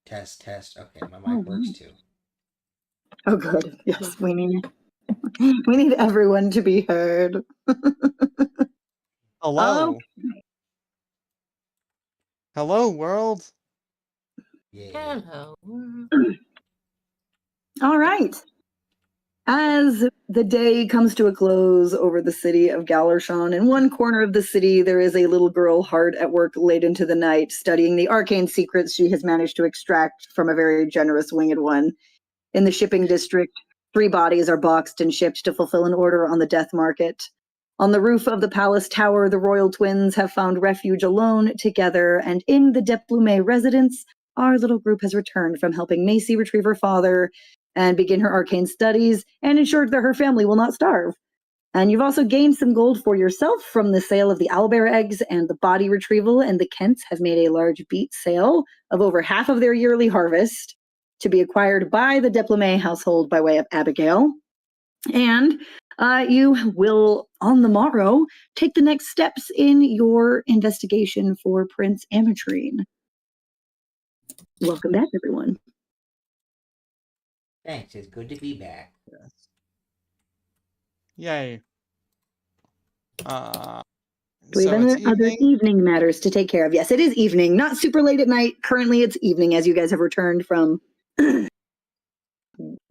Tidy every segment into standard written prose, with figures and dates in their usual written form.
Test, test. Okay, my Oh, mic works wow. too. Oh, good. Yes, we need everyone to be heard. Hello. Hello, world. Yeah. Hello. All right. As the day comes to a close over the city of Galershon, in one corner of the city, there is a little girl hard at work late into the night, studying the arcane secrets she has managed to extract from a very generous winged one. In the shipping district, 3 bodies are boxed and shipped to fulfill an order on the death market. On the roof of the palace tower, the royal twins have found refuge alone together, and in the Deplume residence, our little group has returned from helping Macy retrieve her father and begin her arcane studies and ensured that her family will not starve. And you've also gained some gold for yourself from the sale of the owlbear eggs and the body retrieval, and the Kents have made a large beet sale of over half of their yearly harvest to be acquired by the Deplume household by way of Abigail. And you will, on the morrow, take the next steps in your investigation for Prince Ametrine. Welcome back, everyone. Thanks. It's good to be back. Yes. Yay. We have other evening matters to take care of. Yes, it is evening, not super late at night. Currently, it's evening as you guys have returned from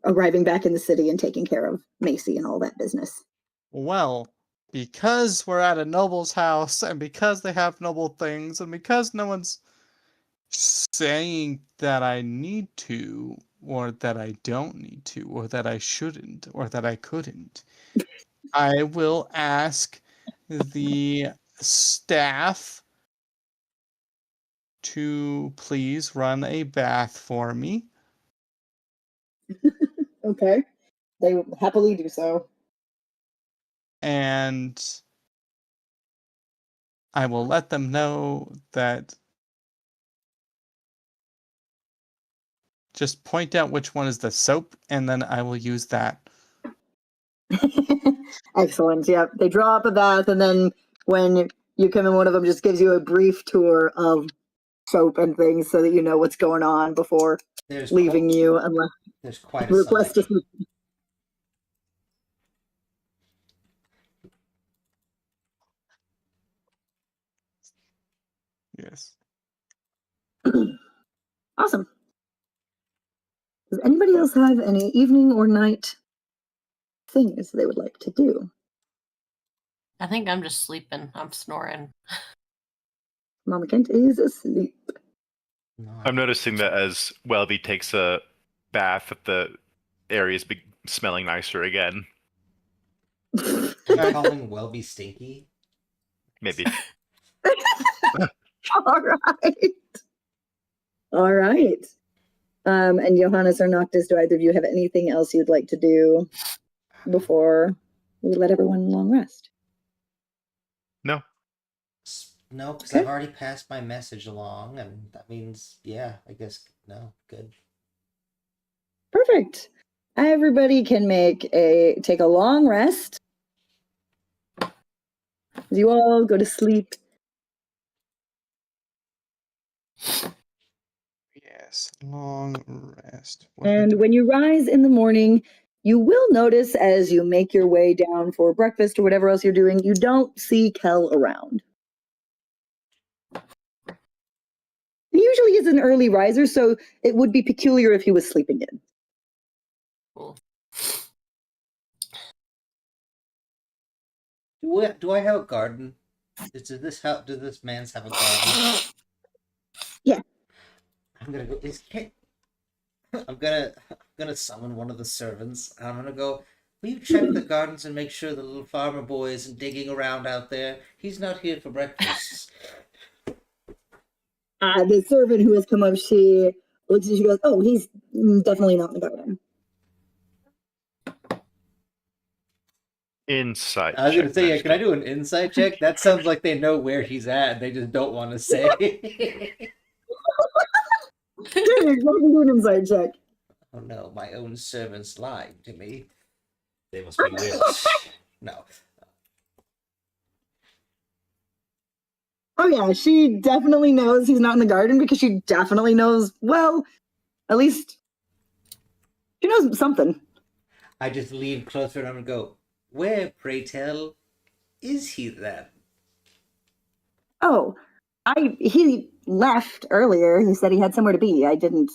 arriving back in the city and taking care of Macy and all that business. Well, because we're at a noble's house, and because they have noble things, and because no one's saying that I need to, or that I don't need to, or that I shouldn't, or that I couldn't, I will ask the staff to please run a bath for me. Okay. They will happily do so. And I will let them know that just point out which one is the soap, and then I will use that. Excellent. Yeah, they draw up a bath, and then when you come in, one of them just gives you a brief tour of soap and things so that you know what's going on before leaving you, unless there's quite you a request to selection. Yes. Awesome. Does anybody else have any evening or night things they would like to do? I think I'm just sleeping. I'm snoring. Mama Kent is asleep. I'm noticing that as Welby takes a bath, that the area is smelling nicer again. Are you calling Welby stinky? Maybe. All right. All right. And Johannes or Noctis, do either of you have anything else you'd like to do before we let everyone long rest? No. No, because I've already passed my message along, and that means, yeah, I guess, no, good. Perfect. Everybody can take a long rest. You all go to sleep. Yes, long rest. And when you rise in the morning, you will notice as you make your way down for breakfast or whatever else you're doing, you don't see Kel around. He usually is an early riser, so it would be peculiar if he was sleeping in. Cool. Do I have a garden? Does this man's have a garden? Yeah. I'm gonna go. I'm gonna summon one of the servants. I'm gonna go. Will you check the gardens and make sure the little farmer boy isn't digging around out there? He's not here for breakfast. The servant who has come up, she looks at you, she goes, "Oh, he's definitely not in the garden." Insight. I was gonna say, yeah, can I do an insight check? That sounds like they know where he's at. They just don't want to say. Dude, let me do an insight check. Oh no, my own servants lying to me. They must be witch. No. Oh yeah, she definitely knows he's not in the garden because she definitely knows, well, At least she knows something. I just lean closer and I'm gonna go, where, pray tell, is he then? Oh, he left earlier. He said he had somewhere to be. I didn't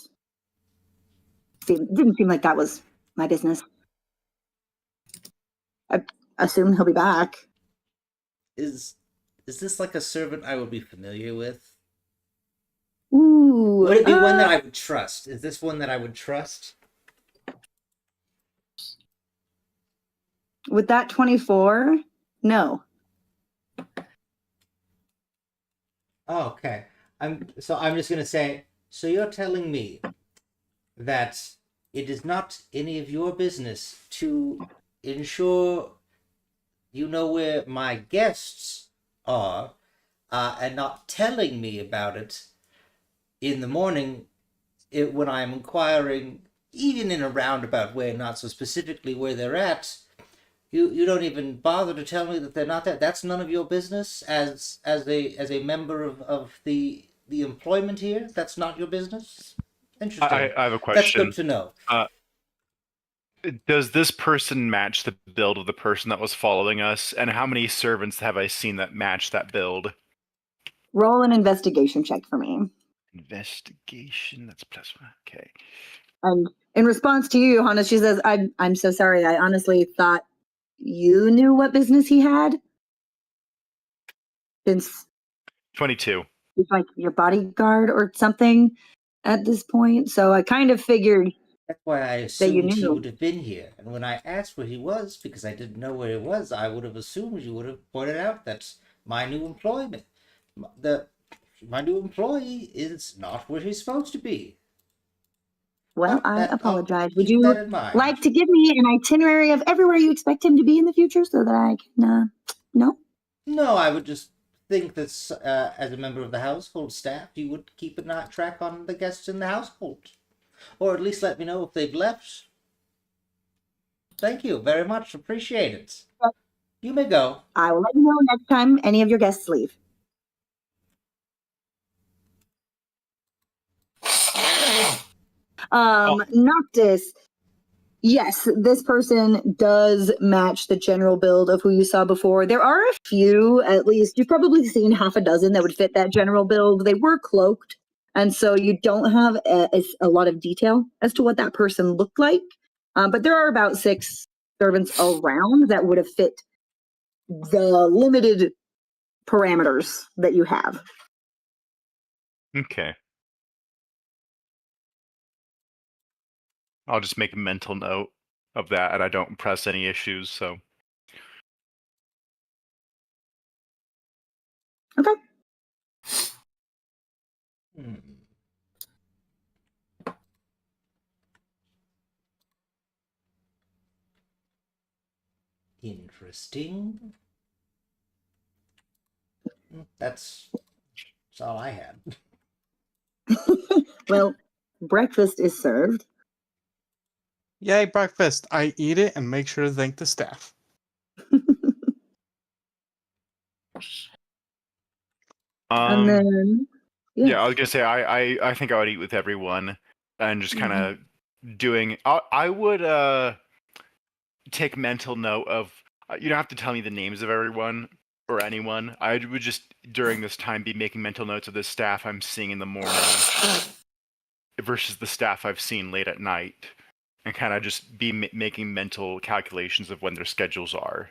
seem like that was my business. I assume he'll be back. Is this like a servant I would be familiar with? Ooh. Would it be one that I would trust? Is this one that I would trust? With that 24? No. Oh, okay. I'm just gonna say, so you're telling me that it is not any of your business to ensure you know where my guests are, and not telling me about it in the morning when I'm inquiring, even in a roundabout way, not so specifically where they're at. You don't even bother to tell me that they're not there. That's none of your business as a member of the employment here. That's not your business. Interesting. I have a That's question. good to know. Does this person match the build of the person that was following us? And how many servants have I seen that match that build? Roll an investigation check for me. Investigation. That's +1. Okay. And in response to you, Johannes, she says, I'm so sorry. I honestly thought you knew what business he had. Since 22. he's like your bodyguard or something at this point. So I kind of figured. That's why I you assumed he knew. would have been here. And when I asked where he was, because I didn't know where he was, I would have assumed you would have pointed out that's my new employment. My new employee is not where he's supposed to be. Well, I'll I apologize. Would keep you that in mind. like to give me an itinerary of everywhere you expect him to be in the future so that I can, no? No, I would just think that as a member of the household staff, you would keep a track on the guests in the household. Or at least let me know if they've left. Thank you very much. Appreciate it. You may go. I will let you know next time any of your guests leave. Noctis. Yes, this person does match the general build of who you saw before. There are a few, at least, you've probably seen half a dozen that would fit that general build. They were cloaked, and so you don't have a lot of detail as to what that person looked like. But there are about 6 servants around that would have fit the limited parameters that you have. Okay. I'll just make a mental note of that, and I don't press any issues, so. Okay. Hmm. Interesting. That's all I had. Well, breakfast is served. Yay, breakfast. I eat it and make sure to thank the staff. And then, yeah, I was gonna say I think I would eat with everyone and just kind of doing. I would take mental note of. You don't have to tell me the names of everyone or anyone. I would just during this time be making mental notes of the staff I'm seeing in the morning versus the staff I've seen late at night, and kind of just be making mental calculations of when their schedules are.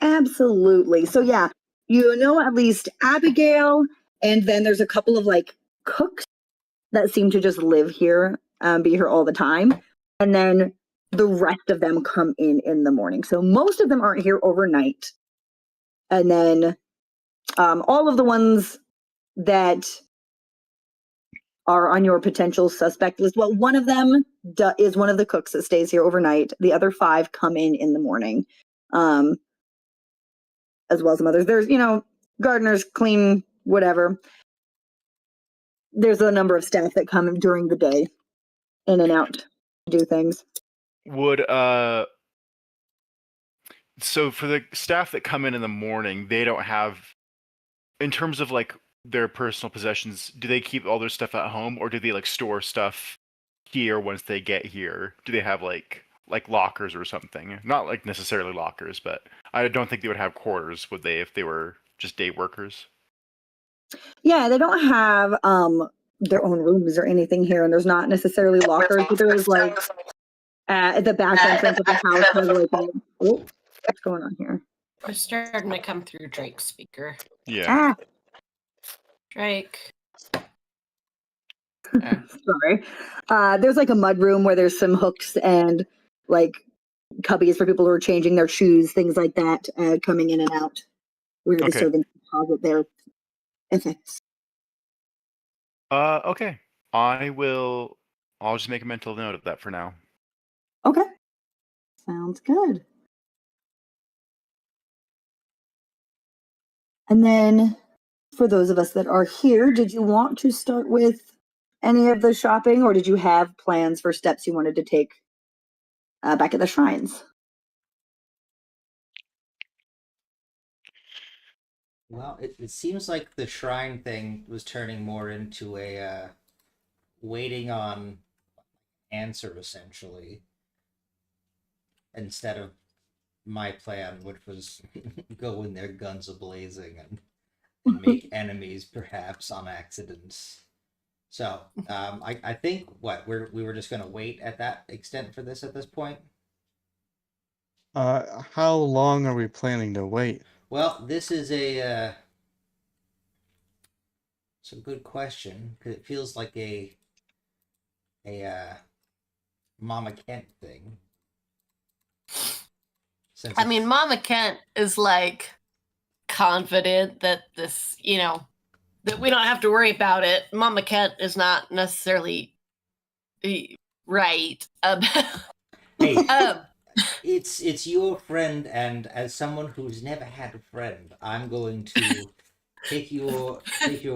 Absolutely. So yeah, you know at least Abigail, and then there's a couple of like cooks that seem to just live here, be here all the time, and then the rest of them come in the morning. So most of them aren't here overnight, and then all of the ones that are on your potential suspect list. Well, one of them is one of the cooks that stays here overnight. The other 5 come in the morning. As well as some others. There's, gardeners, clean, whatever. There's a number of staff that come during the day, in and out, to do things. Would so for the staff that come in the morning, they don't have, in terms of like their personal possessions, do they keep all their stuff at home, or do they like store stuff here once they get here? Do they have like lockers or something? Not like necessarily lockers, but I don't think they would have quarters, would they, if they were just day workers? Yeah, they don't have their own rooms or anything here, and there's not necessarily lockers, but there is like at the back entrance of the house has like oh, what's going on here? We're starting to come through Drake's speaker. Yeah. Drake. Sorry. There's like a mud room where there's some hooks and like cubbies for people who are changing their shoes, things like that, coming in and out, where the Okay. servants deposit their effects. Okay. I'll just make a mental note of that for now. Okay. Sounds good. And then for those of us that are here, did you want to start with any of the shopping, or did you have plans for steps you wanted to take back at the shrines? Well, it seems like the shrine thing was turning more into a waiting on answer, essentially, instead of my plan, which was go in there guns a-blazing and make enemies, perhaps on accident. So, I think we were just gonna wait at that extent for this at this point. How long are we planning to wait? Well, this is it's a good question because it feels like a Mama Kent thing. Since I mean, Mama Kent is like confident that this, that we don't have to worry about it. Mama Kent is not necessarily right about. hey, it's your friend, and as someone who's never had a friend, I'm going to take your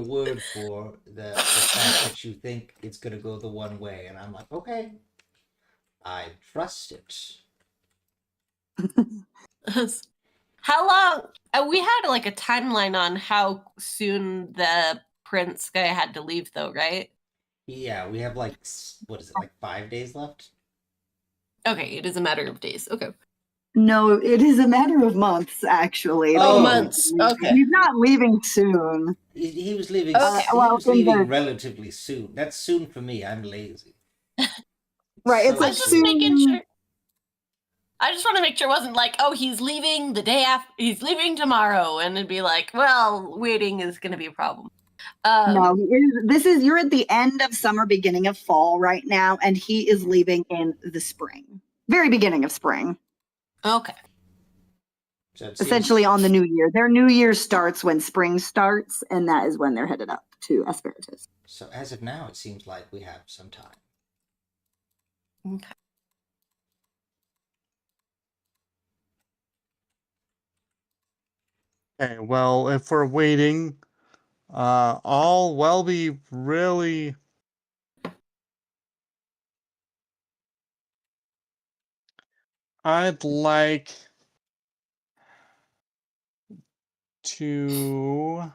word for the fact that you think it's gonna go the one way, and I'm like, okay, I trust it. How long? We had like a timeline on how soon the prince guy had to leave, though, right? Yeah, we have like what is it, like 5 days left? Okay, it is a matter of days. Okay. No, it is a matter of months, actually. Oh, months. Okay. He's not leaving soon. He was leaving. Okay. He Well, was leaving the- relatively soon. That's soon for me. I'm lazy. Right, it's So I like was just soon. making sure. I just want to make sure it wasn't like, oh, he's leaving the day after. He's leaving tomorrow, and it'd be like, well, waiting is going to be a problem. No, you're at the end of summer, beginning of fall right now, and he is leaving in the spring. Very beginning of spring. Okay. So it seems- Essentially on the new year. Their new year starts when spring starts, and that is when they're headed up to Asperitas. So as of now, it seems like we have some time. Okay. Okay, well, if we're waiting, all Welby really I'd like to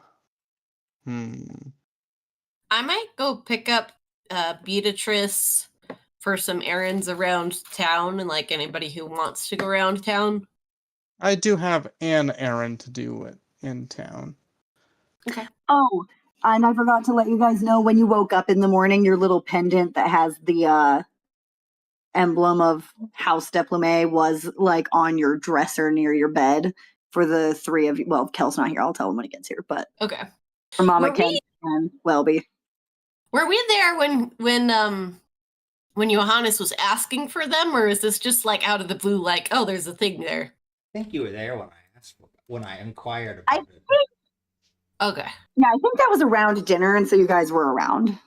I might go pick up Beatrice for some errands around town, and like anybody who wants to go around town. I do have an errand to do in town. Oh, and I forgot to let you guys know, when you woke up in the morning, your little pendant that has the emblem of House Deplume was like on your dresser near your bed for the three of you. Well, Kel's not here. I'll tell him when he gets here. But Okay. for Mama Were Ken we- and Welby. Were we there when Johannes was asking for them, or is this just like out of the blue, like, oh, there's a thing there? I think you were there when I inquired I about it. Okay. Yeah, I think that was around dinner, and so you guys were around.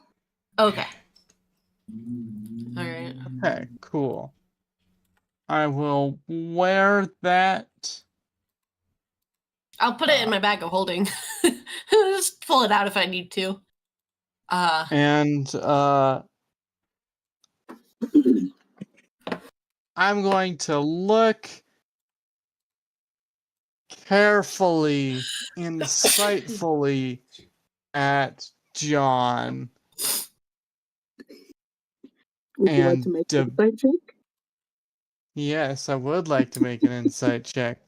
Okay. All right. Okay, cool. I will wear that. I'll put it in my bag of holding. Just pull it out if I need to. And I'm going to look carefully, insightfully at John. Would you like And to make de- an insight check? Yes, I would like to make an insight check.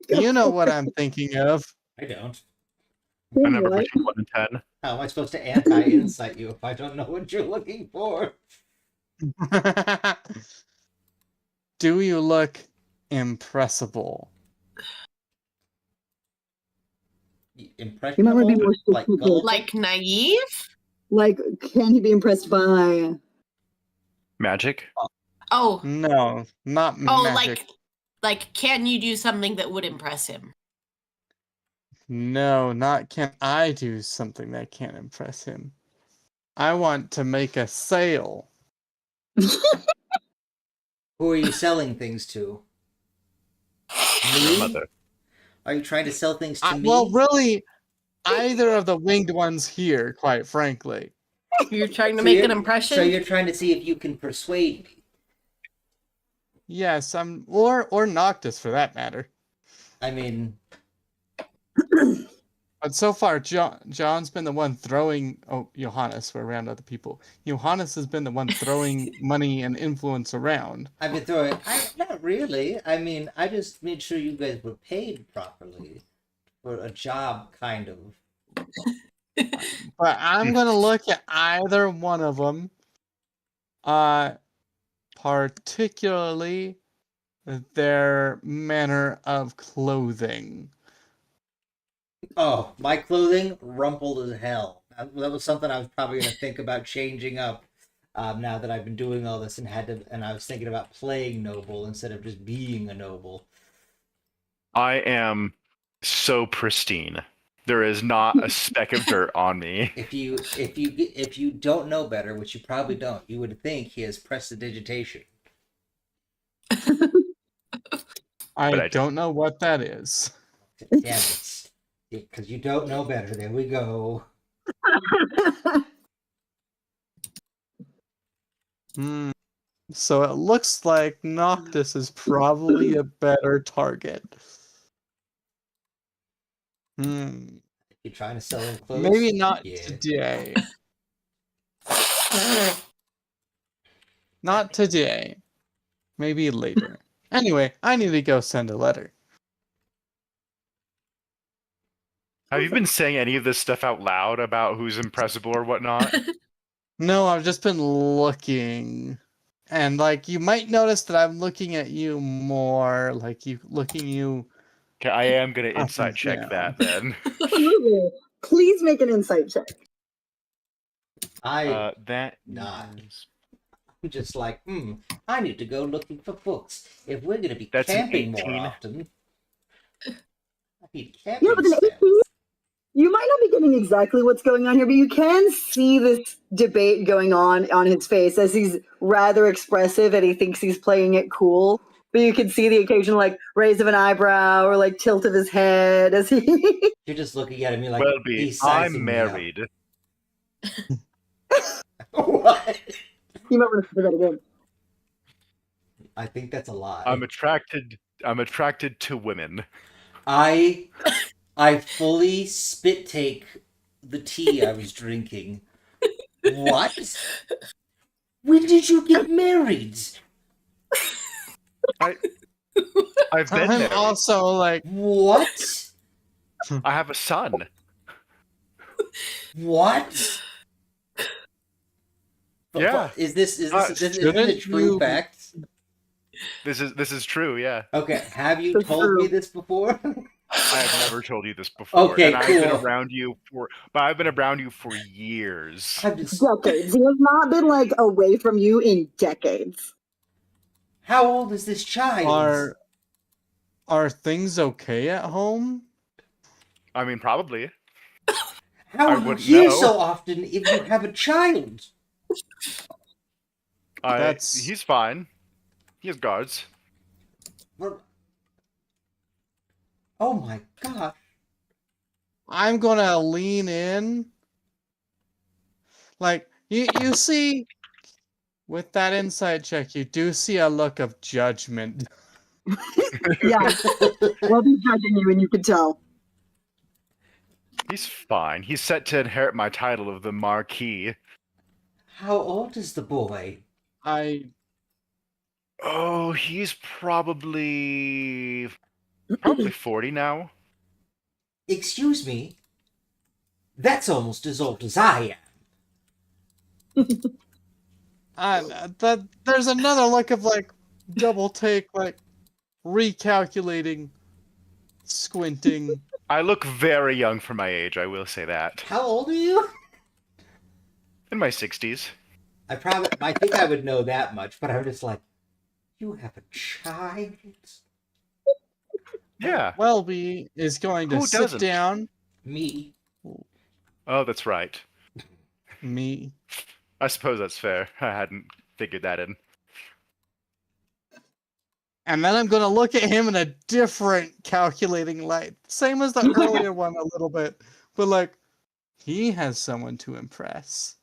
Go You know for what it. I'm thinking of. I don't. A number What? between 1 and 10. How am I supposed to anti-insight you if I don't know what you're looking for? Do you look impressible? Impressionable? You might want to be more Like specific. gullible? Like naive? Like, can he be impressed by? Magic? Oh, No, not oh, magic. like, can you do something that would impress him? No, not can I do something that can't impress him. I want to make a sale. Who are you selling things to? Your Me? mother. Are you trying to sell things to me? Well, really, either of the winged ones here, quite frankly. You're trying to So make you're- an impression? So you're trying to see if you can persuade me. Yes, or Noctis for that matter. I mean, But so far, John's been the one throwing. Oh, Johannes, we're around other people. Johannes has been the one throwing money and influence around. I've been throwing. Not really. I mean, I just made sure you guys were paid properly for a job, kind of. But I'm gonna look at either one of them. Particularly their manner of clothing. Oh, my clothing rumpled as hell. That was something I was probably going to think about changing up. Now that I've been doing all this and I was thinking about playing noble instead of just being a noble. I am so pristine. There is not a speck of dirt on me. If you don't know better, which you probably don't, you would think he has prestidigitation. I don't know what that is. Damn it! Because you don't know better. There we go. So it looks like Noctis is probably a better target. You trying to sell him clothes? Maybe not Yeah. today. Not today. Maybe later. Anyway, I need to go send a letter. Have you been saying any of this stuff out loud about who's impressible or whatnot? No, I've just been looking. And like you might notice that I'm looking at you more, like you Okay, I am gonna Up insight and check down. that then. Absolutely. Please make an insight check. That Not. is- I'm just like, I need to go looking for books. If we're going to be That's an camping more 18. often, I need camping Yeah, but an stats. 18, you might not be getting exactly what's going on here, but you can see this debate going on his face as he's rather expressive and he thinks he's playing it cool. But you can see the occasional like raise of an eyebrow or like tilt of his head as he. You're just looking at me like, Welby, he's sizing I'm me up. married. What? You might want to say that again. I think that's a lie. I'm attracted to women. I fully spit take the tea I was drinking. What? When did you get married? I've been I'm married. also like What? I have a son. What? Yeah. Is this is a shouldn't true you- fact? This is true, yeah. Okay, have you That's told me true. this before? I have never told you this before. Okay, and I've been cool. around you for years. I'm just, Decades. He has not been like away from you in decades. how old is this child? are things okay at home? I mean, probably. How I are you wouldn't here know. so often if you have a child? He's fine. He has guards. What- Oh my god. I'm gonna lean in. Like you see, with that insight check, you do see a look of judgment. Yeah. We'll be judging you and you can tell. He's fine. He's set to inherit my title of the Marquis. How old is the boy? I Oh, he's probably 40 now. Excuse me? That's almost as old as I am. that there's another look of like double take, like recalculating, squinting. I look very young for my age, I will say that. How old are you? In my 60s. I think I would know that much, but I'm just like, you have a child? Yeah. Welby is going to Who sit doesn't? down. Me? Oh, that's right. Me. I suppose that's fair. I hadn't figured that in. And then I'm going to look at him in a different calculating light. Same as the earlier one a little bit. But like, he has someone to impress.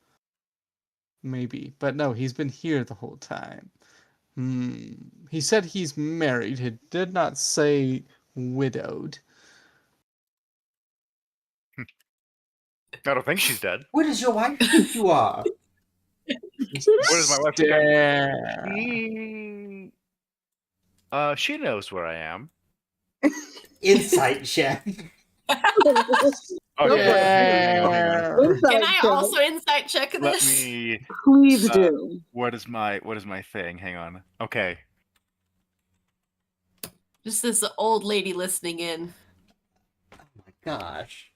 Maybe. But no, he's been here the whole time. He said he's married. He did not say widowed. I don't think she's dead. Where does your wife think you are? What is my wife think Stare. She knows where I am. Insight check. Oh, Go yeah. for Hang on. Inside Can I check. also insight check Let this? me. Please uh, do. What is my thing? Hang on. Okay. Just this old lady listening in. Oh my gosh.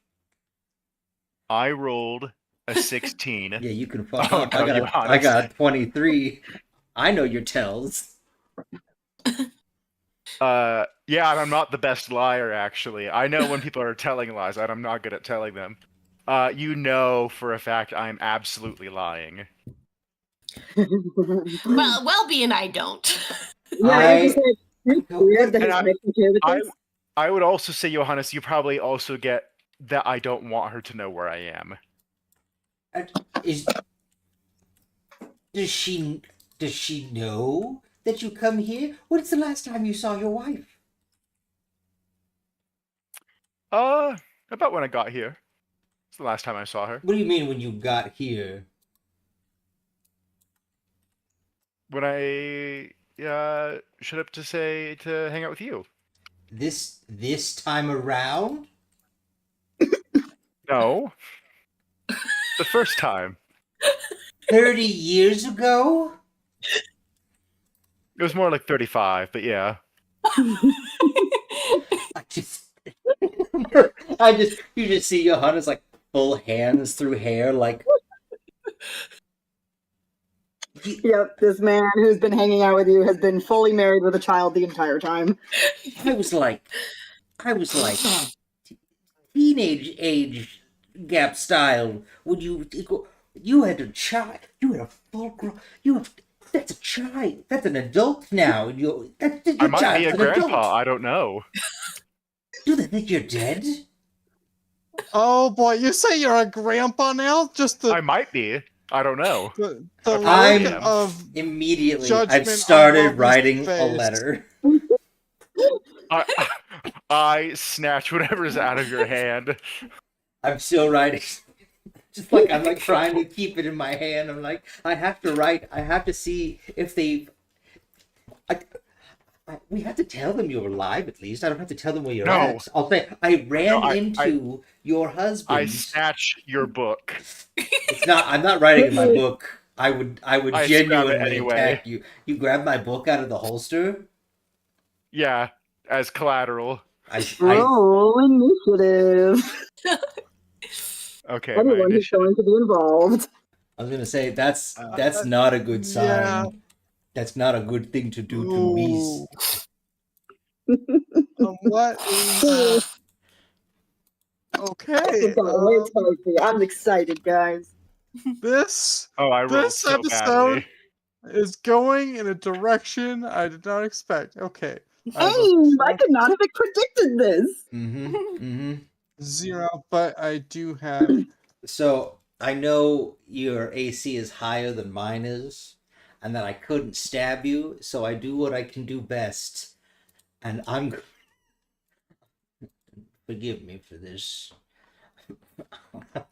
I rolled a 16. Yeah, you can fuck Oh, up. no, you I honest. got 23. I know your tells. Yeah, and I'm not the best liar, actually. I know when people are telling lies, and I'm not good at telling them. You know for a fact I'm absolutely lying. Well, Welby and I don't. Yeah, you said it's weird that And he's I- making care of I this. I would also say, Johannes, you probably also get that I don't want her to know where I am. Does she know that you come here? When's the last time you saw your wife? About when I got here. It's the last time I saw her. What do you mean when you got here? When I showed up to hang out with you. This time around? No. The first time. 30 years ago? It was more like 35, but yeah. You just see Johannes like full hands through hair, like. Yep, this man who's been hanging out with you has been fully married with a child the entire time. I was like teenage age gap style. When you had a child, you had a full grown, that's a child, that's an adult now. I might be a grandpa, I don't know. Do they think you're dead? Oh boy, you say you're a grandpa now? Just the I might be. I don't know. the I'm- look of Immediately, Judgment I've on started Welby's writing a face. letter. I snatch whatever's out of your hand. I'm still writing. Just like I'm like trying to keep it in my hand. I'm like, I have to write. I have to see if they. We have to tell them you're alive at least. I don't have to tell them where you're No. at. I'll say I ran No, into your husband. I snatch your book. It's not. I'm not writing in my book. I would I scrap it genuinely anyway. attack you. You grab my book out of the holster. Yeah, as collateral. I Roll initiative. Okay, Anyone my who's initiative. going to be involved. was gonna say that's not a good sign. yeah. That's not a good thing to do to me. What is okay? It's spicy. I'm excited, guys. This Oh, I rolled this so episode badly. is going in a direction I did not expect. Okay, I have Hey, I could not have predicted this. Mm-hmm. Mm-hmm. a 0, but I do have. So I know your AC is higher than mine is, and that I couldn't stab you, so I do what I can do best. And I'm forgive me for this.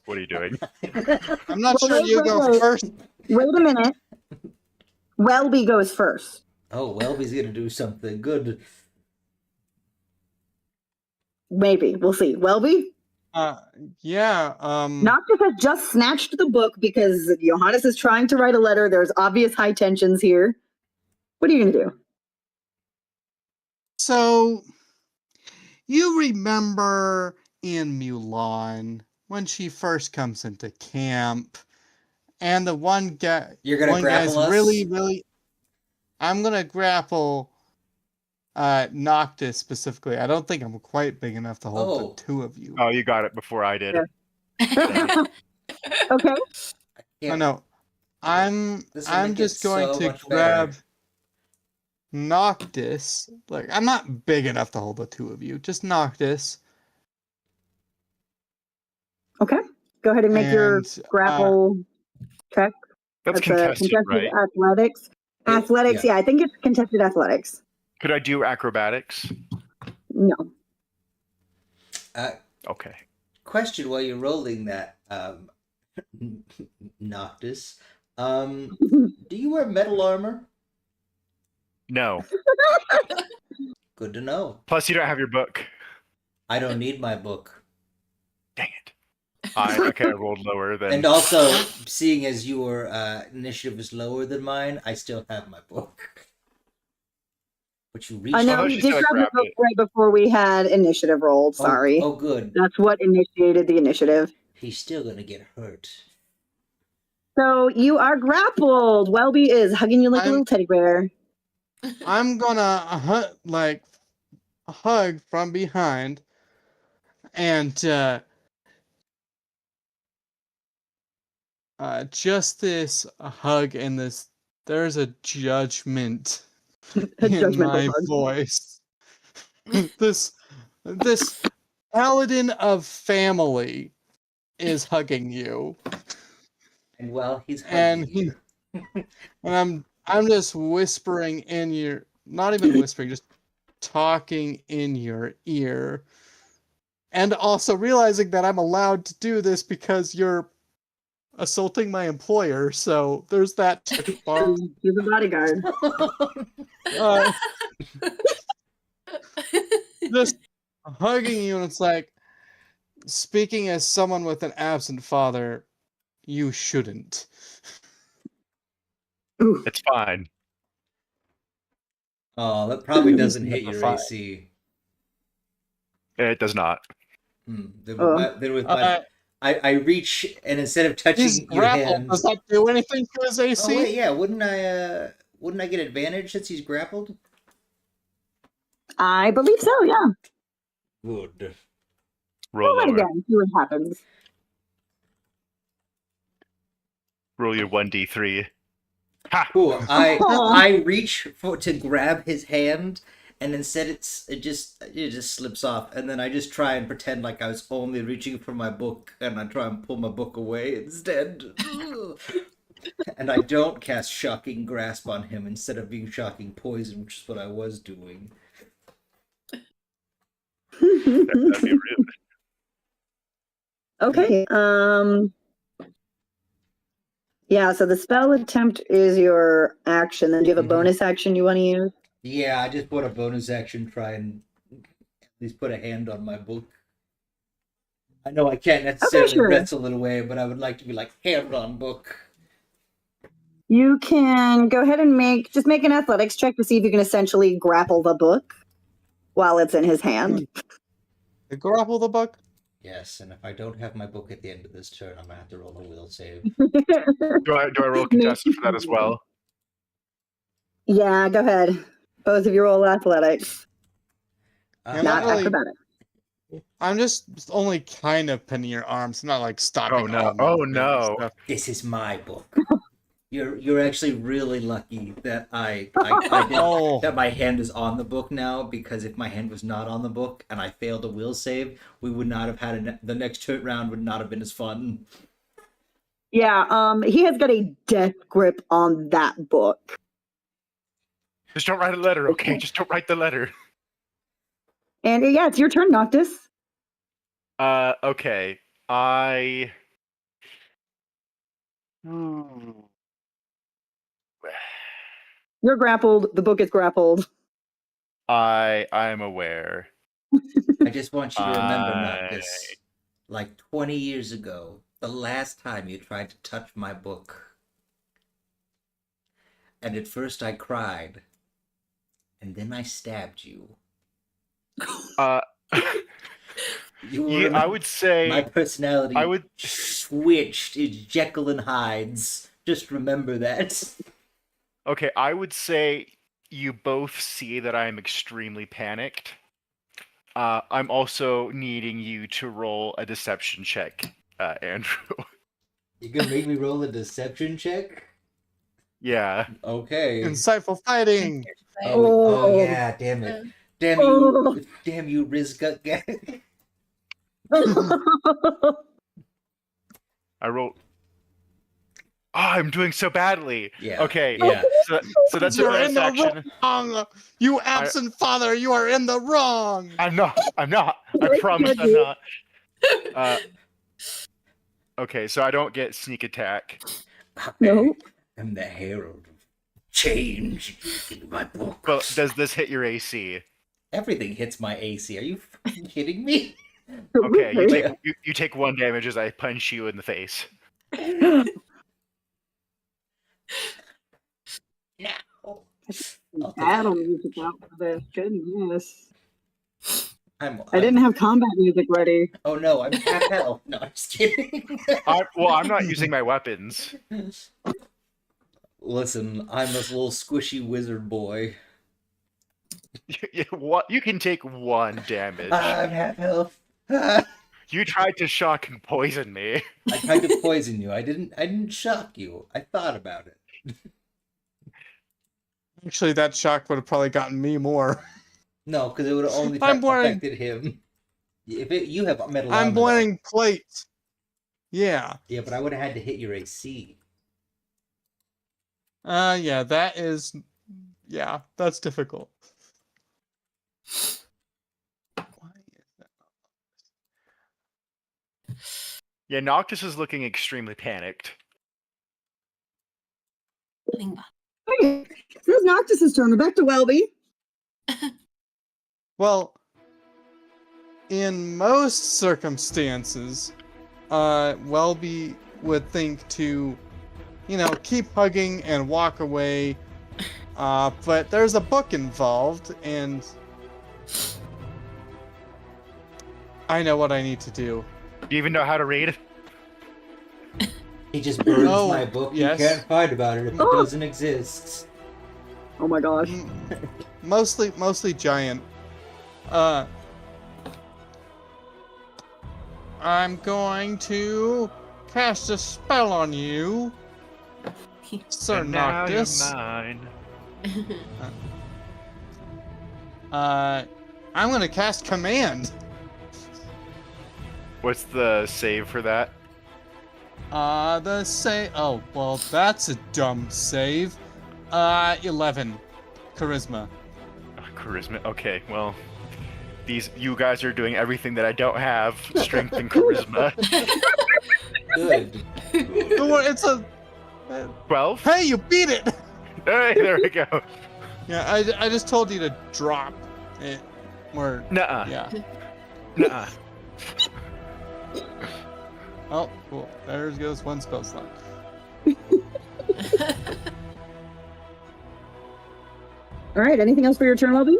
What are you doing? I'm not Well, sure wait, you wait, go wait. first. Wait a minute. Welby goes first. Oh, Welby's gonna do something good. Maybe. We'll see. Welby? Yeah. Noctis has just snatched the book because Johannes is trying to write a letter. There's obvious high tensions here. What are you going to do? So, you remember in Mulan when she first comes into camp, and the one guy, You're gonna one guy's grapple us? really. I'm gonna grapple Noctis specifically. I don't think I'm quite big enough to hold Oh. the two of you. Oh, you got it before I did. Okay. I Yeah. know. I'm This will make it just going so to much better. grab Noctis. Like, I'm not big enough to hold the two of you. Just Noctis. Okay. Go ahead and make your And, grapple check. That's a contested, right? athletics. Athletics, yeah. yeah, I think it's contested athletics. Could I do acrobatics? No. Okay. Question while you're rolling that, Noctis. Do you wear metal armor? No. Good to know. Plus, you don't have your book. I don't need my book. Dang it. I rolled lower than. And also, seeing as your initiative is lower than mine, I still have my book. But you reached I know thought you she did said grab the grab book it. right before we had initiative rolled. Sorry. Oh, good. That's what initiated the initiative. He's still gonna get hurt. So you are grappled. Welby is hugging you like a I'm- little teddy bear. I'm gonna hug from behind, and just this hug and this. There's a judgment A in judgmental my hug. voice. this paladin of family is hugging you, And well, he's and hugging he you. and I'm just whispering in your, not even whispering, just talking in your ear, and also realizing that I'm allowed to do this because you're assaulting my employer. So there's that checkbox. He's a bodyguard. Just hugging you, and it's like, speaking as someone with an absent father, you shouldn't. Ooh. It's fine. Oh, that probably doesn't hit your Fine. AC. It does not. Then with my, I reach, and instead of He's touching your grappled. hand. Does that do anything to his AC? Oh wait, yeah. Wouldn't I get advantage since he's grappled? I believe so, yeah. Good. Roll Roll it lower. again. See what happens. Roll your 1d3. Ha! Cool. I reach to grab his hand, and instead it just slips off, and then I just try and pretend like I was only reaching for my book, and I try and pull my book away instead. And I don't cast Shocking Grasp on him instead of being Shocking Poison, which is what I was doing. That'd be real. Okay. Yeah, so the spell attempt is your action. Then do you have a Mhm. bonus action you want to use? Yeah, I just put a bonus action, try and at least put a hand on my book. I know I can't necessarily sure. wrestle it away, but I would like to be like hand on book. You can go ahead and make an athletics check to see if you can essentially grapple the book while it's in his hand. To grapple the book? Yes, and if I don't have my book at the end of this turn, I'm gonna have to roll a will save. Do I roll contested for that as well? Yeah, go ahead. Both of you roll athletics, Yeah, not really- acrobatics. I'm just only kind of pinning your arms, not like stopping. Oh, no. all Oh, movement and no. stuff. This is my book. You're actually really lucky that I did, Oh. that my hand is on the book now, because if my hand was not on the book and I failed a will save, we would not have had the next turn round would not have been as fun. Yeah, he has got a death grip on that book. Just don't write a letter, okay? Just don't write the letter. And yeah, it's your turn, Noctis. Okay. I. You're grappled. The book is grappled. I am aware. I just want you to remember, I- Marcus, like 20 years ago, the last time you tried to touch my book. And at first I cried, and then I stabbed you. Uh, You will yeah, I remember would say my personality I would- switched. It's Jekyll and Hyde's. Just remember that. Okay, I would say you both see that I am extremely panicked. I'm also needing you to roll a deception check, Andrew. You gonna make me roll a deception check? Yeah. Okay. Insightful fighting. Oh yeah, damn it. Damn Oh. you, damn you, Rizgut guy. I rolled. Oh, I'm doing so badly. Yeah. Okay. Yeah. So that's You're your in the action. wrong. You absent father, you are in the wrong. I'm not. I promise I'm not. Okay, so I don't get sneak attack. No. I'm the herald of change in my book. But does this hit your AC? Everything hits my AC. Are you fucking kidding me? Okay, you take 1 damage as I punch you in the face. No. Battle music out for this. Goodness. I'm, I didn't have combat music ready. Oh no, I'm half health. No, I'm just kidding. I'm not using my weapons. Listen, I'm this little squishy wizard boy. What? You can take 1 damage. I'm half health. I You tried to shock and poison me. tried to poison you. I didn't shock you. I thought about it. Actually, that shock would have probably gotten me more. No, because it would have only I'm wearing- affected him. If you have metal I'm armor, wearing plate. Yeah. yeah, but I would have had to hit your AC. Yeah, that is. Yeah, that's difficult. Why is that? Yeah, Noctis is looking extremely panicked. Okay, this is Noctis's turn. We're back to Welby. Well, in most circumstances, Welby would think to, keep hugging and walk away. But there's a book involved, and I know what I need to do. Do you even know how to read? He just burns Oh, my book. yes. You can't fight about it if it Oh. doesn't exist. Oh my gosh. Mostly giant. I'm going to cast a spell on you, Sir And now you're Noctis. mine. I'm gonna cast command. What's the save for that? Oh, well, that's a dumb save. 11 charisma. Charisma. Okay, well, you guys are doing everything that I don't have. Strength and charisma. Good. Don't worry, it's a 12. hey, you beat it. Hey, there we go. Yeah, I just told you to drop it. Or Nuh-uh. yeah. Nuh-uh. Oh, cool. There goes one spell slot. All right. Anything else for your turn, Welby?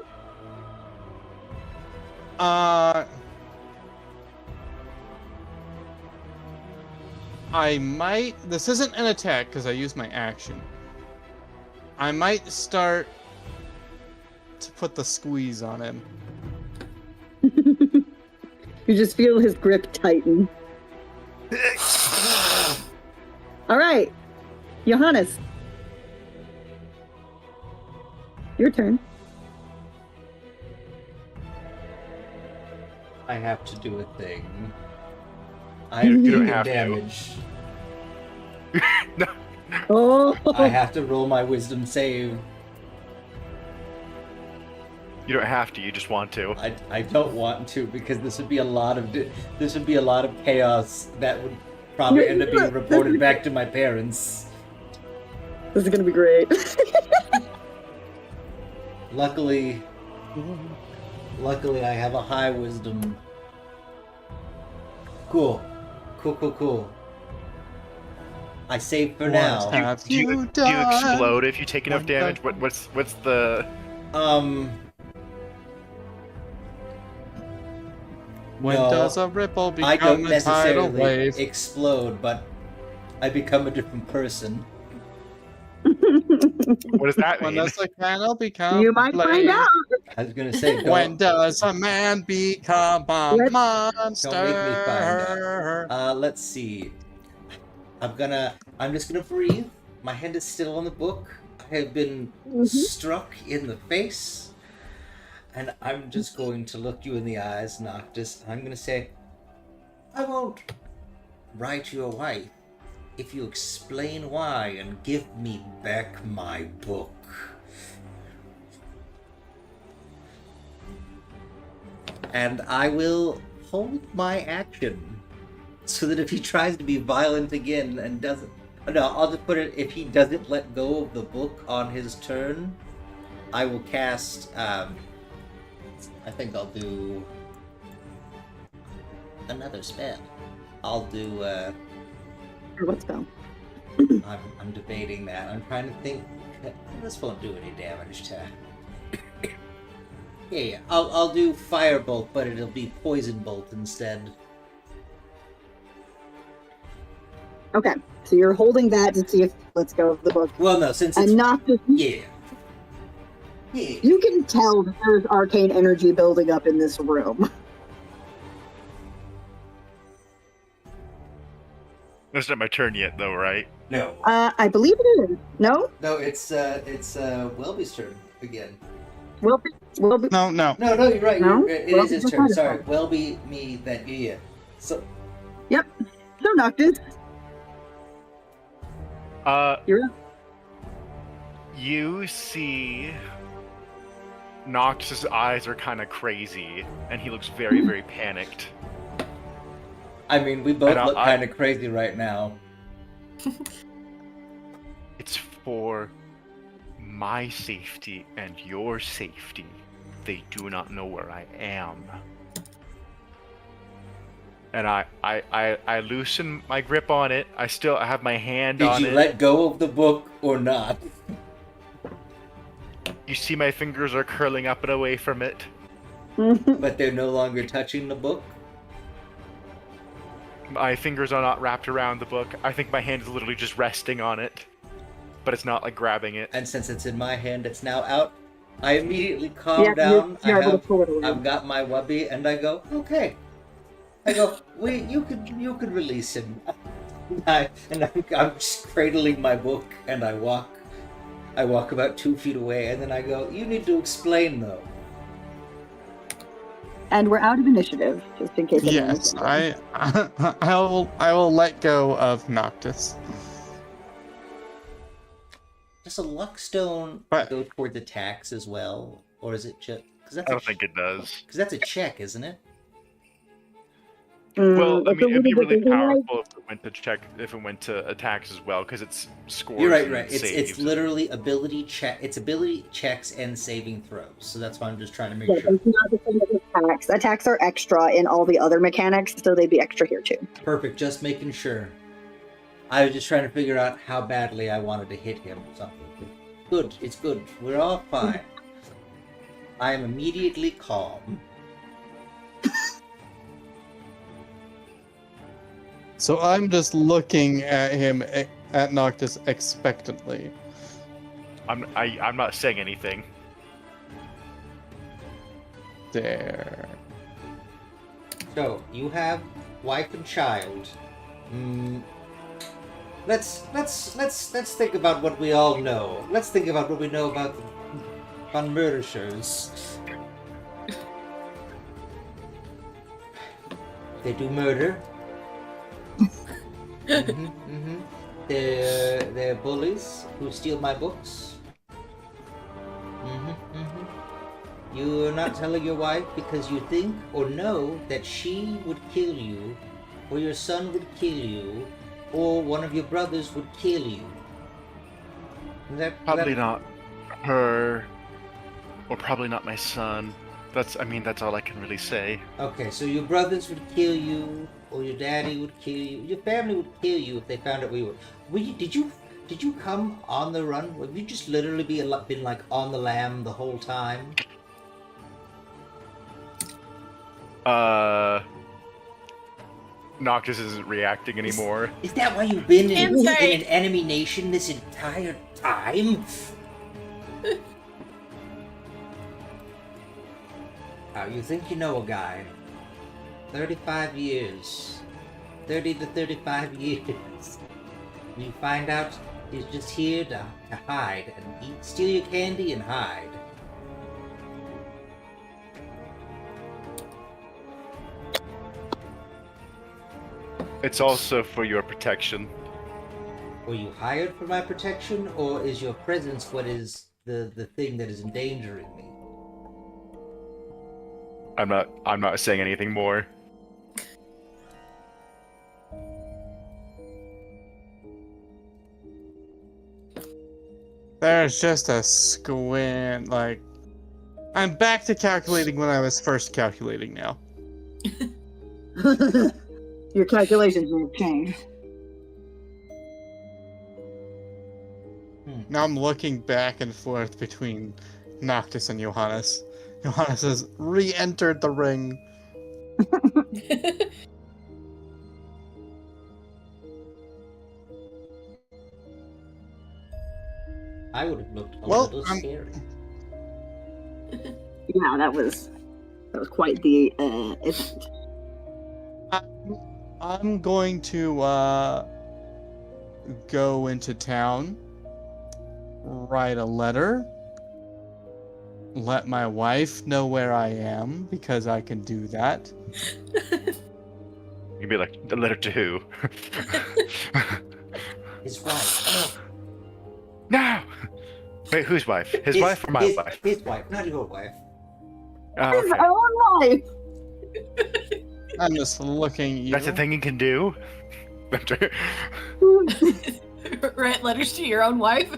I might. This isn't an attack because I used my action. I might start to put the squeeze on him. You just feel his grip tighten. All right, Johannes. Your turn. I have to do a thing. I You do don't have to. damage. Oh, I have to roll my wisdom save. You don't have to. You just want to. I don't want to because this would be a lot of chaos that would probably end up being reported back to my parents. This is gonna be great. Luckily, I have a high wisdom. Cool. I save for now. Have Do you done? explode if you take enough What damage? the- What's the? When No, does a ripple I don't become a tidal necessarily wave? explode, but I become a different person. What does that When mean? does a candle become You might find blaze? out. I was gonna say, When does a man become a Let's- monster? Don't make me find out. Let's see. I'm just gonna breathe. My hand is still on the book. I have been struck in the face. And I'm just going to look you in the eyes, Noctis. I'm gonna say, I won't write you a wife if you explain why and give me back my book. And I will hold my action so that if he tries to be violent again and doesn't... No, I'll just put it, if he doesn't let go of the book on his turn, I will cast, I think I'll do another spell. I'll do, What spell? I'm debating that. I'm trying to think, this won't do any damage to... Yeah, I'll do Firebolt, but it'll be Poison Bolt instead. Okay, so you're holding that to see if let's go of the book, Well, no, since it's... and not just Yeah. Yeah. you can tell that there's arcane energy building up in this room. It's not my turn yet, though, right? No. I believe it is. No, No, it's Welby's turn again. will be. No. No, you're right. No? It is his Welby's turn. the Sorry, Welby, me, that yeah. So So Noctis, you're up. You see Noctis' eyes are kind of crazy, and he looks very, very panicked. I mean, we both And look I- kind of crazy right now. It's for my safety and your safety. They do not know where I am. And I loosen my grip on it. I have my hand Did on you it. let go of the book or not? You see my fingers are curling up and away from it. But they're no longer touching the book. My fingers are not wrapped around the book. I think my hand is literally just resting on it. But it's not like grabbing it. And since it's in my hand, it's now out. I immediately calm Yeah, down. you're able to pull it away. I've got my Wubby, and I go, okay. I go, you could release him. I'm just cradling my book, and I walk about 2 feet away, and then I go, you need to explain though. And we're out of initiative, just in case. Yes, anyone's wondering. I will let go of Noctis. Does a luckstone But- go toward attacks as well, or is it just? Because I don't think it does. Because that's a check, isn't it? Well, I It's mean, a it'd be little really bit- powerful if it went to attacks as well, because it's scores. You're right, and right. It's saves. literally ability check. It's ability checks and saving throws. So that's why I'm just trying to make Yeah, sure. it's not the same as attacks. Attacks are extra in all the other mechanics, so they'd be extra here too. Perfect. Just making sure. I was just trying to figure out how badly I wanted to hit him or something. Good. It's good. We're all fine. I am immediately calm. So I'm just looking at him, at Noctis, expectantly. I'm not saying anything. There. So you have wife and child. Let's think about what we all know. Let's think about what we know about on murder shows. They do murder. They're bullies who steal my books. You're not telling your wife because you think or know that she would kill you, or your son would kill you, or one of your brothers would kill you. Probably not her, or probably not my son. That's all I can really say. Okay, so your brothers would kill you, or your daddy would kill you. Your family would kill you if they found out we were. Did you come on the run? Have you just literally been like on the lam the whole time? Noctis isn't reacting anymore. Is that why you've been in Insight. an enemy nation this entire time? Now, you think you know a guy. 35 years. 30 to 35 years. You find out he's just here to hide and steal your candy and hide. It's also for your protection. Were you hired for my protection, or is your presence what is the thing that is endangering me? I'm not saying anything more. There's just a squint, like... I'm back to calculating when I was first calculating now. Your calculations will change. Now I'm looking back and forth between Noctis and Johannes. Johannes has re-entered the ring. I would have looked a Well, little I'm- scary. Yeah, that was quite the event. I'm going to go into town, write a letter, let my wife know where I am because I can do that. You'd be like, the letter to who? His wife. No! Wait, whose wife? His wife or my wife? His wife, not your wife. Oh, His okay. own life. I'm just looking at you. That's a thing you can do? Write letters to your own wife.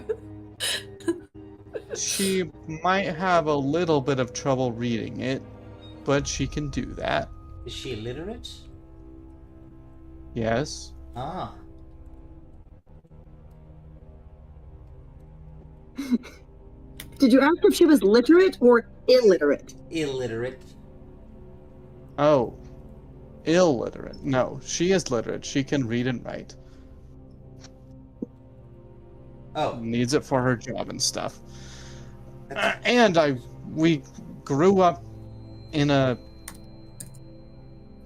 She might have a little bit of trouble reading it, but she can do that. Is she illiterate? Yes. Ah. Did you ask if she was literate or illiterate? Illiterate. Oh. Illiterate. No, she is literate. She can read and write. Oh. Needs it for her job and stuff. That's- And we grew up in a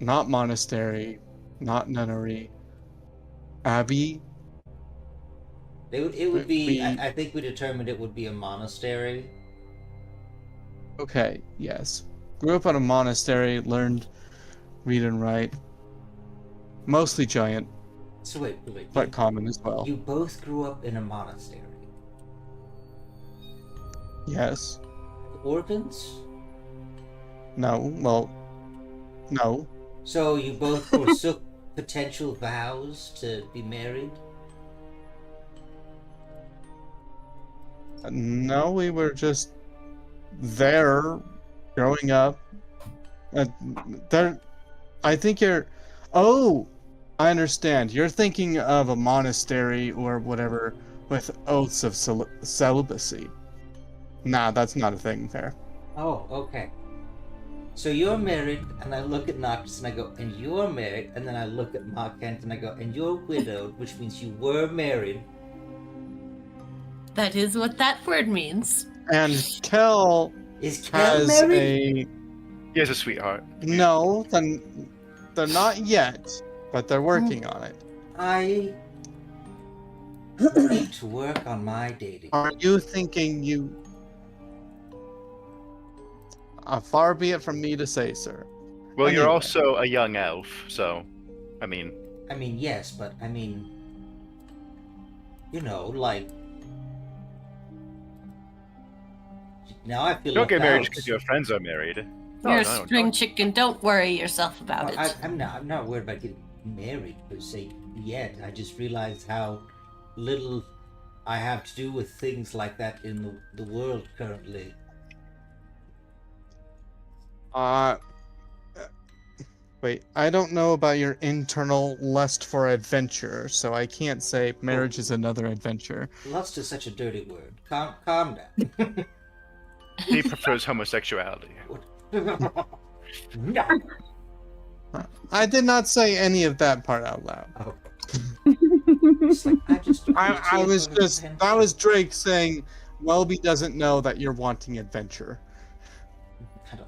not monastery, not nunnery, abbey. It would be. We- I think we determined it would be a monastery. Okay, yes. Grew up in a monastery, learned read and write. Mostly giant, So wait. but common as well. You both grew up in a monastery. Yes. Orphans? No. Well, no. So you both forsook potential vows to be married? No, we were just there growing up. There, I think you're. Oh, I understand. You're thinking of a monastery or whatever with oaths of celibacy. Nah, that's not a thing there. Oh, okay. So you're married, and I look at Noctis and I go, and you're married, and then I look at Mark Kent and I go, and you're widowed, which means you were married. That is what that word means. And Kel Is Kel has married? He has a sweetheart. no. Then they're not yet, but they're working on it. I need to work on my dating. Are you thinking you? Far be it from me to say, sir. Well, you're Anyway. also a young elf, so, I mean, I mean, yes, but I mean, you know, like Now I feel Don't get left married out. just because your friends are married. You're a no, spring don't. chicken. Don't worry yourself about Well, it. I'm not worried about getting married per se yet. I just realized how little I have to do with things like that in the world currently. Wait, I don't know about your internal lust for adventure, so I can't say marriage is another adventure. Lust is such a dirty word. Calm down. He prefers homosexuality. No. I did not say any of that part out loud. Oh. It's like, I was just, that was Drake saying, Welby doesn't know that you're wanting adventure.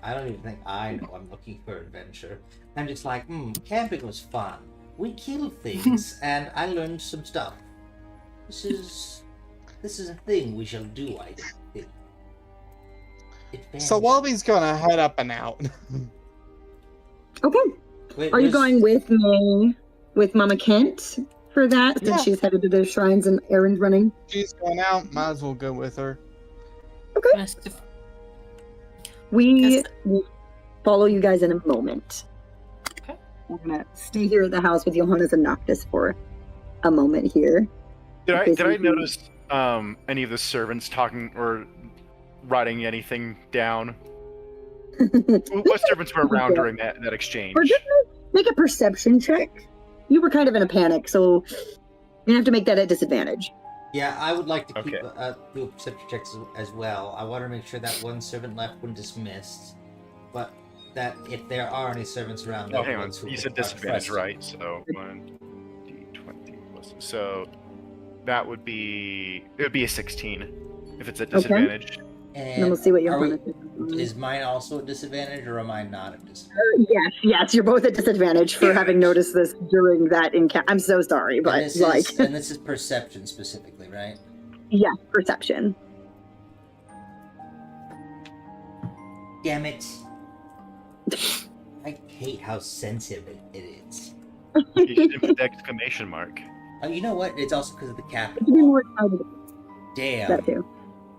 I don't even think I know I'm looking for adventure. I'm just like, camping was fun. We killed things, and I learned some stuff. This is a thing we shall do, I think. So Welby's gonna head up and out. Okay. Wait, Are you where's- going with me, with Mama Kent for that, since Yeah. she's headed to the shrines and errands running? She's going out, might as well go with her. We Yes. will follow you guys in a moment. Okay. I'm gonna stay here at the house with Johannes and Noctis for a moment here. Did I Basically- notice any of the servants talking or writing anything down? What servants were around during that exchange? For goodness, make a perception check. You were kind of in a panic, so you have to make that at disadvantage. Yeah, I would like to keep Okay. do a perception checks as well. I want to make sure that one servant left when dismissed, but that if there are any servants around, Oh, they're hang the on. ones who You are said disadvantage, trusted. right? So 1d20 plus. So that would be a 16 if it's a disadvantage. And then And we'll see what are we- Johannes is. is mine also a disadvantage, or am I not at disadvantage? Yes, you're both at disadvantage for having noticed this during that encounter. I'm so sorry, but And this is perception specifically, right? yes, perception. Damn it! I hate how sensitive it is. You should put the exclamation mark. Oh, you know what? It's also because of the To capital. be more excited Damn. that too.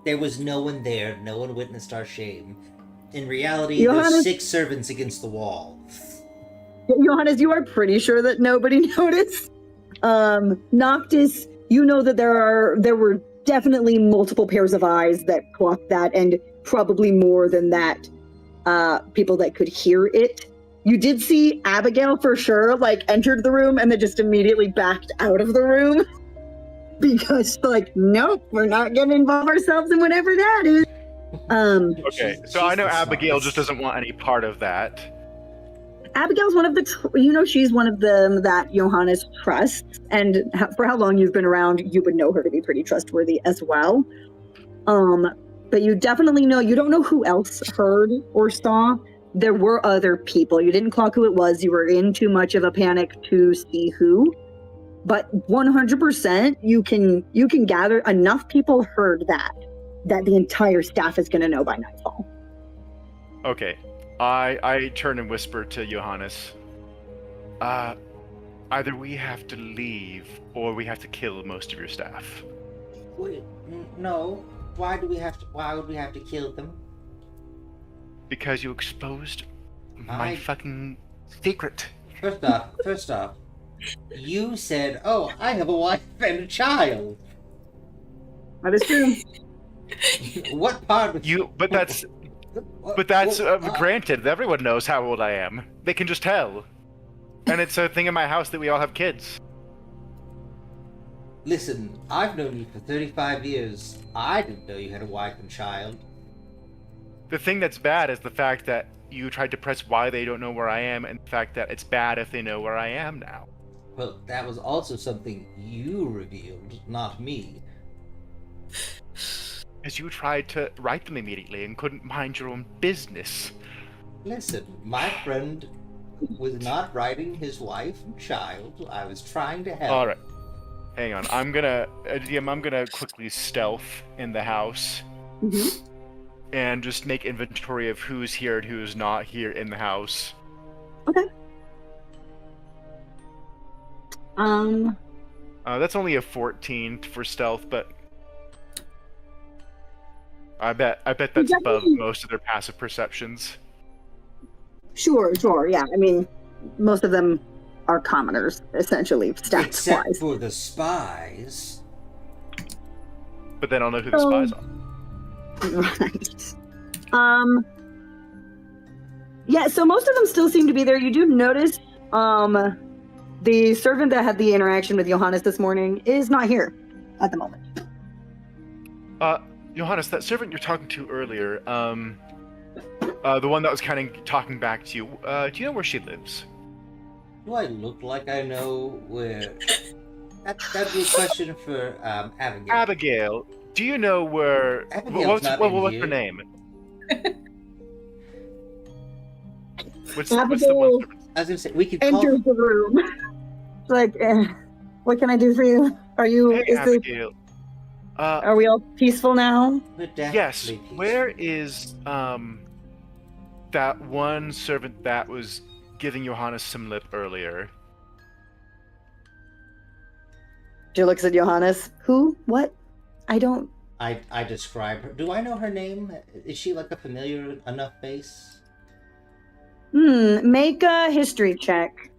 There was no one there. No one witnessed our shame. In reality, Johannes- there's 6 servants against the wall. Johannes, you are pretty sure that nobody noticed. Noctis, you know that there were definitely multiple pairs of eyes that clocked that, and probably more than that, people that could hear it. You did see Abigail for sure, entered the room and then just immediately backed out of the room. Because, nope, we're not going to involve ourselves in whatever that is. Okay, so I know the Abigail smartest. just doesn't want any part of that. Abigail's one of the, she's one of them that Johannes trusts, and for how long you've been around, you would know her to be pretty trustworthy as well. But you definitely know, you don't know who else heard or saw. There were other people. You didn't clock who it was. You were in too much of a panic to see who. But 100%, you can gather enough people heard that the entire staff is going to know by nightfall. Okay, I turn and whisper to Johannes. Either we have to leave, or we have to kill most of your staff. Wait, no. Why would we have to kill them? Because you exposed my I- fucking secret. First off, you said, "Oh, I have a wife and a child." That is true. What part of But that's granted. Everyone knows how old I am. They can just tell. And it's a thing in my house that we all have kids. Listen, I've known you for 35 years. I didn't know you had a wife and child. The thing that's bad is the fact that you tried to press why they don't know where I am, and the fact that it's bad if they know where I am now. Well, that was also something you revealed, not me. Because you tried to write them immediately and couldn't mind your own business. Listen, my friend was not writing his wife and child. I was trying to help. All right, hang on. I'm gonna quickly stealth in the house Mhm. and just make inventory of who's here and who's not here in the house. That's only a 14 for stealth, but I bet that's above definitely- most of their passive perceptions. Sure, yeah. I mean, most of them are commoners, essentially, stats Except wise. for the spies. But they don't know who the Oh. spies are. Right. Yeah, so most of them still seem to be there. You do notice the servant that had the interaction with Johannes this morning is not here at the moment. Johannes, that servant you're talking to earlier, the one that was kind of talking back to you, do you know where she lives? Do I look like I know where? That'd be a question for Abigail. Abigail, do you know where? Abigail's not in what's here. her name? What's the Abigail one servant? I was gonna say we could call. enters the room. It's like, what can I do for you? Are you? Hey, Abigail. Are we all peaceful now? We're definitely Yes. peaceful. Where is that one servant that was giving Johannes some lip earlier? She looks at Johannes. Who? What? I don't. I describe her. Do I know her name? Is she like a familiar enough face? Make a history check.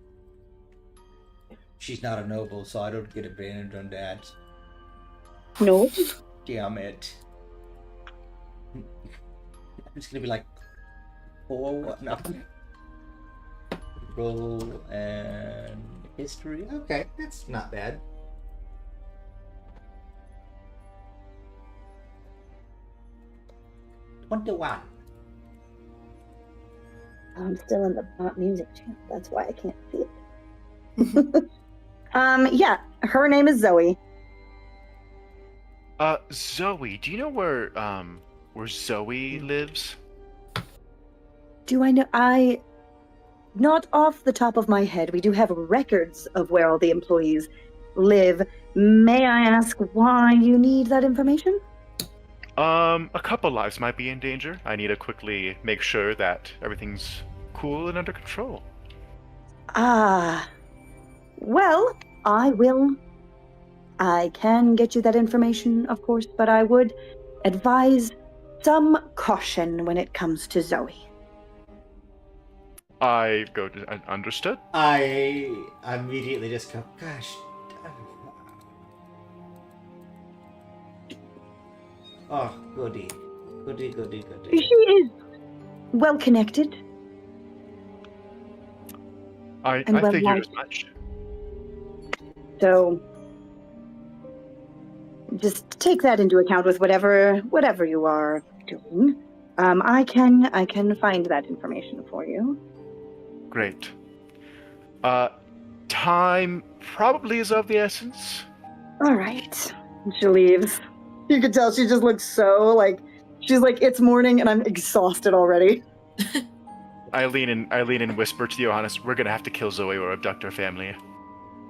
She's not a noble, so I don't get advantage on that. No. Damn it. I'm just gonna be like, oh no. Roll and history. Okay, that's not bad. $21. I'm still in the pop music channel. That's why I can't see it. Yeah, her name is Zoe. Zoe, do you know where Zoe lives? Do I know? Not off the top of my head. We do have records of where all the employees live. May I ask why you need that information? A couple lives might be in danger. I need to quickly make sure that everything's cool and under control. Well, I will. I can get you that information, of course, but I would advise some caution when it comes to Zoe. Understood. I immediately just go, gosh. Oh, goody. Goody. She is well connected. I And well figured liked. as much. So just take that into account with whatever you are doing. I can find that information for you. Great. Time probably is of the essence. All right. She leaves. You can tell she just looks so like she's like it's morning and I'm exhausted already. I lean in and whisper to Johannes, we're gonna have to kill Zoe or abduct her family.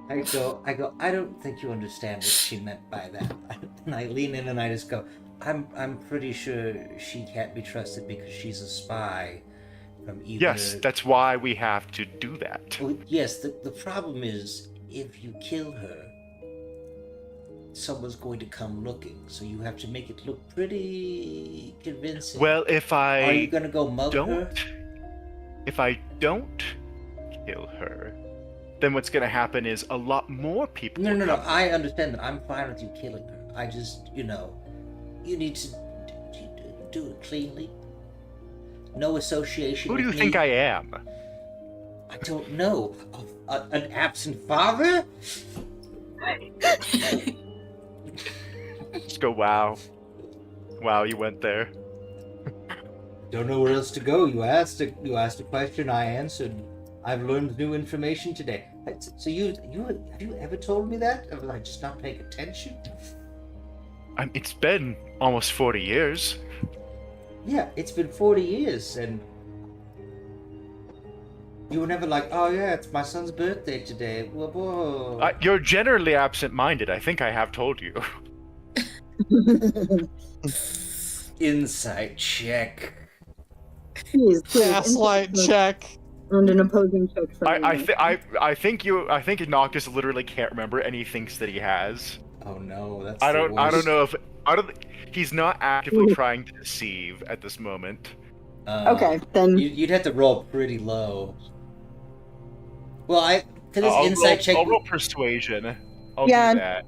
I go, I don't think you understand what she meant by that. And I lean in and I just go, I'm pretty sure she can't be trusted because she's a spy from either... Yes, that's why we have to do that. Well, yes, the problem is, if you kill her, someone's going to come looking, so you have to make it look pretty convincing. Well, if Are you I gonna go mug her? if I don't kill her, then what's gonna happen is a lot more people. No, will no, no. come. I understand that. I'm fine with you killing her. I just, you need to do it cleanly. No association. Who do you with think me. I am? I don't know. An absent father? Just go, wow. Wow, you went there. Don't know where else to go. You asked a question. I answered. I've learned new information today. So have you ever told me that? Or was I just not paying attention? It's been almost 40 years. Yeah, it's been 40 years, and you were never like, oh yeah, it's my son's birthday today. Whoa. You're generally absent-minded. I think I have told you. Insight check. Please, Gaslight check. And an opposing check from I think Noctis literally can't remember any thinks that he has. Oh no, that's I the don't worst. know if He's not actively trying to deceive at this moment. Okay, then You'd have to roll pretty low. Well, for this I'll insight roll, check. I'll roll persuasion. I'll Yeah. do that.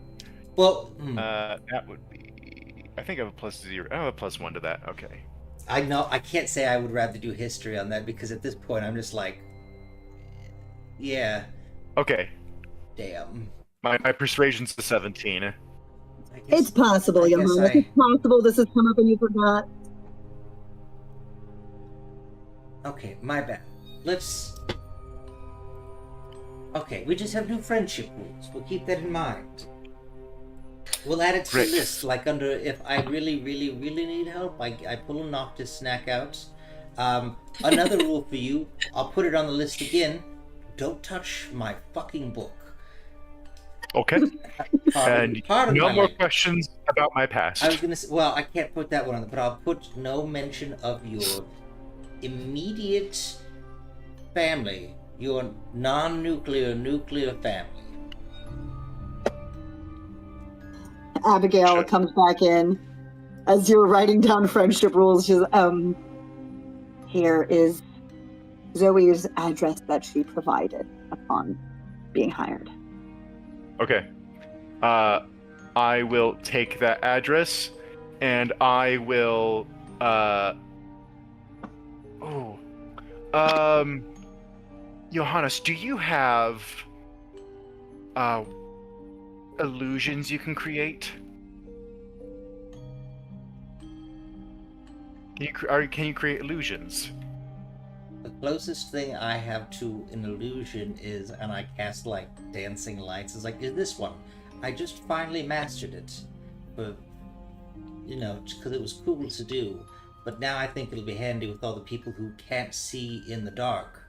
Well, That would be. I think I have a +0. I have a +1 to that. Okay. I know I can't say I would rather do history on that because at this point I'm just like, yeah, Okay. damn. My persuasion's a 17. I guess, it's possible, I guess Johannes. It's possible this has come up and you forgot. Okay, my bad. Okay, we just have new friendship rules. We'll keep that in mind. We'll add it to Great. the list, like under if I really, really, really need help, I pull a Noctis snack out. Another rule for you, I'll put it on the list again. Don't touch my fucking book. Okay. And Pardon no my more language. questions about my past. I was gonna say, well, I can't put that one on, but I'll put no mention of your immediate family, your non-nuclear, nuclear family. Abigail Sure. comes back in as you're writing down friendship rules. She's here is Zoe's address that she provided upon being hired. Okay. I will take that address, and I will. Johannes, do you have illusions you can create? Can you create illusions? The closest thing I have to an illusion is, and I cast like dancing lights, is like, is this one. I just finally mastered it. But, because it was cool to do. But now I think it'll be handy with all the people who can't see in the dark.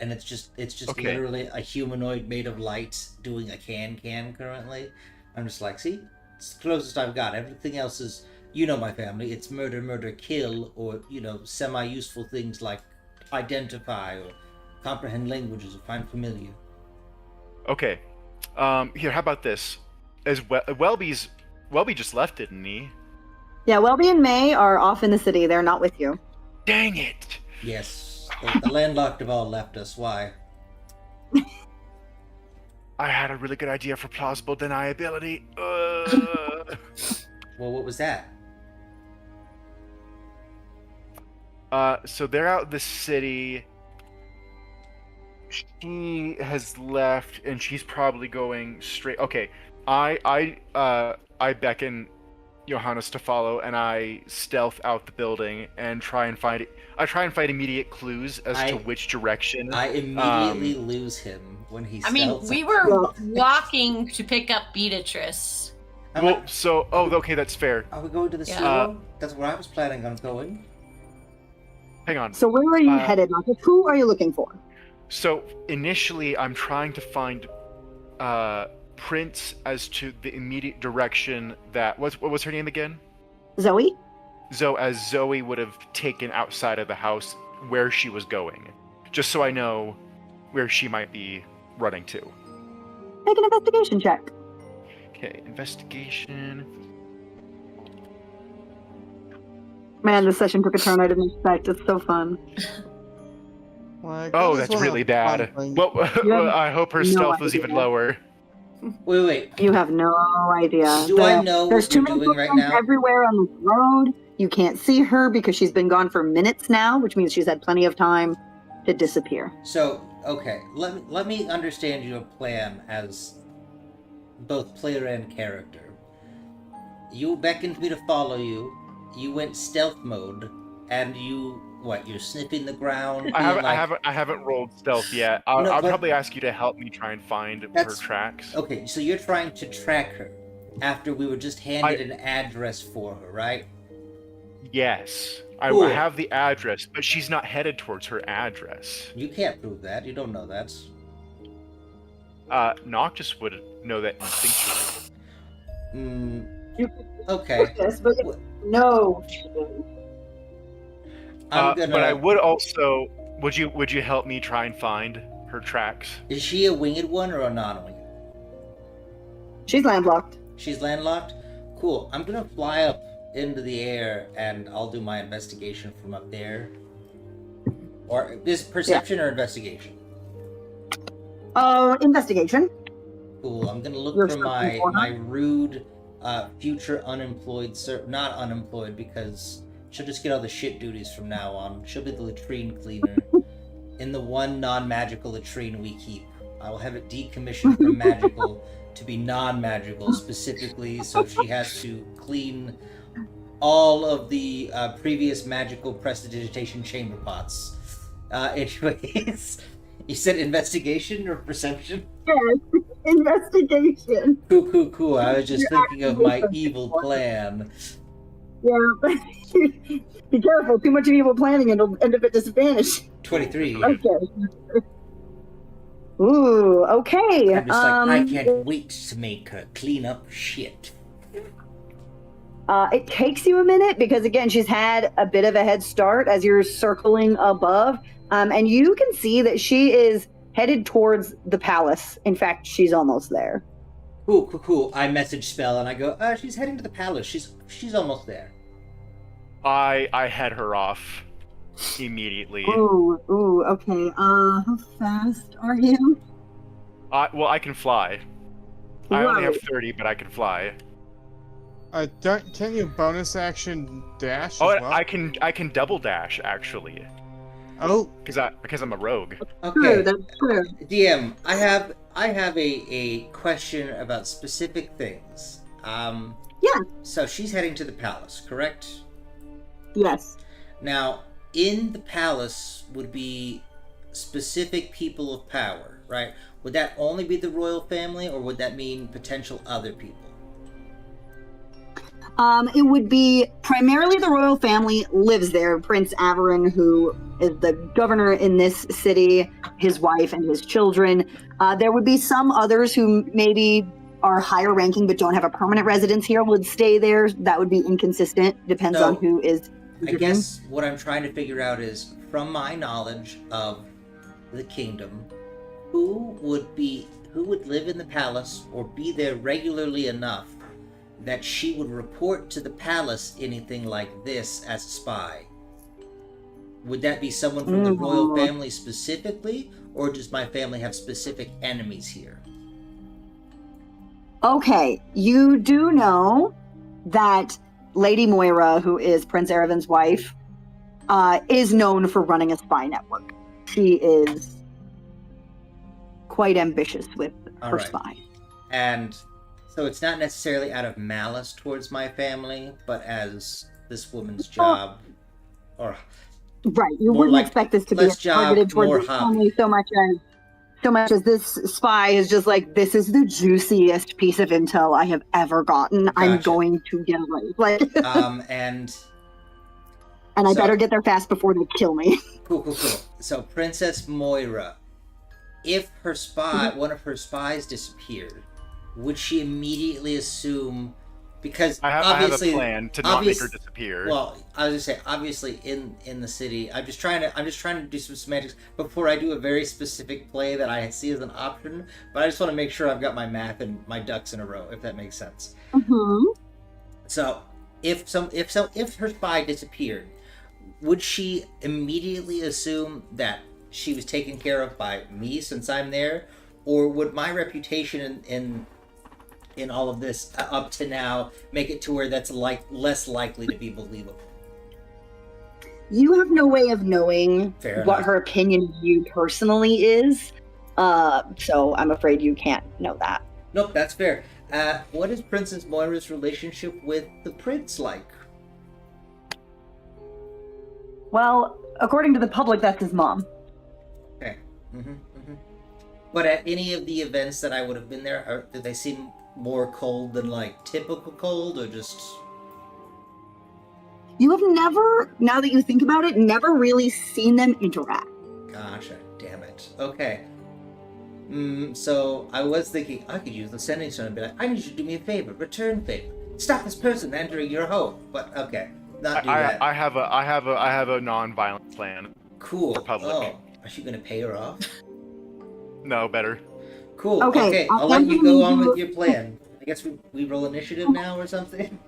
And it's just Okay. literally a humanoid made of light doing a can currently. I'm just like, see? It's the closest I've got. Everything else is, my family. It's murder, kill, or, semi-useful things like identify or comprehend languages or find familiar. Okay. Here, how about this? Welby just left, didn't he? Yeah, Welby and May are off in the city. They're not with you. Dang it! Yes, the landlocked have all left us. Why? I had a really good idea for plausible deniability. Well, what was that? So they're out in the city. She has left, and she's probably going straight. Okay, I beckon Johannes to follow, and I stealth out the building and try and find immediate clues as to which direction. I immediately lose him when he. I mean, we were walking to pick up Beatrice. Well, so okay, that's fair. Are we going to the Yeah. studio? That's where I was planning on going. Hang on. So where are you headed, Marcus? Who are you looking for? So initially, I'm trying to find prints as to the immediate direction that what was her name again? Zoe? As Zoe would have taken outside of the house where she was going, just so I know where she might be running to. Make an investigation check. Okay, investigation. Man, this session took a turn I didn't expect. It's so fun. Like, Oh, I just that's wanna really find bad. things. Well, have I hope her no stealth was even idea. lower. Wait. You have no idea. Do I know There's what too you're many doing right footprints now? everywhere on this road. You can't see her because she's been gone for minutes now, which means she's had plenty of time to disappear. So, okay, let me understand your plan as both player and character. You beckoned me to follow you. You went stealth mode, and you're sniffing the ground. I being I haven't rolled stealth yet. I'll No, but- probably ask you to help me try and find her That's- tracks. Okay, so you're trying to track her after we were just handed an address for her, right? Yes, Cool. I have the address, but she's not headed towards her address. You can't prove that. You don't know that. Noctis would know that instinctually. Okay. Yes, but no. I'm gonna. But I would also. Would you help me try and find her tracks? Is she a winged one or a non-winged? She's landlocked. She's landlocked? Cool. I'm gonna fly up into the air and I'll do my investigation from up there. Or is it perception or investigation? Investigation. Cool. I'm gonna look You're for searching my for her? my rude future unemployed not unemployed because she'll just get all the shit duties from now on. She'll be the latrine cleaner in the one non-magical latrine we keep. I will have it decommissioned from magical to be non-magical specifically, so she has to clean all of the previous magical prestidigitation chamber pots. Anyways, you said investigation or perception? Yes, investigation. Cool. I was just thinking of my evil plan. Yeah. Be careful. Too much of evil planning and it'll end up at disadvantage. 23. Okay. Ooh, okay. I'm just like, I can't wait to make her clean up shit. It takes you a minute because, again, she's had a bit of a head start as you're circling above. And you can see that she is headed towards the palace. In fact, she's almost there. Cool. I message Spell and I go, she's heading to the palace. She's almost there. I head her off immediately. Ooh, okay. How fast are you? Well, I can fly. I only have Right. 30, but I can fly. Can you bonus action dash Oh, as well? I can double dash actually, Oh, because I'm a rogue. Okay. True, that's true. DM, I have a question about specific things. Yeah. So she's heading to the palace, correct? Yes. Now, in the palace would be specific people of power, right? Would that only be the royal family, or would that mean potential other people? It would be primarily the royal family lives there. Prince Averin, who is the governor in this city, his wife and his children. There would be some others who maybe are higher ranking but don't have a permanent residence here would stay there. That would be inconsistent. Depends So, on who is. I guess what I'm trying to figure out is, from my knowledge of the kingdom, who would live in the palace or be there regularly enough that she would report to the palace anything like this as a spy? Would that be someone from the royal family specifically, or does my family have specific enemies here? Okay, you do know that Lady Moira, who is Prince Erevin's wife, is known for running a spy network. She is quite ambitious with All her right. spy. And so it's not necessarily out of malice towards my family, but as this woman's job, or Right, you More wouldn't like expect this to be less job, targeted more towards the hobby. family so much as this spy is just like, this is the juiciest piece of intel I have ever gotten. I'm Gotcha. going to get it right. Like, and and I so- better get there fast before they kill me. Cool. So Princess Moira, if her spy, one of her spies disappeared, would she immediately assume, because I have obviously a plan to not make her obvious- disappear. Well, I was gonna say, obviously in the city, I'm just trying to do some semantics before I do a very specific play that I see as an option. But I just want to make sure I've got my math and my ducks in a row, if that makes sense. Mm-hmm. So, if her spy disappeared, would she immediately assume that she was taken care of by me since I'm there, or would my reputation in all of this up to now make it to where that's less likely to be believable? You have no way of knowing Fair what enough. her opinion of you personally is. So I'm afraid you can't know that. Nope, that's fair. What is Princess Moira's relationship with the prince like? Well, according to the public, that's his mom. Okay. But at any of the events that I would have been there, did they seem more cold than like typical cold, or just? You have never, now that you think about it, never really seen them interact. Gotcha. Damn it. Okay. So I was thinking I could use the sending stone and be like, I need you to do me a favor, return favor, stop this person entering your home. But okay, not do that. I have a non-violent plan. Cool. for public. Oh, are you gonna pay her off? No, better. Cool. Okay, Okay, I'll I'm let you gonna go need on you- with your plan. I guess we roll initiative now or something.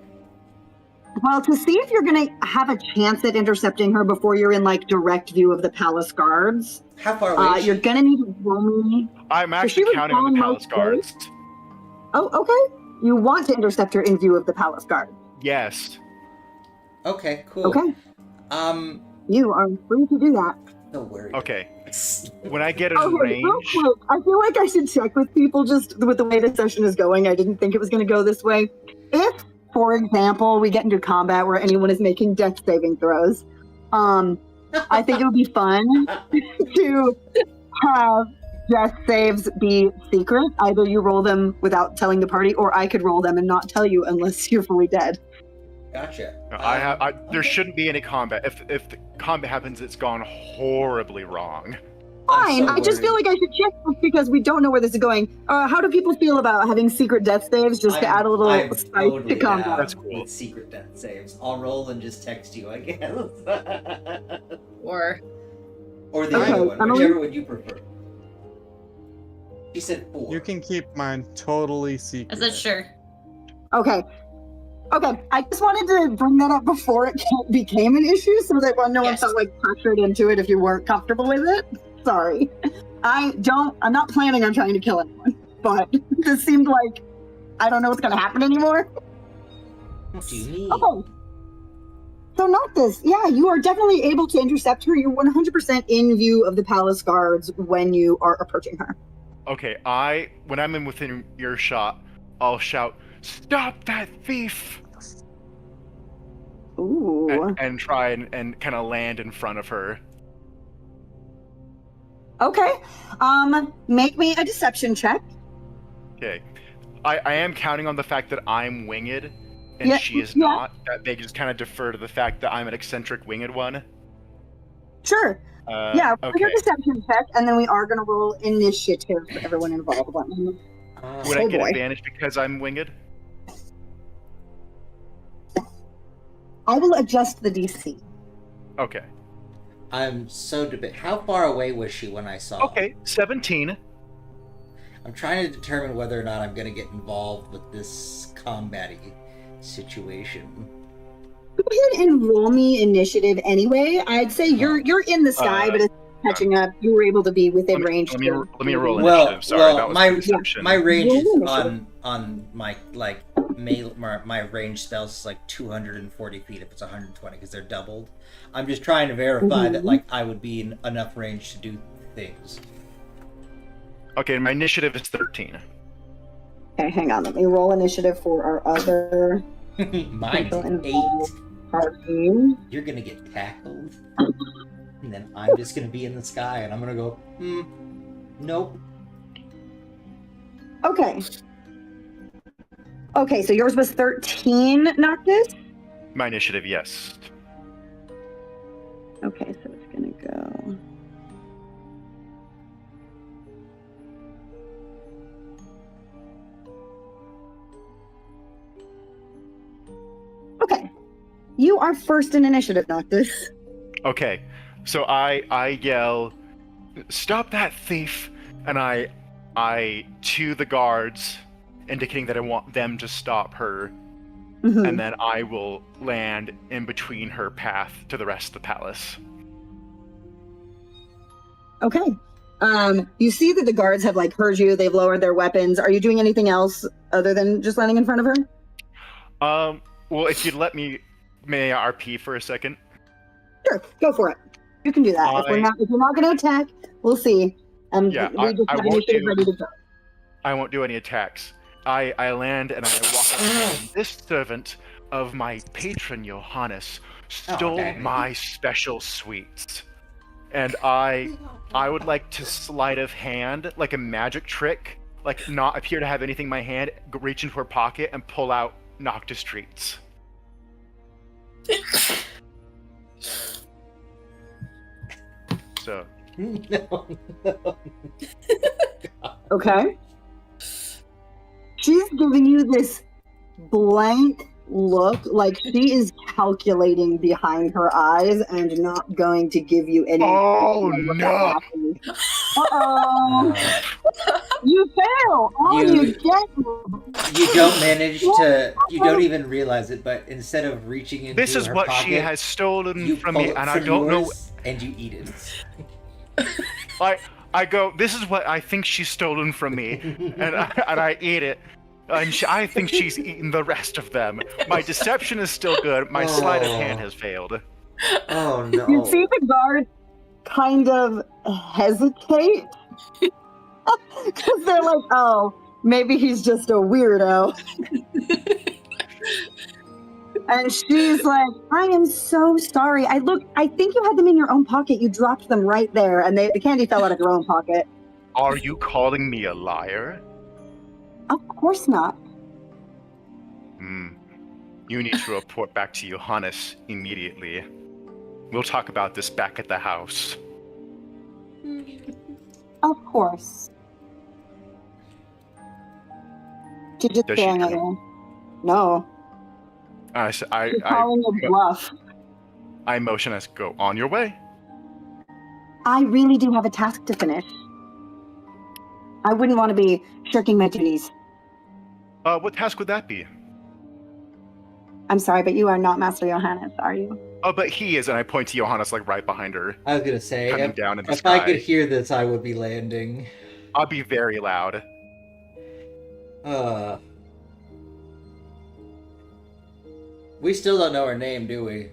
Well, to see if you're going to have a chance at intercepting her before you're in like direct view of the palace guards, How far away? is you're she? going to need to roll me. I'm she actually was counting on the almost palace guards. Oh, okay. You want to intercept her in view of the palace guard. Yes. Okay, cool. Okay. You are free to do that. Don't worry. Okay. When I get in Okay, range, real quick, I feel like I should check with people just with the way the session is going. I didn't think it was going to go this way. If, for example, we get into combat where anyone is making death saving throws, I think it would be fun to have death saves be secret. Either you roll them without telling the party, or I could roll them and not tell you unless you're fully dead. Gotcha. there okay. shouldn't be any combat. If the combat happens, it's gone horribly wrong. Fine. so I just feel worried. like I should check this because we don't know where this is going. How do people feel about having secret death saves just to add a little I'm spice totally to combat? down That's cool. With secret death saves. I'll roll and just text you, I guess. Or Or the Okay, other one, Emily? whichever one you prefer. She said 4. You can keep mine totally I secret. said sure. Okay. Okay. I just wanted to bring that up before it became an issue so that no one Yes. felt like pressured into it if you weren't comfortable with it. Sorry. I'm not planning on trying to kill anyone, but this seemed like I don't know what's going to happen anymore. What do you mean? Okay. So Noctis, yeah, you are definitely able to intercept her. You're 100% in view of the palace guards when you are approaching her. Okay, when I'm in within earshot, I'll shout, "Stop that thief!" Ooh. and try and kind of land in front of her. Okay. Make me a deception check. Okay. I am counting on the fact that I'm winged and Yeah, she is yeah. not. That they just kind of defer to the fact that I'm an eccentric winged one. Sure. Yeah, Okay. your deception check, and then we are going to roll initiative for everyone involved. Would I Oh, get boy. advantage because I'm winged? I will adjust the DC. Okay. I'm so How far away was she when I saw her? Okay, 17. I'm trying to determine whether or not I'm going to get involved with this combat-y situation. Go ahead and roll me initiative anyway. I'd say you're in the sky, but it's catching up. You were able to be within range. Let me roll initiative. Well, Sorry, that was my perception. my range is Roll initiative. on my my range spells is like 240 feet if it's 120 because they're doubled. I'm just trying to verify that like I would be in enough range to do things. Okay, my initiative is 13. Okay, hang on. Let me roll initiative for our other Mine people is involved 8. party. You're gonna get tackled, and then I'm just gonna be in the sky, and I'm gonna go, nope. Okay. Okay, so yours was 13, Noctis? My initiative, yes. Okay, so it's gonna go. Okay. You are first in initiative, Noctis. Okay, so I yell, "Stop that thief!" And I to the guards, indicating that I want them to stop her, Mhm. and then I will land in between her path to the rest of the palace. Okay. You see that the guards have like heard you. They've lowered their weapons. Are you doing anything else other than just landing in front of her? Well, if you'd let me, may I RP for a second? Sure, go for it. You can do that. If you're not going to attack, we'll see. Yeah, we just I have won't initiative do- ready to go. I won't do any attacks. I land and I walk up to him. This servant of my patron Johannes stole dang. my special sweets. And I would like to sleight of hand, like a magic trick, like not appear to have anything in my hand, reach into her pocket and pull out Noctis treats. So No. Okay. She's giving you this blank look, like she is calculating behind her eyes and not going to give you any. Oh, what no. happened. Uh-oh. You fail. All You- you get. You don't manage to. You don't even realize it, but instead of reaching into This is her what pocket, she has stolen you from pull me, it and I from don't know. yours, and you eat it. I go, this is what I think she's stolen from me, and I eat it. And I think she's eaten the rest of them. My deception is still good. My sleight of hand has failed. Oh You no! see the guard kind of hesitate because they're like, "Oh, maybe he's just a weirdo." And she's like, "I am so sorry. I think you had them in your own pocket. You dropped them right there, and the candy fell out of your own pocket." Are you calling me a liar? Of course not. You need to report back to Johannes immediately. We'll talk about this back at the house. Of course. She's just Does she staring at come? you. No, she's calling you bluff. I motion us go on your way. I really do have a task to finish. I wouldn't want to be shirking my duties. What task would that be? I'm sorry, but you are not Master Johannes, are you? Oh, but he is, and I point to Johannes like right behind her, I was gonna say, coming if, down in the if sky. I could hear this, I would be landing. I'll be very loud. We still don't know her name, do we?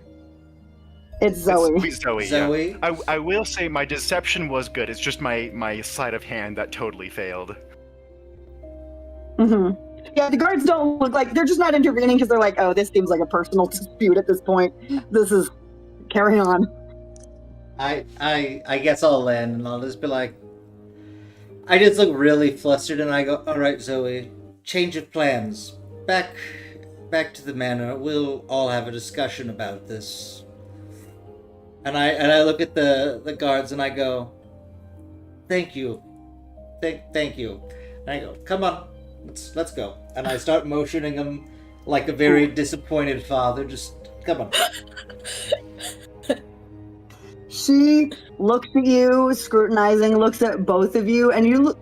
It's Zoe. It's Zoe. Zoe? Yeah. I will say my deception was good. It's just my sleight of hand that totally failed. Mm-hmm. Yeah, the guards don't look like they're just not intervening because they're like, "Oh, this seems like a personal dispute at this point. This is carry on." I guess I'll land and I'll just be like, I just look really flustered and I go, all right, Zoe, change of plans. Back to the manor. We'll all have a discussion about this. And I look at the guards and I go, thank you, thank you. And I go, come on, let's go. And I start motioning them like a very disappointed father. Just come on. She looks at you, scrutinizing, looks at both of you, and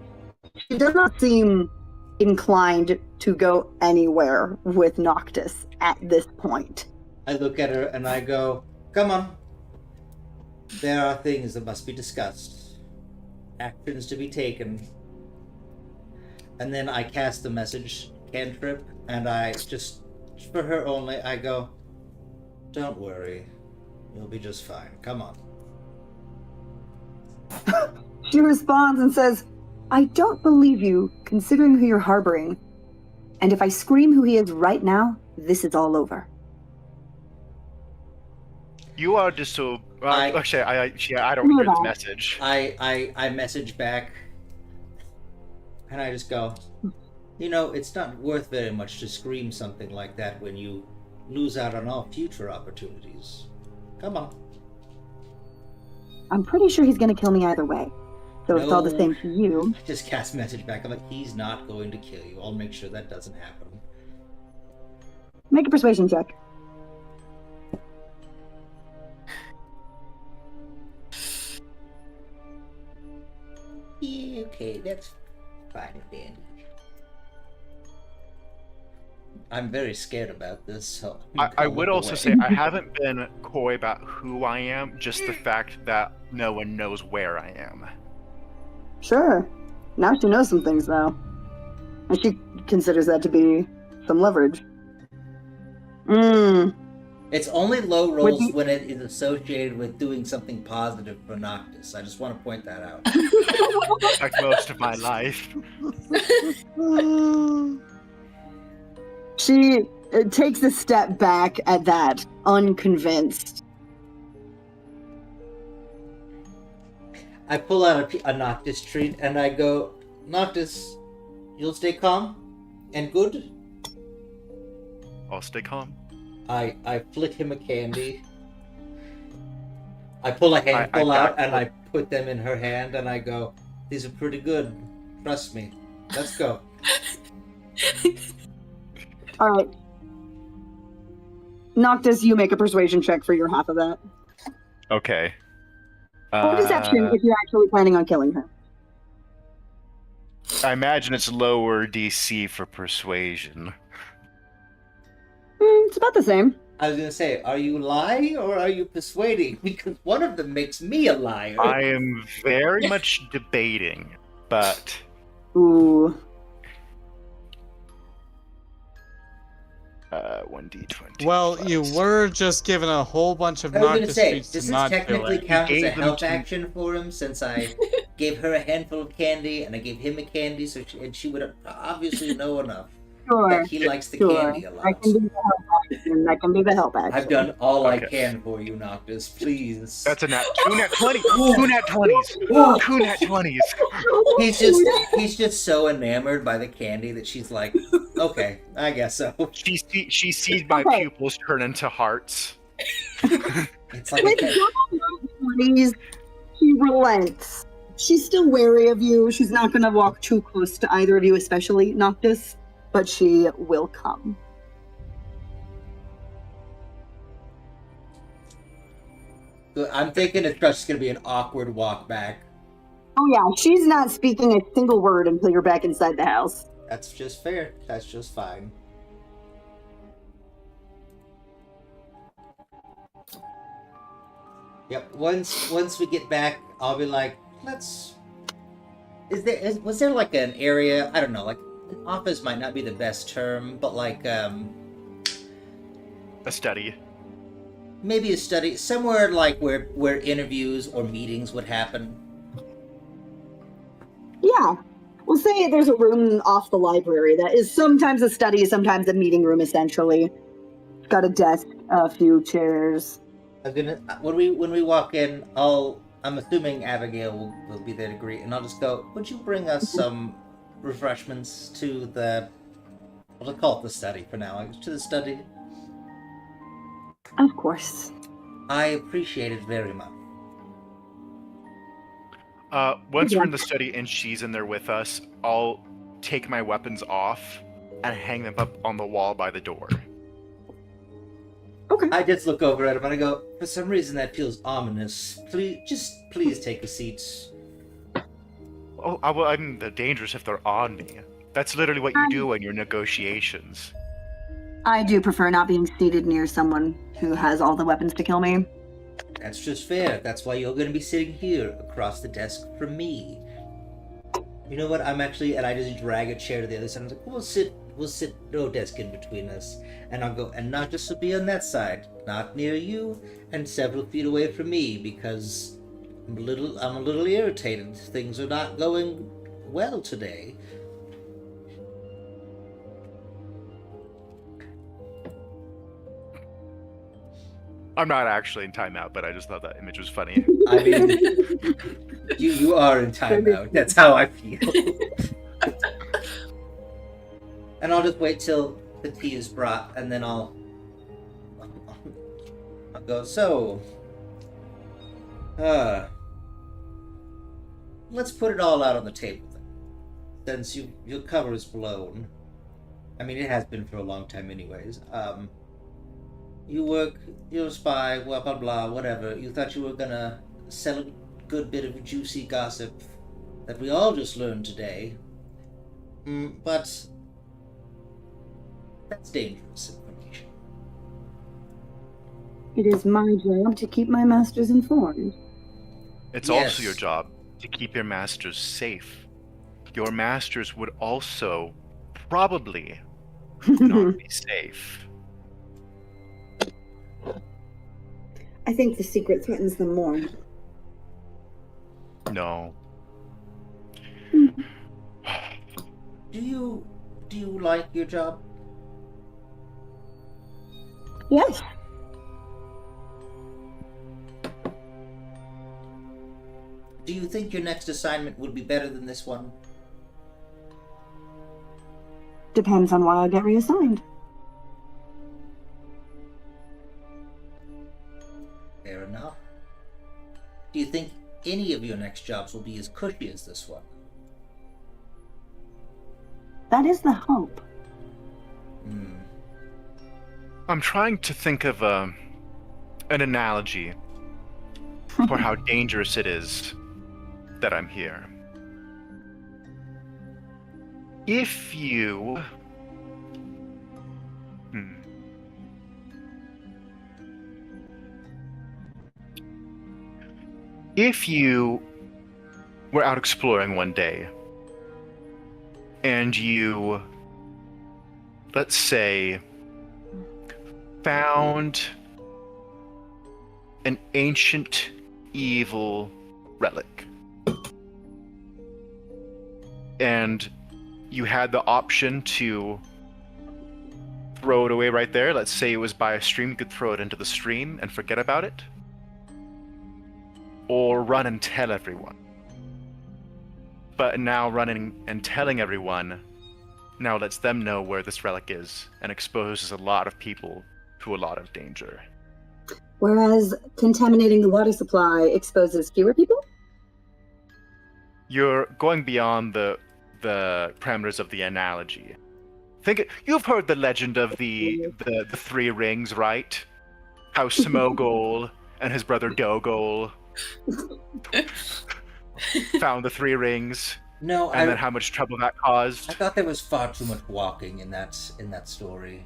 she does not seem inclined to go anywhere with Noctis at this point. I look at her and I go, come on. There are things that must be discussed. Actions to be taken. And then I cast the message cantrip and I just for her only, I go, don't worry. You'll be just fine. Come on. She responds and says, I don't believe you, considering who you're harboring. And if I scream who he is right now, this is all over. You are just so. Actually, I don't Move hear this on. message. I message back and I just go, you know, it's not worth very much to scream something like that when you lose out on all future opportunities. Come on. I'm pretty sure he's going to kill me either way. So if it's all the No. same to you. I just cast message back. I'm like, he's not going to kill you. I'll make sure that doesn't happen. Make a persuasion check. Yeah, okay, that's fine and dandy. I'm very scared about this, so I would look also away. say I haven't been coy about who I am, just the fact that no one knows where I am. Sure. Now she knows some things, though. And she considers that to be some leverage. It's only low rolls you- when it is associated with doing something positive for Noctis. I just want to point that out. Like most of my life. She takes a step back at that, unconvinced. I pull out a Noctis treat and I go, Noctis, you'll stay calm and good? I'll stay calm. I flick him a candy. I pull a handful I- out and I put them in her hand and I go, these are pretty good. Trust me. Let's go. All right. Noctis, you make a persuasion check for your half of that. Okay. Or deception if you're actually planning on killing her. I imagine it's lower DC for persuasion. It's about the same. I was gonna say, are you lying or are you persuading? Because one of them makes me a liar. I am very much debating, but Ooh. 1d20. Well, you were just given a whole bunch of I was gonna Noctis say, treats does to this not do technically it. count as a Gave them help to- action for him since I gave her a handful of candy and I gave him a candy, and she would obviously know enough Sure. that he likes the Sure. candy a lot. I can be the help action. I can be the help action. I've done all I Okay. can for you, Noctis. Please. That's a nat 2 nat 20. 2 nat 20s. Whoa. 2 nat 20s. He's just so enamored by the candy that she's like, okay, I guess so. She sees my Okay. pupils turn into hearts. It's like With double 20s, she relents. She's still wary of you. She's not going to walk too close to either of you, especially Noctis, but she will come. I'm thinking it's just gonna be an awkward walk back. Oh, yeah. She's not speaking a single word until you're back inside the house. That's just fair. That's just fine. Yep. Once we get back, I'll be like, let's. Was there like an area? I don't know. Like, an office might not be the best term, but like A study. maybe a study somewhere like where interviews or meetings would happen. Yeah. We'll say there's a room off the library that is sometimes a study, sometimes a meeting room, essentially. Got a desk, a few chairs. I'm gonna when we walk in, I'm assuming Abigail will be there to greet, and I'll just go, would you bring us some refreshments to the, we'll call it the study for now, to the study? Of course. I appreciate it very much. Once we're in the study and she's in there with us, I'll take my weapons off and hang them up on the wall by the door. Okay. I just look over at him and I go, for some reason that feels ominous. Please take a seat. Oh, I'm dangerous if they're on me. That's literally what you do in your negotiations. I do prefer not being seated near someone who has all the weapons to kill me. That's just fair. That's why you're gonna be sitting here across the desk from me. You know what? I'm actually, and I just drag a chair to the other side. I'm like, we'll sit, no desk in between us. And I'll go, and Noctis will be on that side, not near you, and several feet away from me, because I'm a little irritated. Things are not going well today. I'm not actually in timeout, but I just thought that image was funny. I mean, you are in timeout. That's how I feel. And I'll just wait till the tea is brought, and then I'll go, so, let's put it all out on the table then. Since your cover is blown. I mean, it has been for a long time anyways. You're a spy, blah blah blah, whatever. You thought you were gonna sell a good bit of juicy gossip that we all just learned today. But that's dangerous information. It is my job to keep my masters informed. It's Yes. also your job to keep your masters safe. Your masters would also probably not be safe. I think the secret threatens them more. No. Do you like your job? Yes. Do you think your next assignment would be better than this one? Depends on why I get reassigned. Fair enough. Do you think any of your next jobs will be as cushy as this one? That is the hope. I'm trying to think of an analogy for how dangerous it is that I'm here. If you... If you were out exploring one day, and you, let's say, found an ancient evil relic, and you had the option to throw it away right there. Let's say it was by a stream, you could throw it into the stream and forget about it, or run and tell everyone. But now running and telling everyone now lets them know where this relic is and exposes a lot of people to a lot of danger. Whereas contaminating the water supply exposes fewer people? You're going beyond the parameters of the analogy. You've heard the legend of the three rings, right? How Smogol and his brother Dogol found the three rings, No, and then how much trouble that caused. I thought there was far too much walking in that story.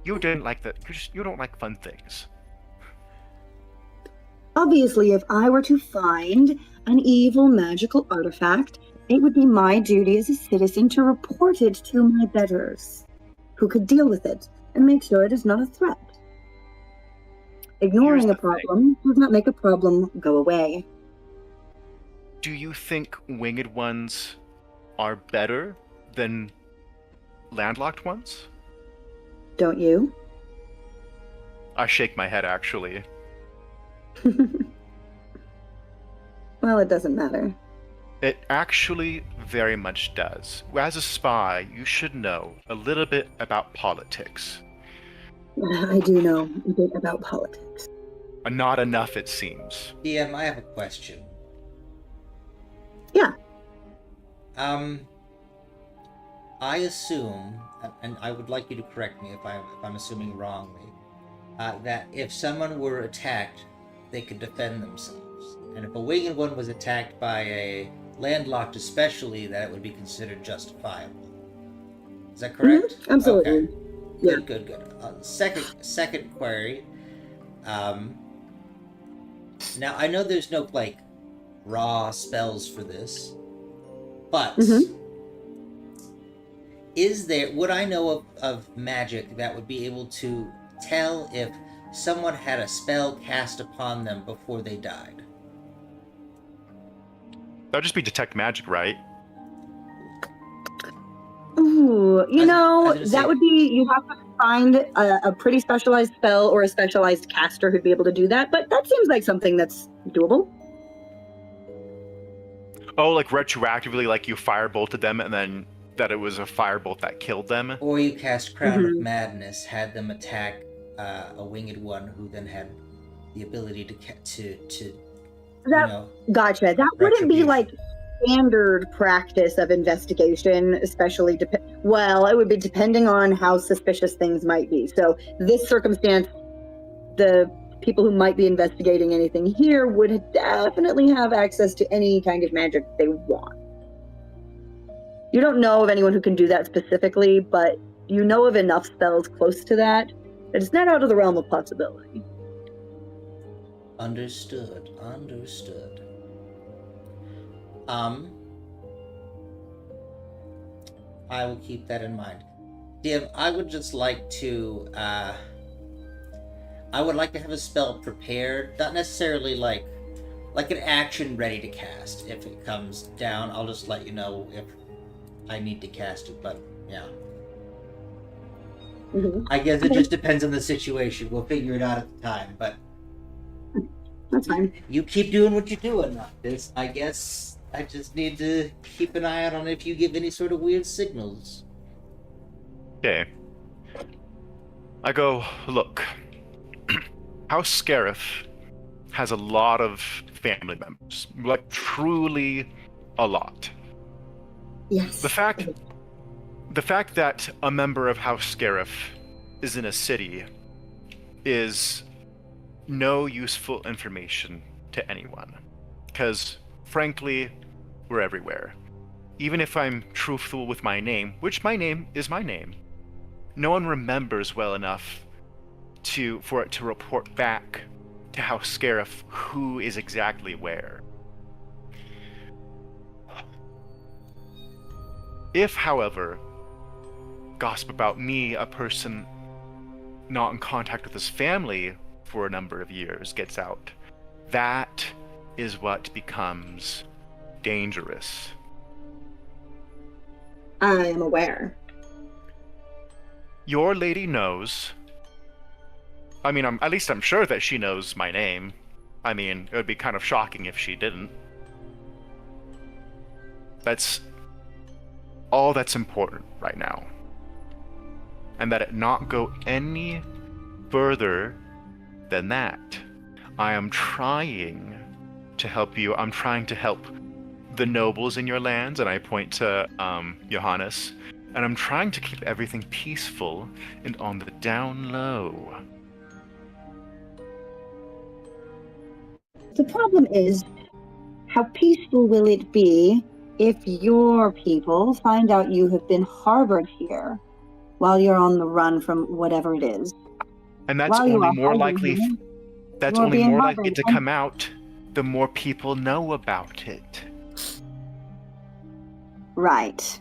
You didn't like that. You don't like fun things. Obviously, if I were to find an evil magical artifact, it would be my duty as a citizen to report it to my betters, who could deal with it and make sure it is not a threat. Ignoring a problem does not make a problem go away. Do you think winged ones are better than landlocked ones? Don't you? I shake my head, actually. Well, it doesn't matter. It actually very much does. As a spy, you should know a little bit about politics. I do know a bit about politics. Not enough, it seems. DM, I have a question. Yeah. I assume, and I would like you to correct me if I'm assuming wrongly, that if someone were attacked, they could defend themselves. And if a winged one was attacked by a landlocked especially, that it would be considered justifiable. Is that correct? Mm-hmm. Absolutely. Okay. Yeah. Good. Second query. Now I know there's no like raw spells for this, but would I know of magic that would be able to tell if someone had a spell cast upon them before they died? That would just be detect magic, right? Ooh, say- that would be, you have to find a pretty specialized spell or a specialized caster who'd be able to do that, but that seems like something that's doable. Oh, like retroactively, like you firebolted them and then that it was a firebolt that killed them? Or you cast Crown of Mhm. Madness, had them attack a winged one who then had the ability to That Gotcha. That wouldn't be Retribution. like standard practice of investigation, especially it would be depending on how suspicious things might be. So this circumstance, the people who might be investigating anything here would definitely have access to any kind of magic they want. You don't know of anyone who can do that specifically, but you know of enough spells close to that it's not out of the realm of possibility. Understood. I will keep that in mind. DM, I would just like to I would like to have a spell prepared, not necessarily like an action ready to cast. If it comes down, I'll just let you know if I need to cast it, but yeah. Mhm. I guess it just depends on the situation. We'll figure it out at the time, but That's fine. you keep doing what you're doing. I guess I just need to keep an eye out on if you give any sort of weird signals. Okay. I go, look, House Scarif has a lot of family members. Like, truly a lot. Yes. The fact that a member of House Scarif is in a city is no useful information to anyone. Because, frankly, we're everywhere. even if I'm truthful with my name, which my name is my name, no one remembers well enough for it to report back to House Scarif who is exactly where. If, however, gossip about me, a person not in contact with his family for a number of years, gets out, that is what becomes dangerous. I am aware. Your lady knows. I mean, at least I'm sure that she knows my name. I mean, it would be kind of shocking if she didn't. That's all that's important right now. And that it not go any further than that. I am trying to help you. I'm trying to help the nobles in your lands, and I point to Johannes, and I'm trying to keep everything peaceful and on the down low. The problem is, how peaceful will it be if your people find out you have been harbored here while you're on the run from whatever it is? And that's While you only are more hiding likely. here, That's you are only being more harbored, likely to and- come out the more people know about it. Right.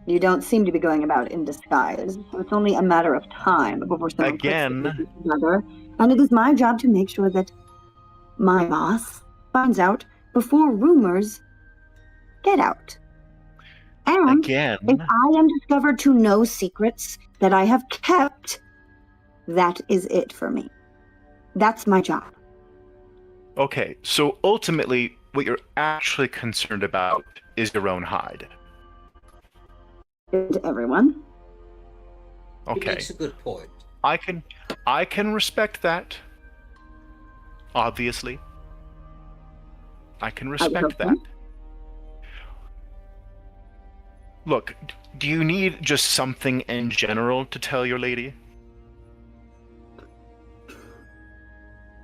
You don't seem to be going about in disguise, so it's only a matter of time before someone puts Again. the pieces together. And it is my job to make sure that my boss finds out before rumors get out. And Again. if I am discovered to know secrets that I have kept, that is it for me. That's my job. Okay, so ultimately, what you're actually concerned about is your own hide. To everyone. He Okay, makes a good point. I can respect that. Obviously, I can respect hope that. so. Look, do you need just something in general to tell your lady?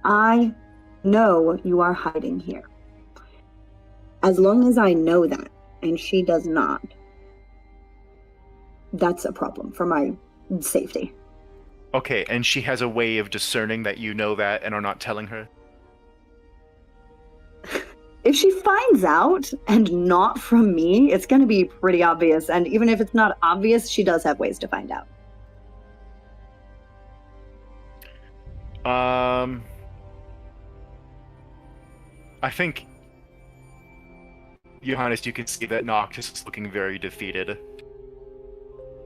I know you are hiding here. As long as I know that, and she does not, that's a problem for my safety. Okay, and she has a way of discerning that you know that and are not telling her? If she finds out and not from me, it's going to be pretty obvious. And even if it's not obvious, she does have ways to find out. I think, Johannes, you can see that Noctis is looking very defeated.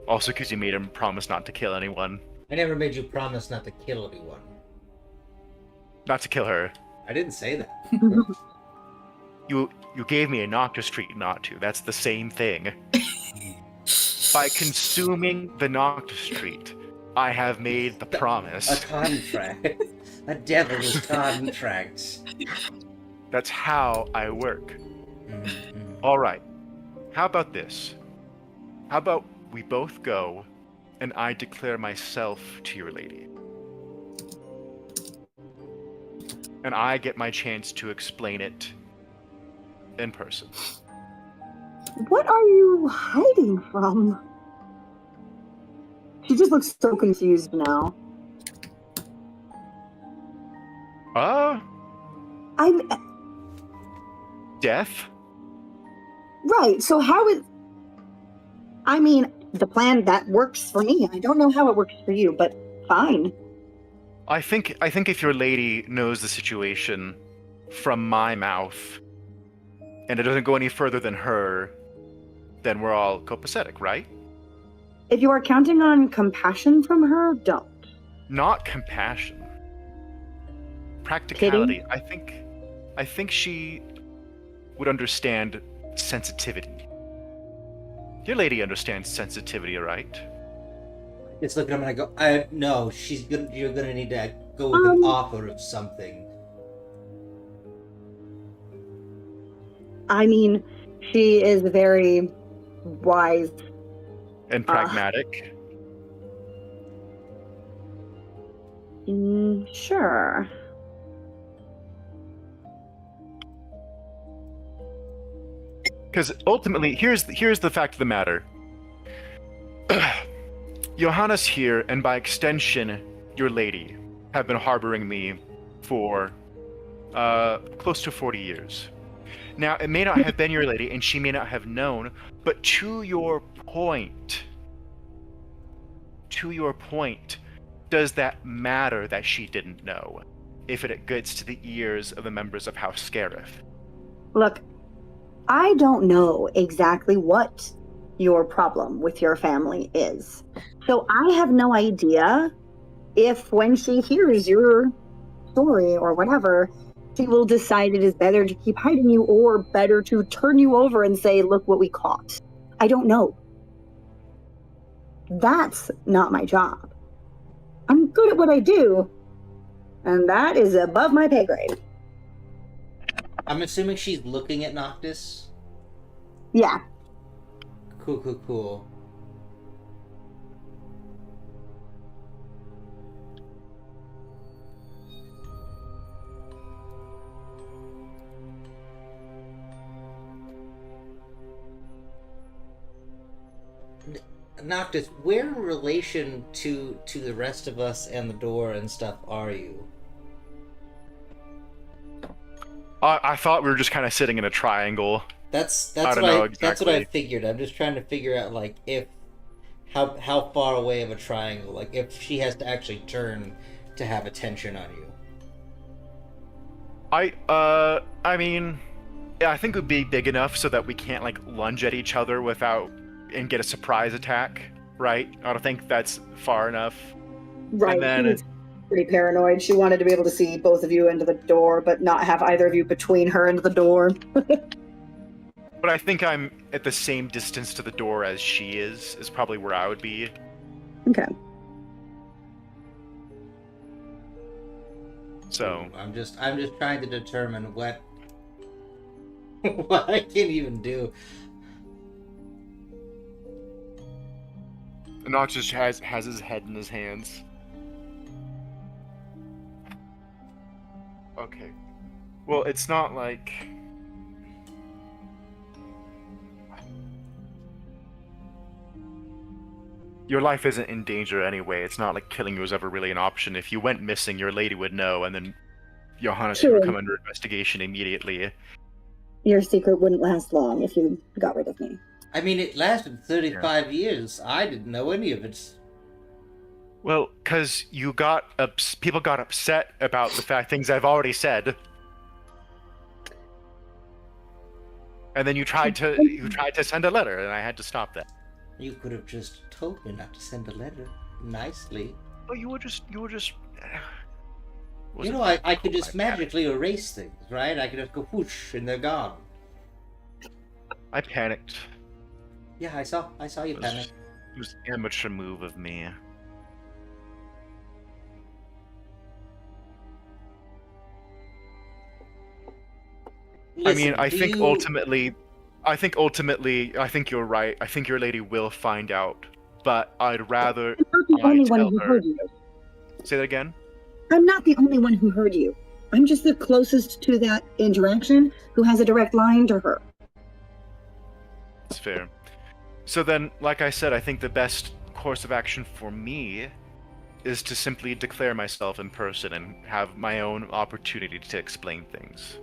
Also because you made him promise not to kill anyone. I never made you promise not to kill anyone. Not to kill her. I didn't say that. You gave me a Noctis treat not to. That's the same thing. By consuming the Noctis treat, I have made the A promise. contract. A devil's contract. That's how I work. Mhm. Alright. How about this? How about we both go and I declare myself to your lady? And I get my chance to explain it in person. What are you hiding from? She just looks so confused now. I'm Death? right. So how is? I mean, the plan that works for me. I don't know how it works for you, but fine. I think if your lady knows the situation from my mouth, and it doesn't go any further than her, then we're all copacetic, right? If you are counting on compassion from her, don't. Not compassion. Practicality. I think she would understand sensitivity. Your lady understands sensitivity, right? It's looking at him and I go, no, you're gonna need to go with an offer of something. I mean, she is very wise. And pragmatic. Sure. Because ultimately, here's the fact of the matter. Johannes here, and by extension, your lady, have been harboring me for close to 40 years. Now, it may not have been your lady, and she may not have known, but to your point, does that matter that she didn't know, if it gets to the ears of the members of House Scarif? Look, I don't know exactly what your problem with your family is. So I have no idea if when she hears your story or whatever, she will decide it is better to keep hiding you or better to turn you over and say, look what we caught. I don't know. That's not my job. I'm good at what I do, and that is above my pay grade. I'm assuming she's looking at Noctis. Yeah. Cool. Noctis, where in relation to the rest of us and the door and stuff are you? I thought we were just kind of sitting in a triangle. That's I what don't know that's what I exactly. figured. I'm just trying to figure out like if how far away of a triangle, like if she has to actually turn to have attention on you. I mean, yeah, I think it would be big enough so that we can't like lunge at each other and get a surprise attack, right? I don't think that's far enough. Right. And then- She was pretty paranoid. She wanted to be able to see both of you into the door, but not have either of you between her and the door. But I think I'm at the same distance to the door as she is probably where I would be. Okay. So I'm just trying to determine what what I can even do. Nox just has his head in his hands. Okay. Well, it's not like... Your life isn't in danger anyway. It's not like killing you was ever really an option. If you went missing, your lady would know, and then Johannes would True. come under investigation immediately. Your secret wouldn't last long if you got rid of me. I mean, it lasted 35 years. I didn't know any of it. Well, because people got upset about the fact things I've already said. And then you tried to send a letter, and I had to stop that. You could have just told me not to send a letter nicely. Well, you were just. You Wasn't know, I could quite just that. magically erase things, right? I could just go whoosh and they're gone. I panicked. Yeah, I saw you It panic. was an amateur move of me. I mean, I think ultimately, I think you're right. I think your lady will find out, but I'd rather I'm not the I only one tell who her. heard you. Say that again. I'm not the only one who heard you. I'm just the closest to that interaction who has a direct line to her. It's fair. So then, like I said, I think the best course of action for me is to simply declare myself in person and have my own opportunity to explain things.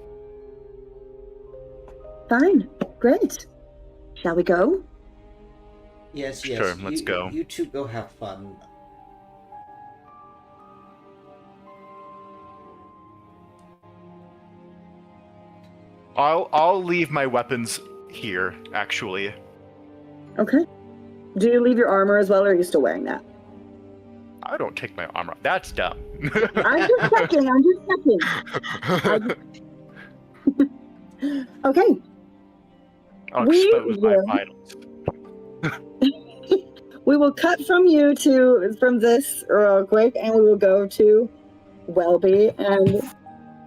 Fine. Great. Shall we go? Yes. Sure, let's go. You two go have fun. I'll leave my weapons here, actually. Okay. Do you leave your armor as well, or are you still wearing that? I don't take my armor off. That's dumb. I'm just checking. Okay. I'll We expose my will- vitals. We will cut from this real quick, and we will go to Welby and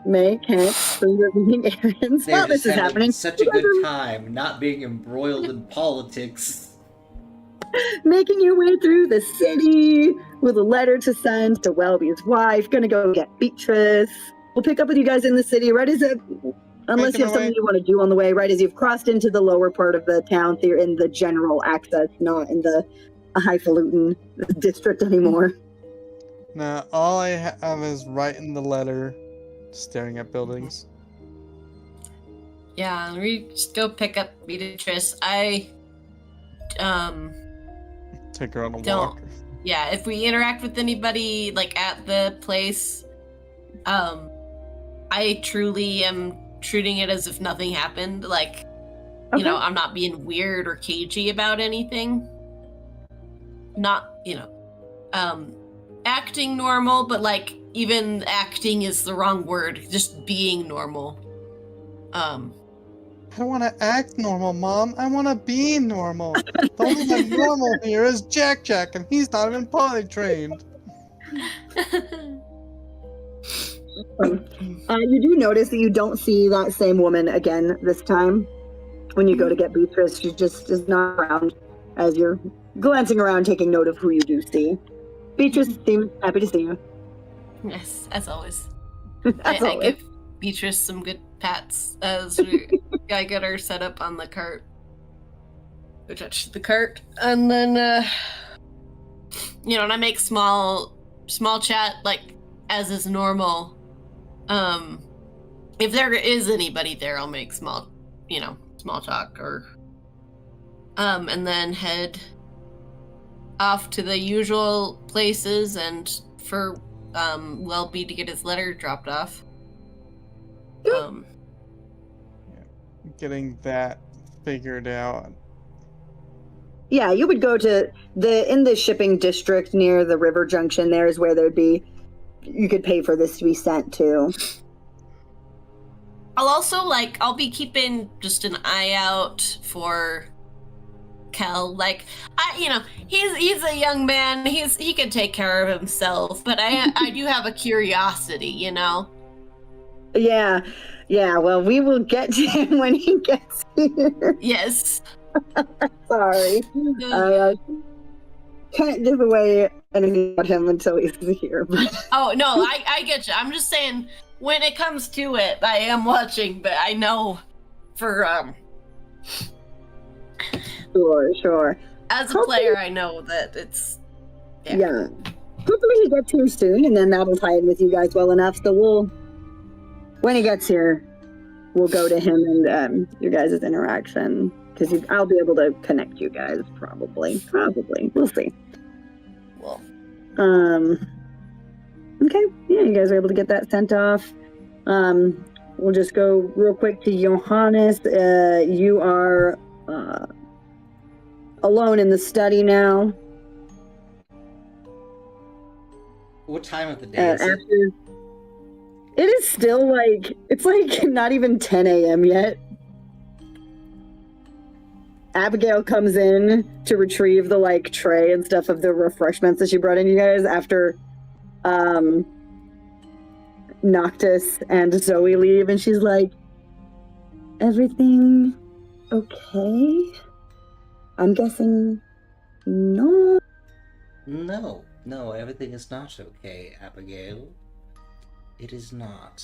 May Kent for your reading errands. They're While this just is having happening, such a good time not being embroiled in politics. making your way through the city with a letter to send to Welby's wife. Gonna go get Beatrice. We'll pick up with you guys in the city right as Unless you have something you want to do on the way, right? As you've crossed into the lower part of the town, so you're in the general access, not in the highfalutin district anymore. Now, all I have is writing the letter, staring at buildings. Yeah, we just go pick up Beatrice. Take her on a Don't. walk. Yeah, if we interact with anybody like at the place, I truly am treating it as if nothing happened. Like, you know, I'm not being weird or cagey about anything. Not, acting normal, but like even acting is the wrong word. Just being normal. I don't want to act normal, Mom. I want to be normal. The only one normal here is Jack, and he's not even potty trained. You do notice that you don't see that same woman again this time. When you go to get Beatrice, she just is not around as you're glancing around, taking note of who you do see. Beatrice seems happy to see you. Yes, as always. As I always. give Beatrice some good pats as I get her set up on the cart. Go touch the cart, and then and I make small chat like as is normal. If there is anybody there, I'll make small talk or and then head off to the usual places and for Welby to get his letter dropped off. Getting that figured out. Yeah, you would go to in the shipping district near the river junction. There is where you could pay for this to be sent to. I'll be keeping just an eye out for Kel. Like, he's a young man. He can take care of himself. But I do have a curiosity, Yeah. Well, we will get to him when he gets here. Yes. Sorry, I can't give away anything about him until he's here. Oh no, I get you. I'm just saying, when it comes to it, I am watching, but I know for Sure. as a player, I know that it's yeah. Hopefully he gets here soon, and then that'll tie in with you guys well enough. So when he gets here, we'll go to him and your guys' interaction, because I'll be able to connect you guys probably. We'll see. Well. Okay. Yeah, you guys are able to get that sent off. We'll just go real quick to Johannes. You are alone in the study now. What time of the day is it? It is still it's not even 10 a.m. yet. Abigail comes in to retrieve the tray and stuff of the refreshments that she brought in you guys after Noctis and Zoe leave, and she's like, everything okay? I'm guessing no. No, everything is not okay, Abigail. It is not.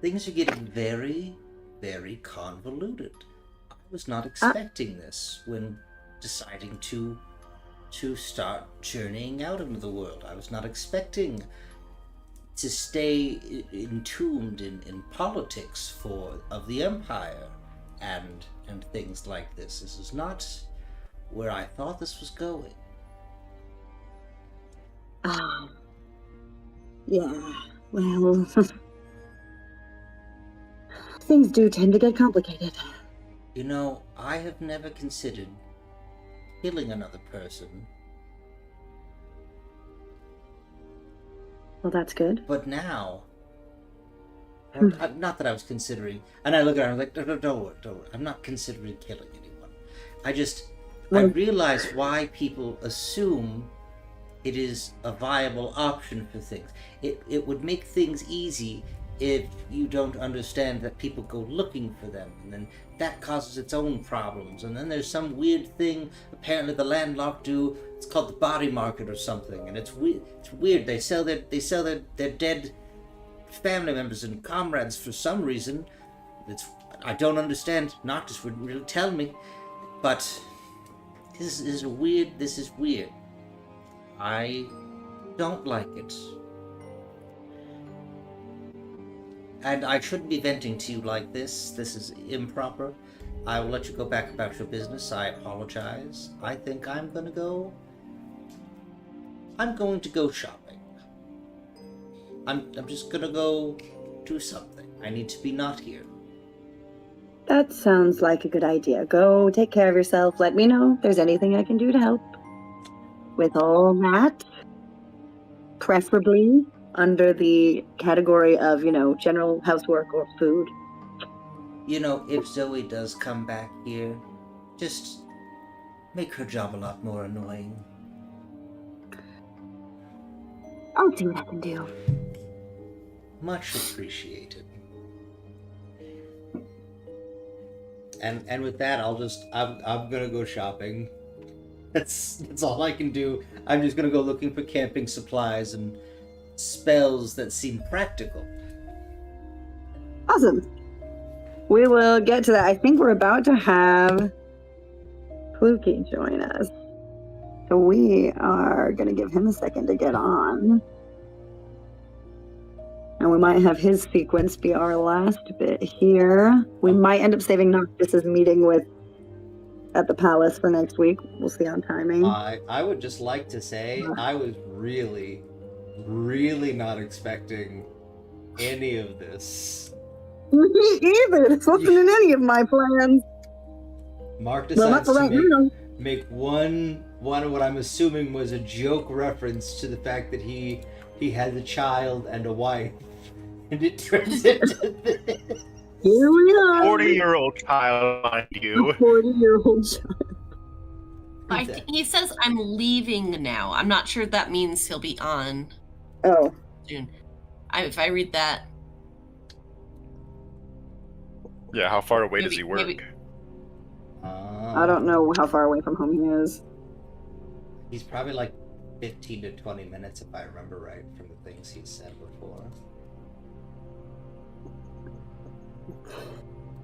Things are getting very, very convoluted. I was not expecting this when deciding to start journeying out into the world. I was not expecting to stay entombed in politics of the Empire and things like this. This is not where I thought this was going. Yeah, well, things do tend to get complicated. I have never considered killing another person. Well, that's good. But now, not that I was considering, and I look at her, I'm like, don't worry. I'm not considering killing anyone. I realize why people assume it is a viable option for things. It would make things easy if you don't understand that people go looking for them, and then that causes its own problems. And then there's some weird thing apparently the landlocked do. It's called the body market or something, and it's weird. They sell their dead family members and comrades for some reason. I don't understand. Noctis would really tell me, but this is weird. This is weird. I don't like it. And I shouldn't be venting to you like this. This is improper. I will let you go back about your business. I apologize. I think I'm going to go shopping. I'm just going to go do something. I need to be not here. That sounds like a good idea. Go take care of yourself. Let me know if there's anything I can do to help. With all that, preferably under the category of, general housework or food. If Zoe does come back here, just make her job a lot more annoying. I'll see what I can do. Much appreciated. And with that, I'm gonna go shopping. That's all I can do. I'm just gonna go looking for camping supplies and spells that seem practical. Awesome. We will get to that. I think we're about to have Fluky join us. So we are going to give him a second to get on. And we might have his sequence be our last bit here. We might end up saving Noctis's meeting at the palace for next week. We'll see on timing. I would just like to say I was really, really not expecting any of this. Me either. This wasn't in any of my plans. Mark Well, not decides for right to now. make one of what I'm assuming was a joke reference to the fact that he had a child and a wife, and it turns into this. Here we are. 40-year-old child, mind you. A 40-year-old child. He says, I'm leaving now. I'm not sure if that means he'll be on Oh. soon. If I read that, Yeah, how far away does he work? maybe- I don't know how far away from home he is. He's probably like 15 to 20 minutes, if I remember right, from the things he's said before.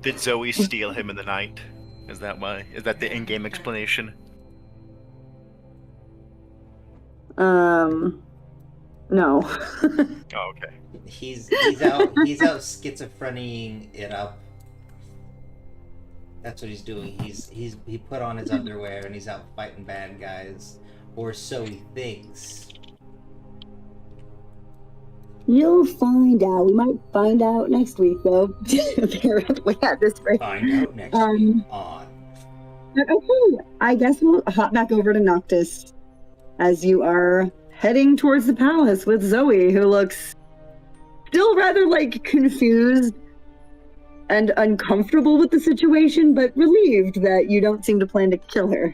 Did Zoe steal him in the night? Is that the in-game explanation? No. Oh, okay. He's out schizophreniaing it up. That's what he's doing. He put on his underwear and he's out fighting bad guys, or so he thinks. You'll find out. We might find out next week, though. Apparently, at this rate. Find out next week on. Okay, I guess we'll hop back over to Noctis as you are heading towards the palace with Zoe, who looks still rather confused and uncomfortable with the situation, but relieved that you don't seem to plan to kill her.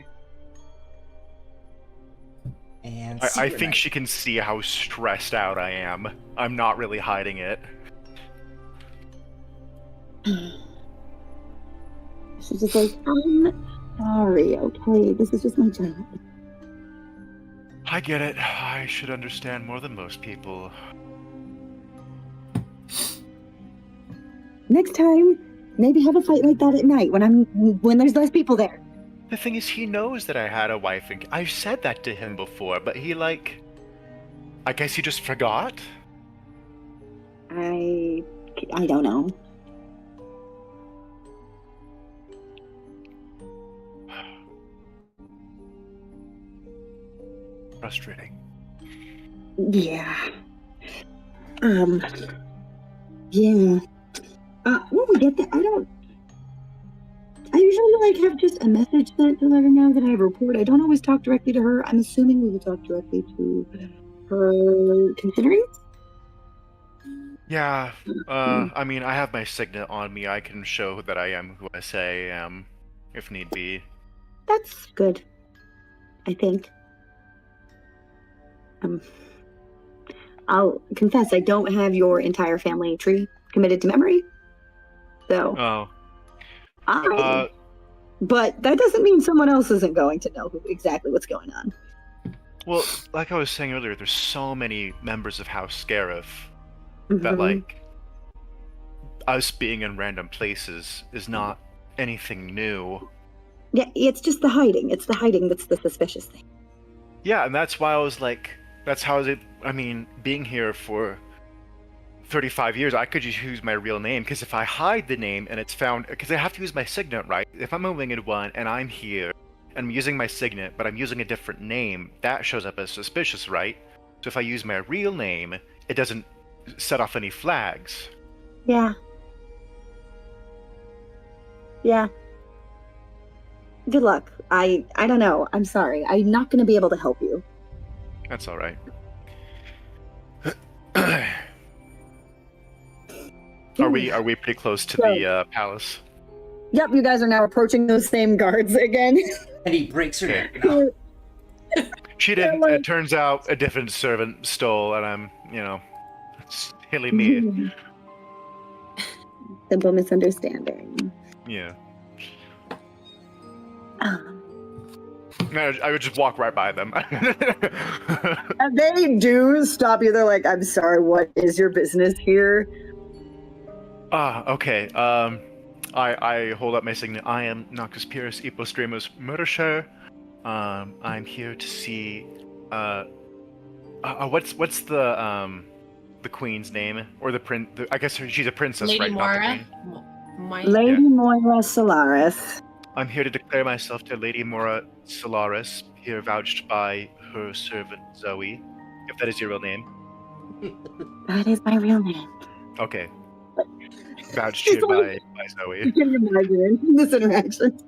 And I think she can see how stressed out I am. I'm not really hiding it. She's just like, I'm sorry, okay? This is just my job. I get it. I should understand more than most people. Next time, maybe have a fight like that at night when there's less people there. The thing is, he knows that I had a wife, and I've said that to him before, but he I guess he just forgot? I don't know. Frustrating. Yeah. Yeah. When we get there, I usually have just a message sent to let her know that I have a report. I don't always talk directly to her. I'm assuming we will talk directly to her, considering. Yeah, I mean, I have my signet on me. I can show that I am who I say I am, if need be. That's good, I think. I'll confess, I don't have your entire family tree committed to memory. So, but that doesn't mean someone else isn't going to know exactly what's going on. Well, like I was saying earlier, there's so many members of House Scarif. that Mhm. like us being in random places is not anything new. Yeah, it's just the hiding. It's the hiding that's the suspicious thing. Yeah, and that's why I was like, that's how it. I mean, being here for 35 years, I could just use my real name, because if I hide the name and it's found, because I have to use my signet, right? If I'm a winged one and I'm here and I'm using my signet, but I'm using a different name, that shows up as suspicious, right? So if I use my real name, it doesn't set off any flags. Yeah. Yeah. Good luck. I don't know. I'm sorry. I'm not going to be able to help you. That's all right. Are we pretty close to the palace? Yep, you guys are now approaching those same guards again. And he breaks her Okay. neck. No. She Yeah, didn't. like- It turns out a different servant stole, and I'm, silly me. Simple misunderstanding. Yeah. Um, No, I would just walk right by them. And they do stop you. They're like, I'm sorry, what is your business here? Okay. I hold up my signet. I am Noctis Pyrrhus Epostremos Murdershire. I'm here to see. What's the queen's name or the prince? I guess she's a princess, Lady right? Not the Mora. queen. Lady Moira Solaris. I'm here to declare myself to Lady Mora Solaris, here vouched by her servant Zoe, if that is your real name. That is my real name. Okay. Vouched She's here like- by Zoe. You can imagine this interaction.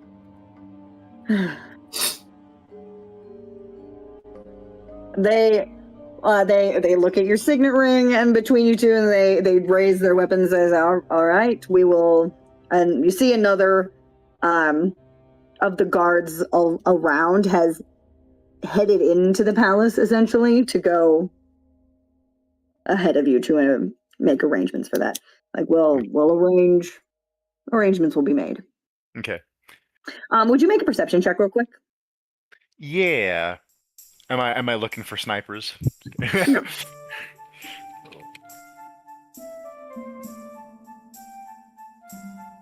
They look at your signet ring, and between you two, and they raise their weapons as, all right, we will. And you see another of the guards all around has headed into the palace, essentially, to go ahead of you to make arrangements for that. Like, we'll arrangements will be made. Okay. Would you make a perception check real quick? Yeah. Am I looking for snipers?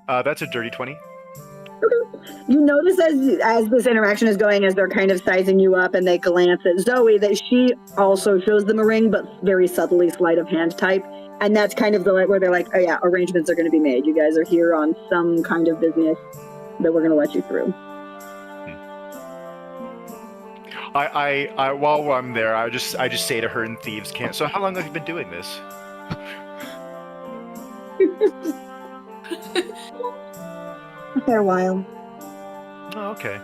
That's a dirty 20. You notice as this interaction is going, as they're kind of sizing you up, and they glance at Zoe, that she also shows them a ring, but very subtly sleight of hand type. And that's kind of the where they're like, oh yeah, arrangements are going to be made. You guys are here on some kind of business that we're going to let you through. I while I'm there, I just say to her in thieves' camp. So how long have you been doing this? A fair while. Oh, okay.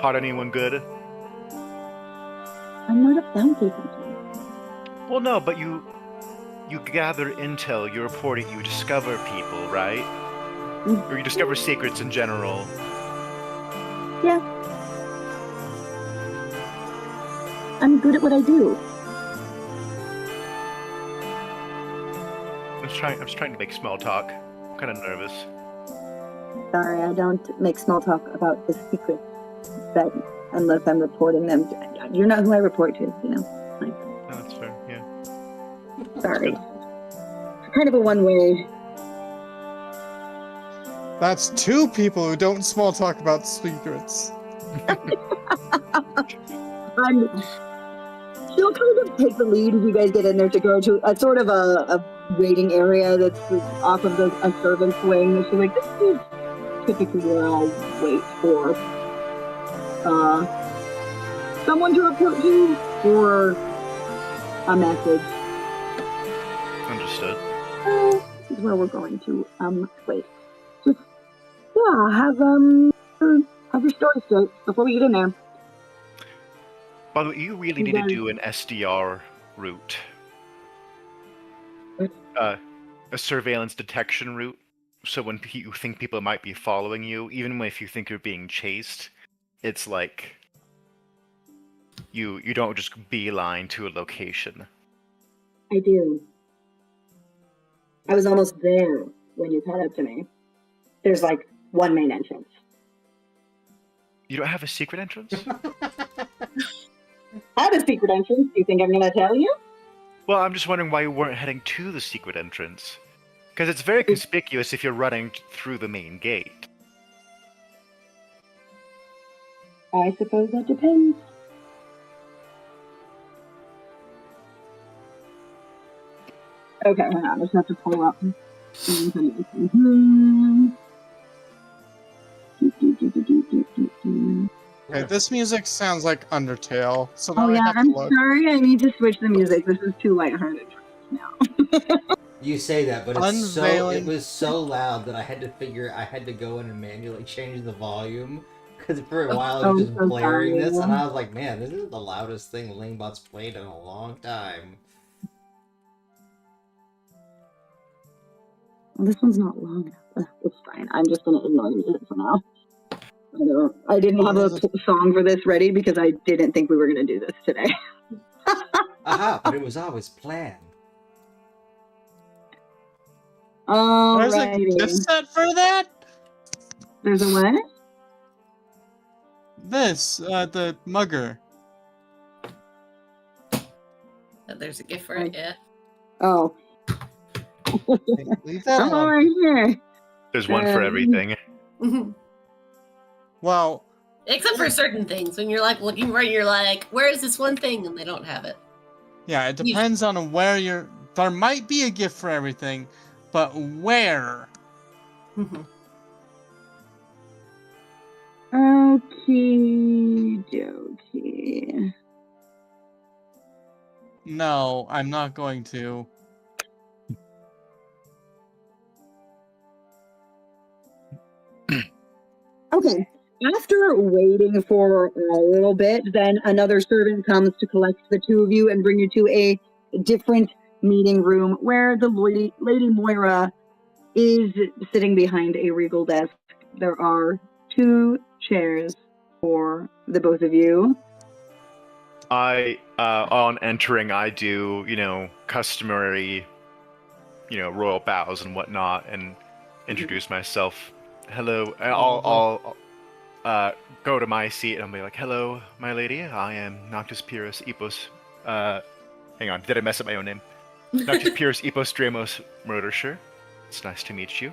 Caught anyone good? I'm not a bounty hunter. Well, no, but you gather intel, you report it, you discover people, right? Or you discover secrets in general. Yeah. I'm good at what I do. I'm just trying to make small talk. I'm kind of nervous. Sorry, I don't make small talk about the secrets that unless I'm reporting them. You're not who I report to, you know. Like, No, that's fair. Yeah. sorry. Kind of a one-way. That's two people who don't small talk about secrets. She'll kind of take the lead as you guys get in there to go to a sort of a waiting area that's off of a servant's wing. And she's like, this is typically where I'll wait for someone to report to or a message. Understood. This is where we're going to. Wait. Just, yeah, have your story straight before we get in there. By the way, you really need to do an SDR route. What? A surveillance detection route. So when you think people might be following you, even if you think you're being chased, it's like you don't just beeline to a location. I do. I was almost there when you caught up to me. There's like one main entrance. You don't have a secret entrance? Had a secret entrance. Do you think I'm going to tell you? Well, I'm just wondering why you weren't heading to the secret entrance. Because it's very conspicuous if you're running through the main gate. I suppose that depends. Okay, hang on. I just have to pull up. Okay, this music sounds like Undertale, so now Oh I yeah, have to I'm look. sorry. I need to switch the music. This is too lighthearted now. You say that, but it Unveiling. was so loud that I had to go in and manually change the volume because for a while it Oh, was I'm just so blaring sorry. this, and I was like, man, this is the loudest thing Lingbot's played in a long time. Well, this one's not long enough. It's fine. I'm just gonna ignore the music for now. I didn't have a song for this ready because I didn't think we were gonna do this today. Aha! But it was always planned. There's a Alrighty. gift set for that? There's a what? This, the mugger. There's a gift for it, yeah. Oh. Leave that I'm alone. right here. There's one for everything. Well, Except for certain things. When you're like looking for it, you're like, where is this one thing? And they don't have it. yeah, it depends on where you're. There might be a gift for everything, but where? Okie dokie. No, I'm not going to. Okay. After waiting for a little bit, then another servant comes to collect the two of you and bring you to a different meeting room where the Lady Moira is sitting behind a regal desk. There are 2 chairs for the both of you. On entering, I do, customary, royal bows and whatnot, and introduce myself. Hello, I'll go to my seat and I'll be like, hello, my lady, I am Noctis Pyrrhus Epos, hang on, did I mess up my own name? Noctis Pyrrhus Epos Dramos Murdersher. It's nice to meet you.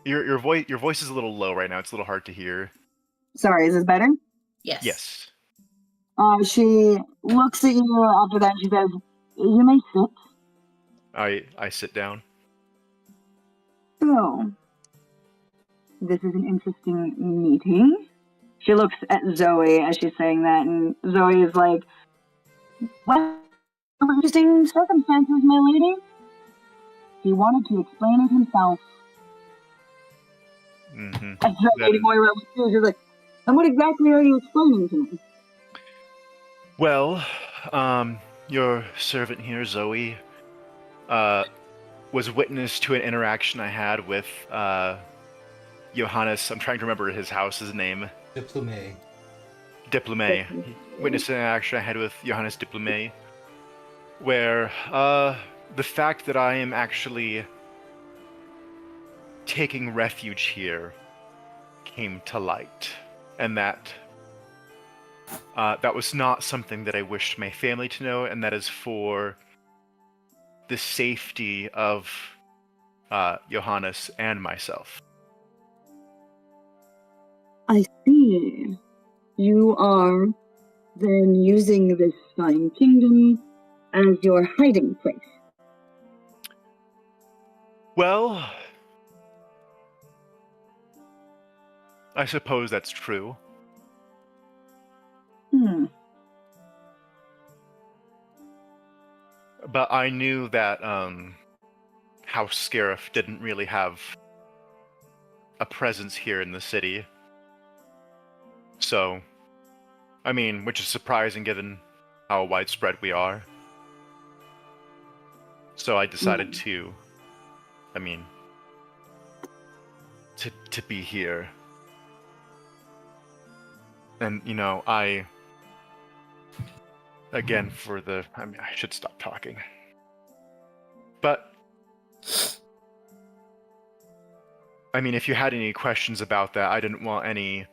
Your voice is a little low right now. It's a little hard to hear. Sorry, is this better? Yes. Yes. She looks at you after that and she says, you may sit. I sit down. So, this is an interesting meeting. She looks at Zoe as she's saying that, and Zoe is like, well, interesting circumstances, my lady. He wanted to explain it himself. Mm-hmm. And so Lady Moira was like, and what exactly are you explaining to me? Well, your servant here, Zoe, was witness to an interaction I had with Johannes. I'm trying to remember his house's name. Diplômé. Diplômé. Witnessed an interaction I had with Johannes Diplômé, where the fact that I am actually taking refuge here came to light, and that that was not something that I wished my family to know, and that is for the safety of Johannes and myself. I see. You are then using this fine kingdom as your hiding place. Well, I suppose that's true. But I knew that House Scarif didn't really have a presence here in the city. So, I mean, which is surprising given how widespread we are. So I decided to be here. And, again, I should stop talking. I mean, if you had any questions about that, I didn't want any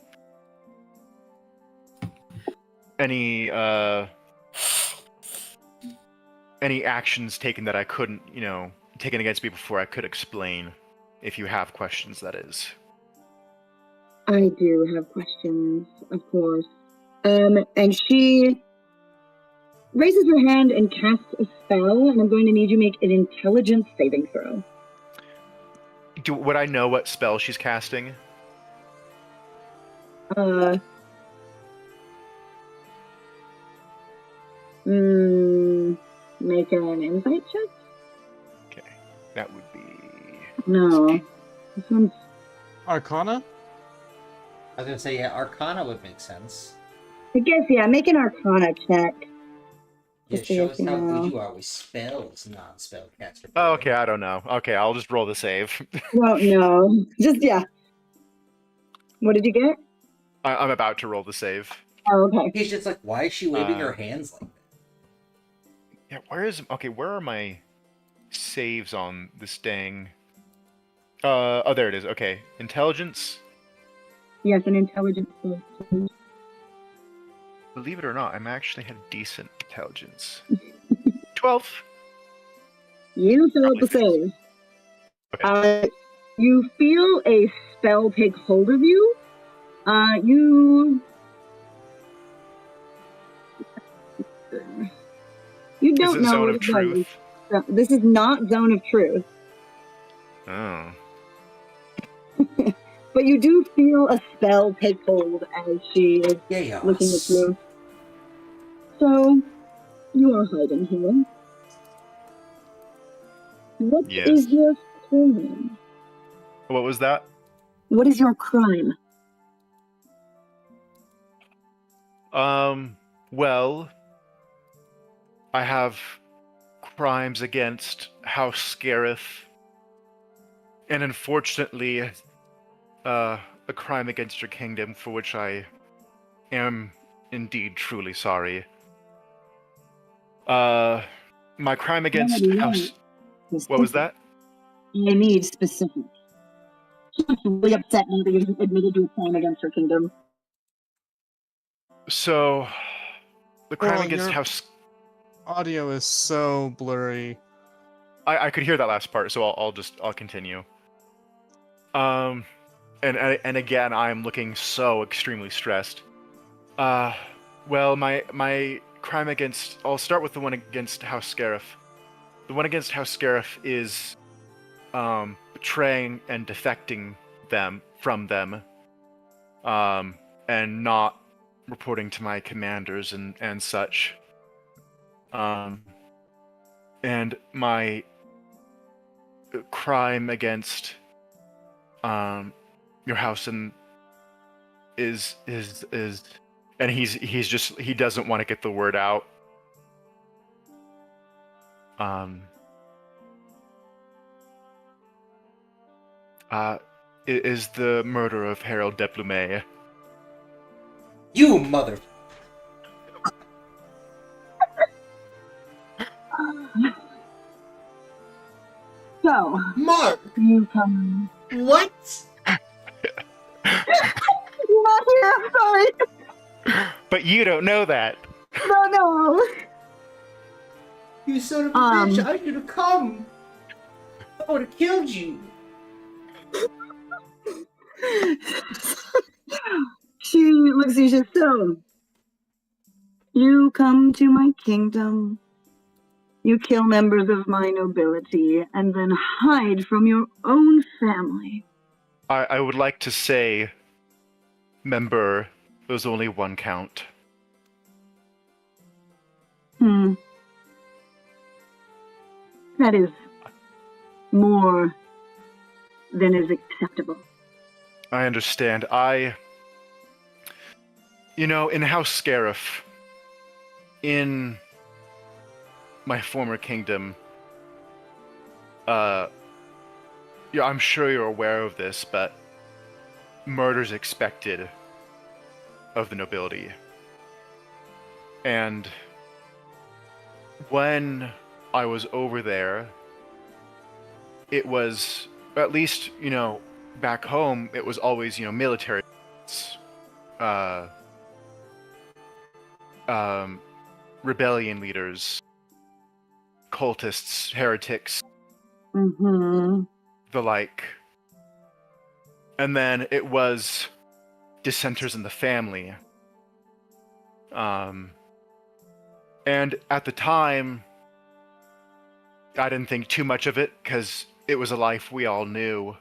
actions taken that I couldn't, taken against me before I could explain. If you have questions, that is. I do have questions, of course. And she raises her hand and casts a spell, and I'm going to need you to make an intelligence saving throw. Would I know what spell she's casting? Make an insight check? Okay, that would be... No. This one's... Arcana? I was gonna say, yeah, Arcana would make sense. I guess, yeah, make an Arcana check. Yeah, Just so show you us how know. good you are with spells, non-spellcaster. Oh, okay, I don't know. Okay, I'll just roll the save. Well, no. Just, yeah. What did you get? I'm about to roll the save. Oh, okay. He's just like, why is she waving her hands like that? Yeah, where are my saves on this dang... oh, there it is. Okay, intelligence. Yes, an intelligence save. Believe it or not, I'm actually had decent intelligence. 12. You failed the save. Okay. You feel a spell take hold of you. You Is don't it know Zone what of it Truth? does. This is not Zone of Truth, Oh. but you do feel a spell take hold as she is Yeah, looking at you. So, you are hiding here. What is Yes. your crime? What was that? What is your crime? Well, I have crimes against House Scarif, and unfortunately, a crime against your kingdom for which I am indeed truly sorry. My crime against House... What was that? I need specifics. She's really upset now that you admitted to a crime against her kingdom. So, the crime Well, against your House... audio is so blurry. I could hear that last part, so I'll continue. And again, I'm looking so extremely stressed. Well, my crime against... I'll start with the one against House Scarif. The one against House Scarif is betraying and defecting from them, and not reporting to my commanders and such. And my crime against your house is and he doesn't want to get the word out. Is the murder of Harold Deplume. You mother... So, Mark! you come... What? You're not here, I'm sorry! But you don't know that. No. You son of a bitch, I should have come! I would have killed you! She looks at you, she says, so, you come to my kingdom, you kill members of my nobility, and then hide from your own family. I would like to say, member, there's only one count. That is more than is acceptable. I understand. In House Scarif, in my former kingdom, I'm sure you're aware of this, but murder's expected of the nobility. And when I was over there, it was, at least, back home, it was always, military, uh, rebellion leaders, cultists, heretics, Mm-hmm. the like. And then it was dissenters in the family. And at the time, I didn't think too much of it because it was a life we all knew.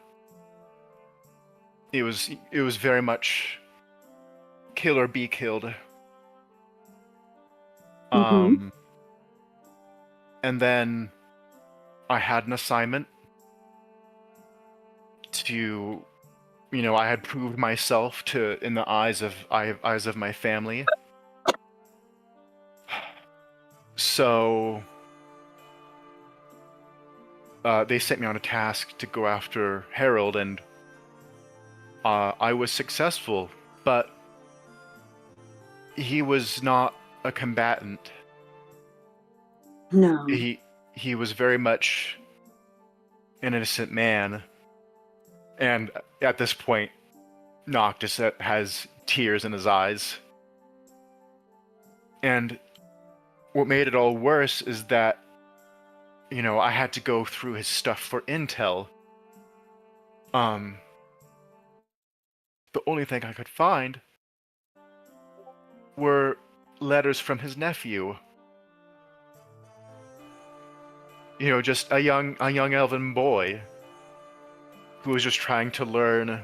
It was very much kill or be killed. Mhm. And then I had an assignment to, I had proved myself in the eyes of my family. So they sent me on a task to go after Harold, and I was successful, but he was not a combatant. No. He was very much an innocent man, and at this point, Noctis has tears in his eyes. And what made it all worse is that, I had to go through his stuff for intel. The only thing I could find were letters from his nephew. Just a young elven boy who was just trying to learn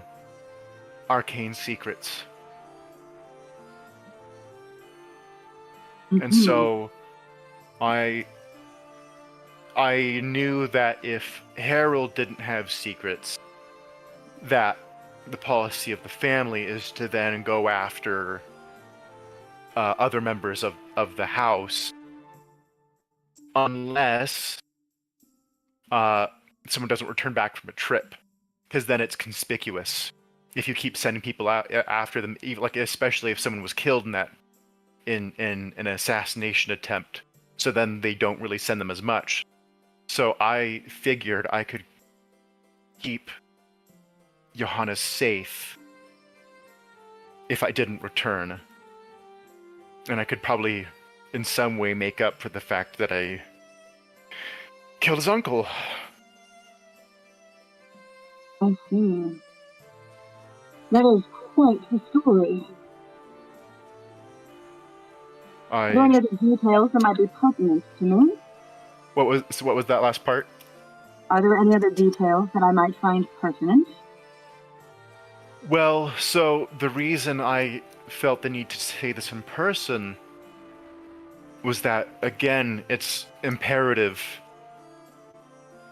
arcane secrets. And so I knew that if Harold didn't have secrets, that the policy of the family is to then go after other members of the house, unless someone doesn't return back from a trip, because then it's conspicuous if you keep sending people out after them, especially if someone was killed in an assassination attempt. So then they don't really send them as much. So I figured I could keep Johannes safe if I didn't return. And I could probably in some way make up for the fact that I killed his uncle. I see. That is quite the story. Are there any other details that might be pertinent to me? What was that last part? Are there any other details that I might find pertinent? Well, so the reason I felt the need to say this in person was that, again, it's imperative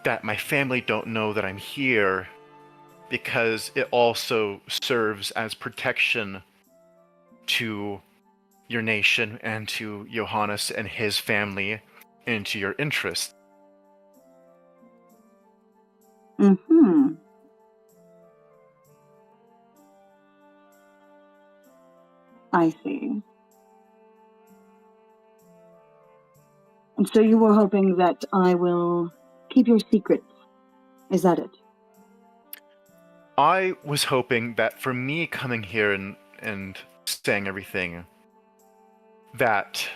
that my family don't know that I'm here, because it also serves as protection to your nation and to Johannes and his family and to your interests. Mm-hmm. I see. And so you were hoping that I will keep your secrets. Is that it? I was hoping that for me coming here and saying everything, that,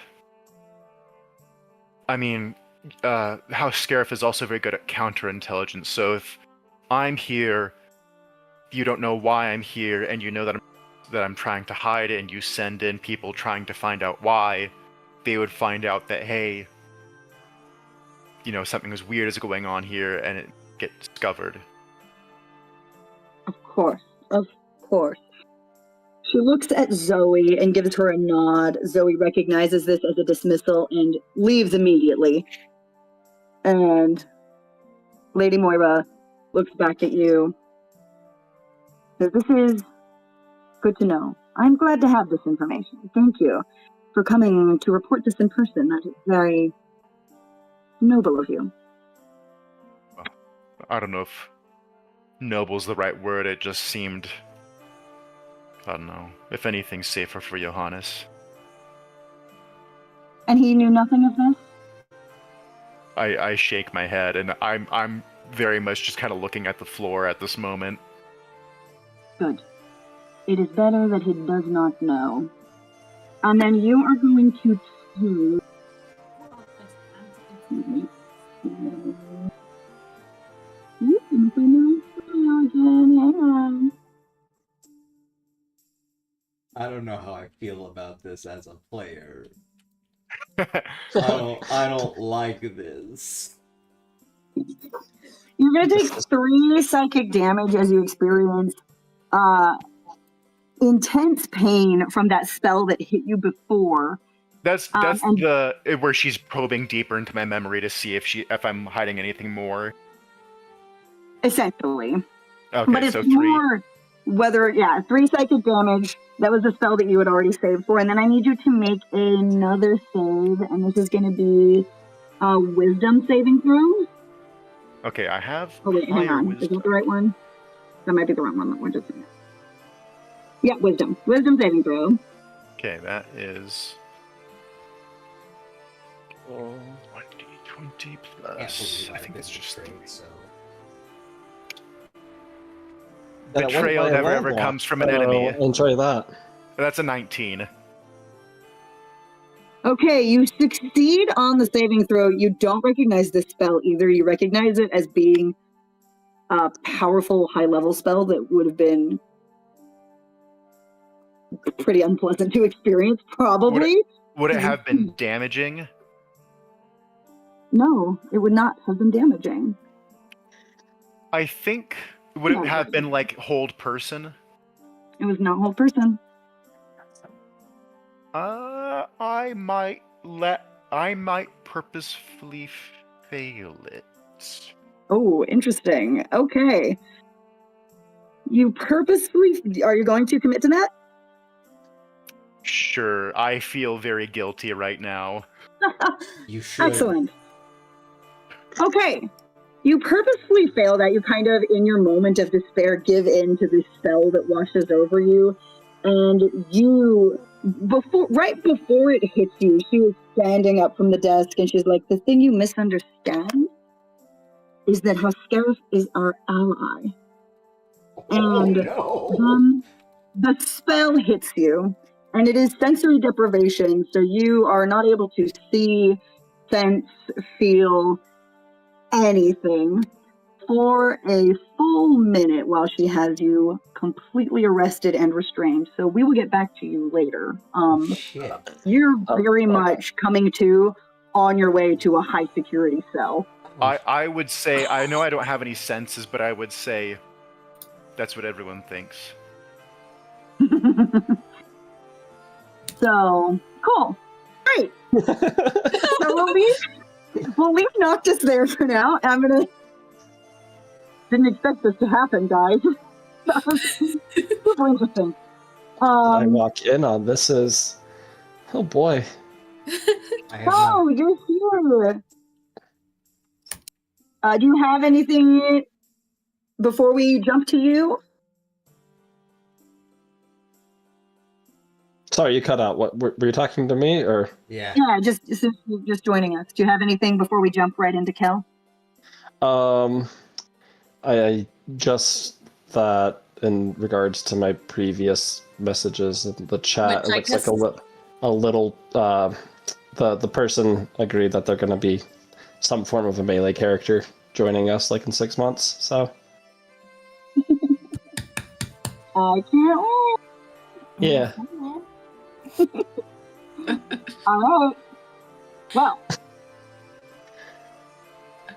I mean, House Scarif is also very good at counterintelligence, so if I'm here, you don't know why I'm here, and you know that I'm trying to hide it, and you send in people trying to find out why, they would find out that, hey, something as weird is going on here, and it gets discovered. Of course. Of course. She looks at Zoe and gives her a nod. Zoe recognizes this as a dismissal and leaves immediately. And Lady Moira looks back at you. So this is good to know. I'm glad to have this information. Thank you for coming to report this in person. That is very noble of you. I don't know if noble's the right word, it just seemed, I don't know, if anything, safer for Johannes. And he knew nothing of this? I shake my head, and I'm very much just kind of looking at the floor at this moment. Good. It is better that he does not know. And then you are going to choose. I don't know how I feel about this as a player. I don't like this. You're gonna take 3 psychic damage as you experience intense pain from that spell that hit you before. That's and- the where she's probing deeper into my memory to see if I'm hiding anything more. Essentially. Okay, But it's so 3. more 3 psychic damage. That was the spell that you had already saved for. And then I need you to make another save, and this is going to be a wisdom saving throw. Okay, I have. Oh, wait, hang higher on. Is wisdom. that the right one? That might be the wrong one. Just a minute. Yeah, wisdom. Wisdom saving throw. Okay, that is 20 plus. I think it's just 3. So. Betrayal never ever comes from an enemy. Enjoy that. That's a 19. Okay, you succeed on the saving throw. You don't recognize this spell either. You recognize it as being a powerful high-level spell that would have been pretty unpleasant to experience, probably. Would it have been damaging? No, it would not have been damaging. I think. Would No. it have been like hold person? It was not whole person. I might purposefully fail it. Oh, interesting. Okay. You purposefully... Are you going to commit to that? Sure, I feel very guilty right now. You should. Excellent. Okay. You purposefully fail that. You kind of, in your moment of despair, give in to this spell that washes over you. And you, right before it hits you, she was standing up from the desk and she's like, the thing you misunderstand is that Huskareth is our ally. And the spell hits you, and it is sensory deprivation, so you are not able to see, sense, feel anything for a full minute while she has you completely arrested and restrained. So we will get back to you later. Shit. You're very much coming to on your way to a high security cell. I would say, I know I don't have any senses, but I would say that's what everyone thinks. So cool, great. So we'll leave Noctis there for now. Didn't expect this to happen, guys. That was super interesting. I walk in on this is, oh boy. I have not. Oh, you're here. Do you have anything before we jump to you? Sorry, you cut out. What were you talking to me or? Yeah. Yeah, just joining us. Do you have anything before we jump right into Kel? I just that in regards to my previous messages in the chat, it looks like a little. The person agreed that they're going to be some form of a melee character joining us, like in 6 months. So. I can't wait. Yeah. All right. Well,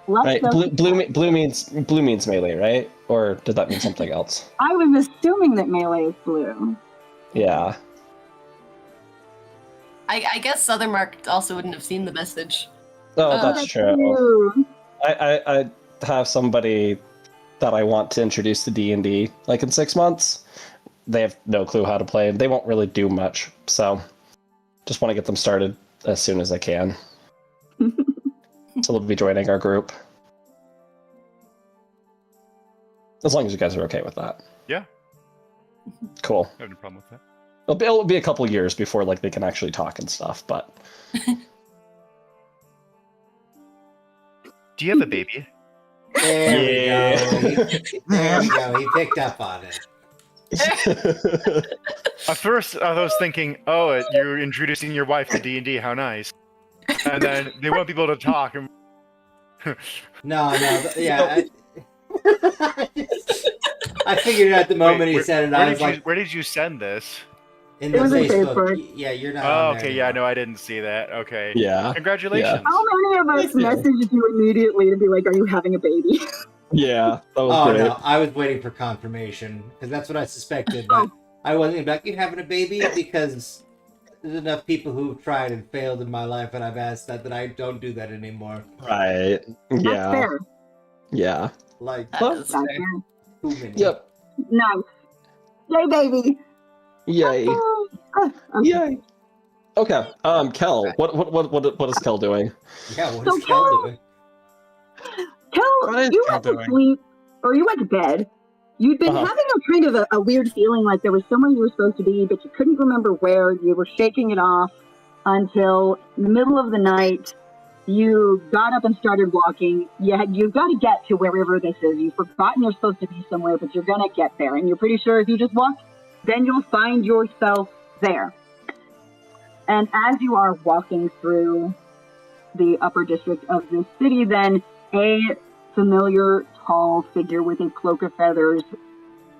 let's Right. go. Blue means melee, right? Or did that mean something else? I was assuming that melee is blue. Yeah. I guess Southernmark also wouldn't have seen the message. Oh, Oh, that's true. I have somebody that I want to introduce to D&D like in 6 months. They have no clue how to play, and they won't really do much. So, just want to get them started as soon as I can. So they'll be joining our group. As long as you guys are okay with that. Yeah. Cool. I have no problem with that. It'll be a couple years before like they can actually talk and stuff, but Do you have a baby? There we go. There we go. He picked up on it. At first, I was thinking, oh, you're introducing your wife to D&D, how nice. And then they want people to talk. And... No, yeah. I figured it out the moment he said it. I was like, where did you send this? in It the was in Facebook. Facebook. Yeah, you're not. Oh, on there okay, yeah, anymore. no, I didn't see that. Okay. Yeah. Congratulations. How many of us Thank you. messaged you immediately to be like, "Are you having a baby?" Yeah, that was Oh great. no, I was waiting for confirmation because that's what I suspected, but I wasn't like, "You having a baby?" Because there's enough people who've tried and failed in my life, and I've asked that I don't do that anymore. Right. That's Yeah. fair. Yeah. Like That Well, is That's fair. fair. too many. Yep. Nice. Yay, baby. Yay. Okay. Yay. Okay. Kel, what is Kel doing? Yeah, what So is Kel Kel- doing? Kel, What is you Kel went to doing? sleep, or you went to bed. You'd been Uh-huh. having a kind of a weird feeling like there was somewhere you were supposed to be, but you couldn't remember where. You were shaking it off until in the middle of the night, you got up and started walking. You've got to get to wherever this is. You've forgotten you're supposed to be somewhere, but you're going to get there. And you're pretty sure if you just walk, then you'll find yourself there. And as you are walking through the upper district of this city, then a familiar tall figure with a cloak of feathers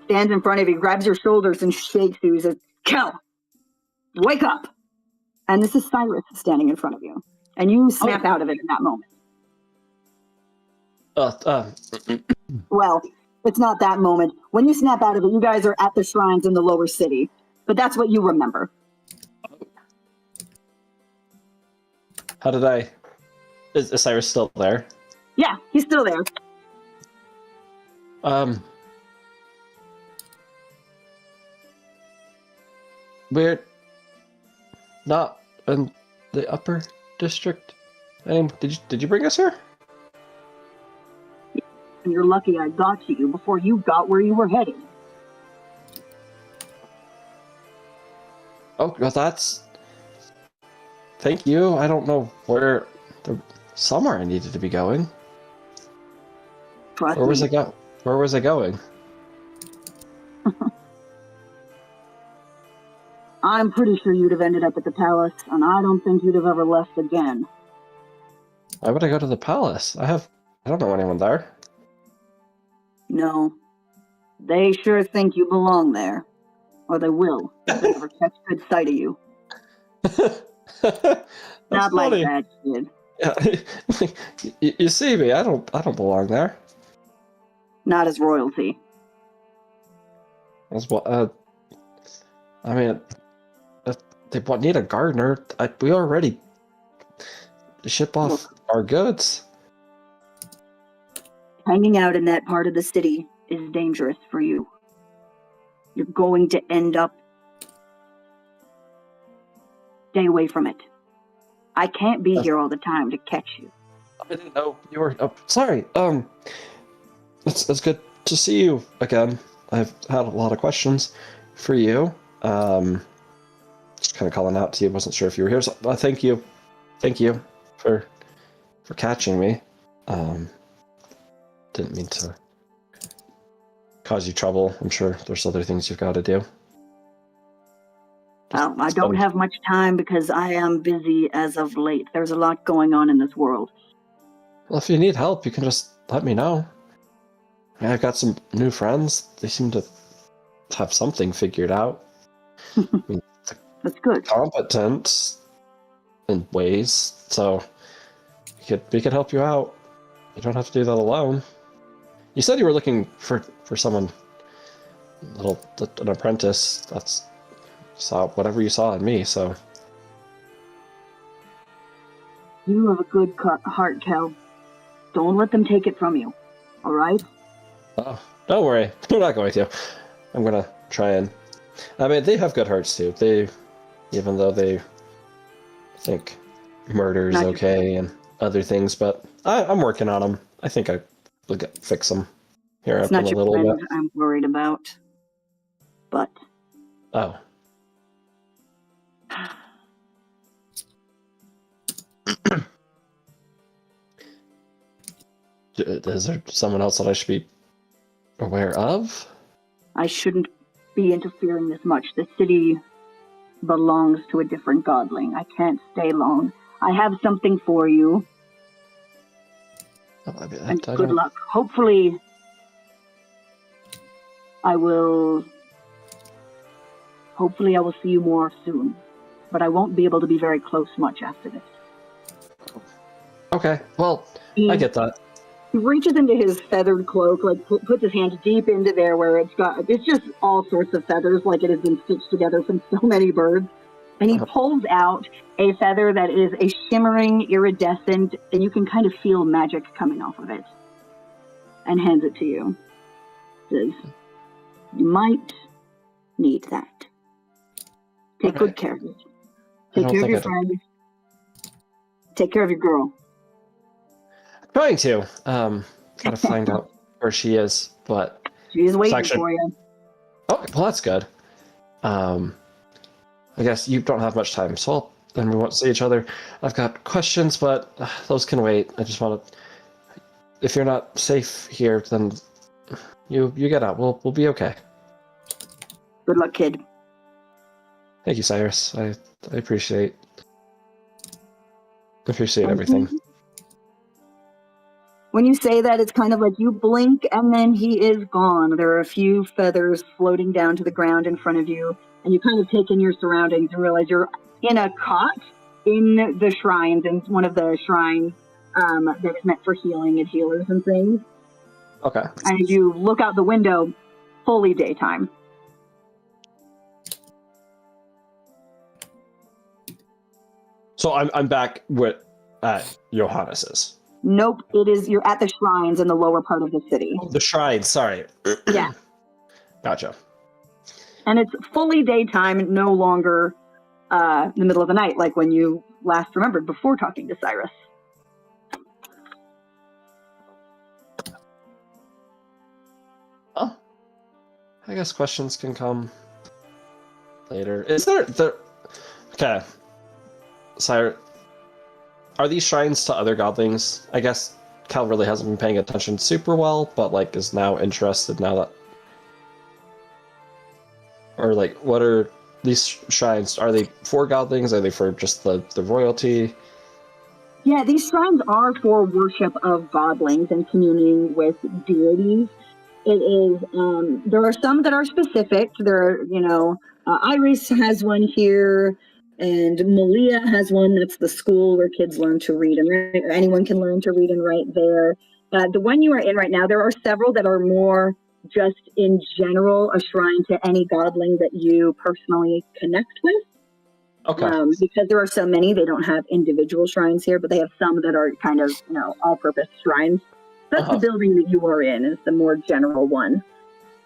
stands in front of you, grabs your shoulders and shakes you. He says, "Kel, wake up." And this is Cyrus standing in front of you. And you snap out of it in that moment. Well, it's not that moment. When you snap out of it, you guys are at the shrines in the lower city. But that's what you remember. How did I? Is Cyrus still there? Yeah, he's still there. We're not in the upper district. Did you bring us here? And you're lucky I got to you before you got where you were headed. Oh, well, that's. Thank you. I don't know where. Somewhere I needed to be going. Trust Where was me. I go? Where was I going? I'm pretty sure you'd have ended up at the palace, and I don't think you'd have ever left again. Why would I go to the palace? I don't know anyone there. No. They sure think you belong there. Or they will, if they ever catch good sight of you. That's Not funny. like that, kid. Yeah. You see me? I don't belong there. Not as royalty. That's what. I mean, they need a gardener. We already ship off our goods. Hanging out in that part of the city is dangerous for you. You're going to end up. Stay away from it. I can't be here all the time to catch you. I didn't know you were. Oh, sorry. It's good to see you again. I've had a lot of questions for you. Just kind of calling out to you. Wasn't sure if you were here. So, thank you for catching me. Didn't mean to cause you trouble. I'm sure there's other things you've got to do. Well, I don't have much time because I am busy as of late. There's a lot going on in this world. Well, if you need help, you can just let me know. I mean, I've got some new friends. They seem to have something figured out. That's good. Competent in ways, so we could help you out. You don't have to do that alone. You said you were looking for someone, an apprentice. That's saw whatever you saw in me. So You have a good heart, Kel. Don't let them take it from you. All right? oh, don't worry, I'm not going to. I'm gonna try and. I mean, they have good hearts too. Even though they think murder is Not okay and other things, but I'm working on them. I think I will fix them here It's up in not a your little friend bit. I'm worried about. But Oh. Is there someone else that I should be aware of? I shouldn't be interfering this much. The city belongs to a different godling. I can't stay long. I have something for you, and good luck. Hopefully, I will see you more soon, but I won't be able to be very close much after this. Okay, well, I get that. He reaches into his feathered cloak, like puts his hand deep into there where it's just all sorts of feathers, like it has been stitched together from so many birds. And he pulls out a feather that is a shimmering, iridescent, and you can kind of feel magic coming off of it. And hands it to you. Says, you might need that. Take good care of it. Take care of your friends. Take care of your girl. Trying to. Gotta find out where she is, but she's waiting for you. Okay, well that's good. I guess you don't have much time, so then we won't see each other. I've got questions, but those can wait. I just want to. If you're not safe here, then you get out. We'll be okay. Good luck, kid. Thank you, Cyrus. I appreciate everything. When you say that, it's kind of like you blink and then he is gone. There are a few feathers floating down to the ground in front of you, and you kind of take in your surroundings and realize you're in a cot in the shrines, in one of the shrines that is meant for healing and healers and things. Okay. And you look out the window, fully daytime. So I'm back at Johannes's. Nope, you're at the shrines in the lower part of the city. The shrine, sorry. Yeah. Gotcha. And it's fully daytime, no longer in the middle of the night, like when you last remembered before talking to Cyrus. Oh. I guess questions can come later. Is there... Okay. Cyrus, are these shrines to other godlings? I guess Cal really hasn't been paying attention super well, but like is now interested now that... Or like, what are these shrines? Are they for godlings? Are they for just the royalty? Yeah, these shrines are for worship of godlings and communing with deities. It is, there are some that are specific. There are, Iris has one here, and Malia has one. That's the school where kids learn to read and write, or anyone can learn to read and write there. The one you are in right now, there are several that are more just in general a shrine to any godling that you personally connect with. Okay. Because there are so many, they don't have individual shrines here, but they have some that are kind of, all-purpose shrines. That's the building that you are in, is the more general one.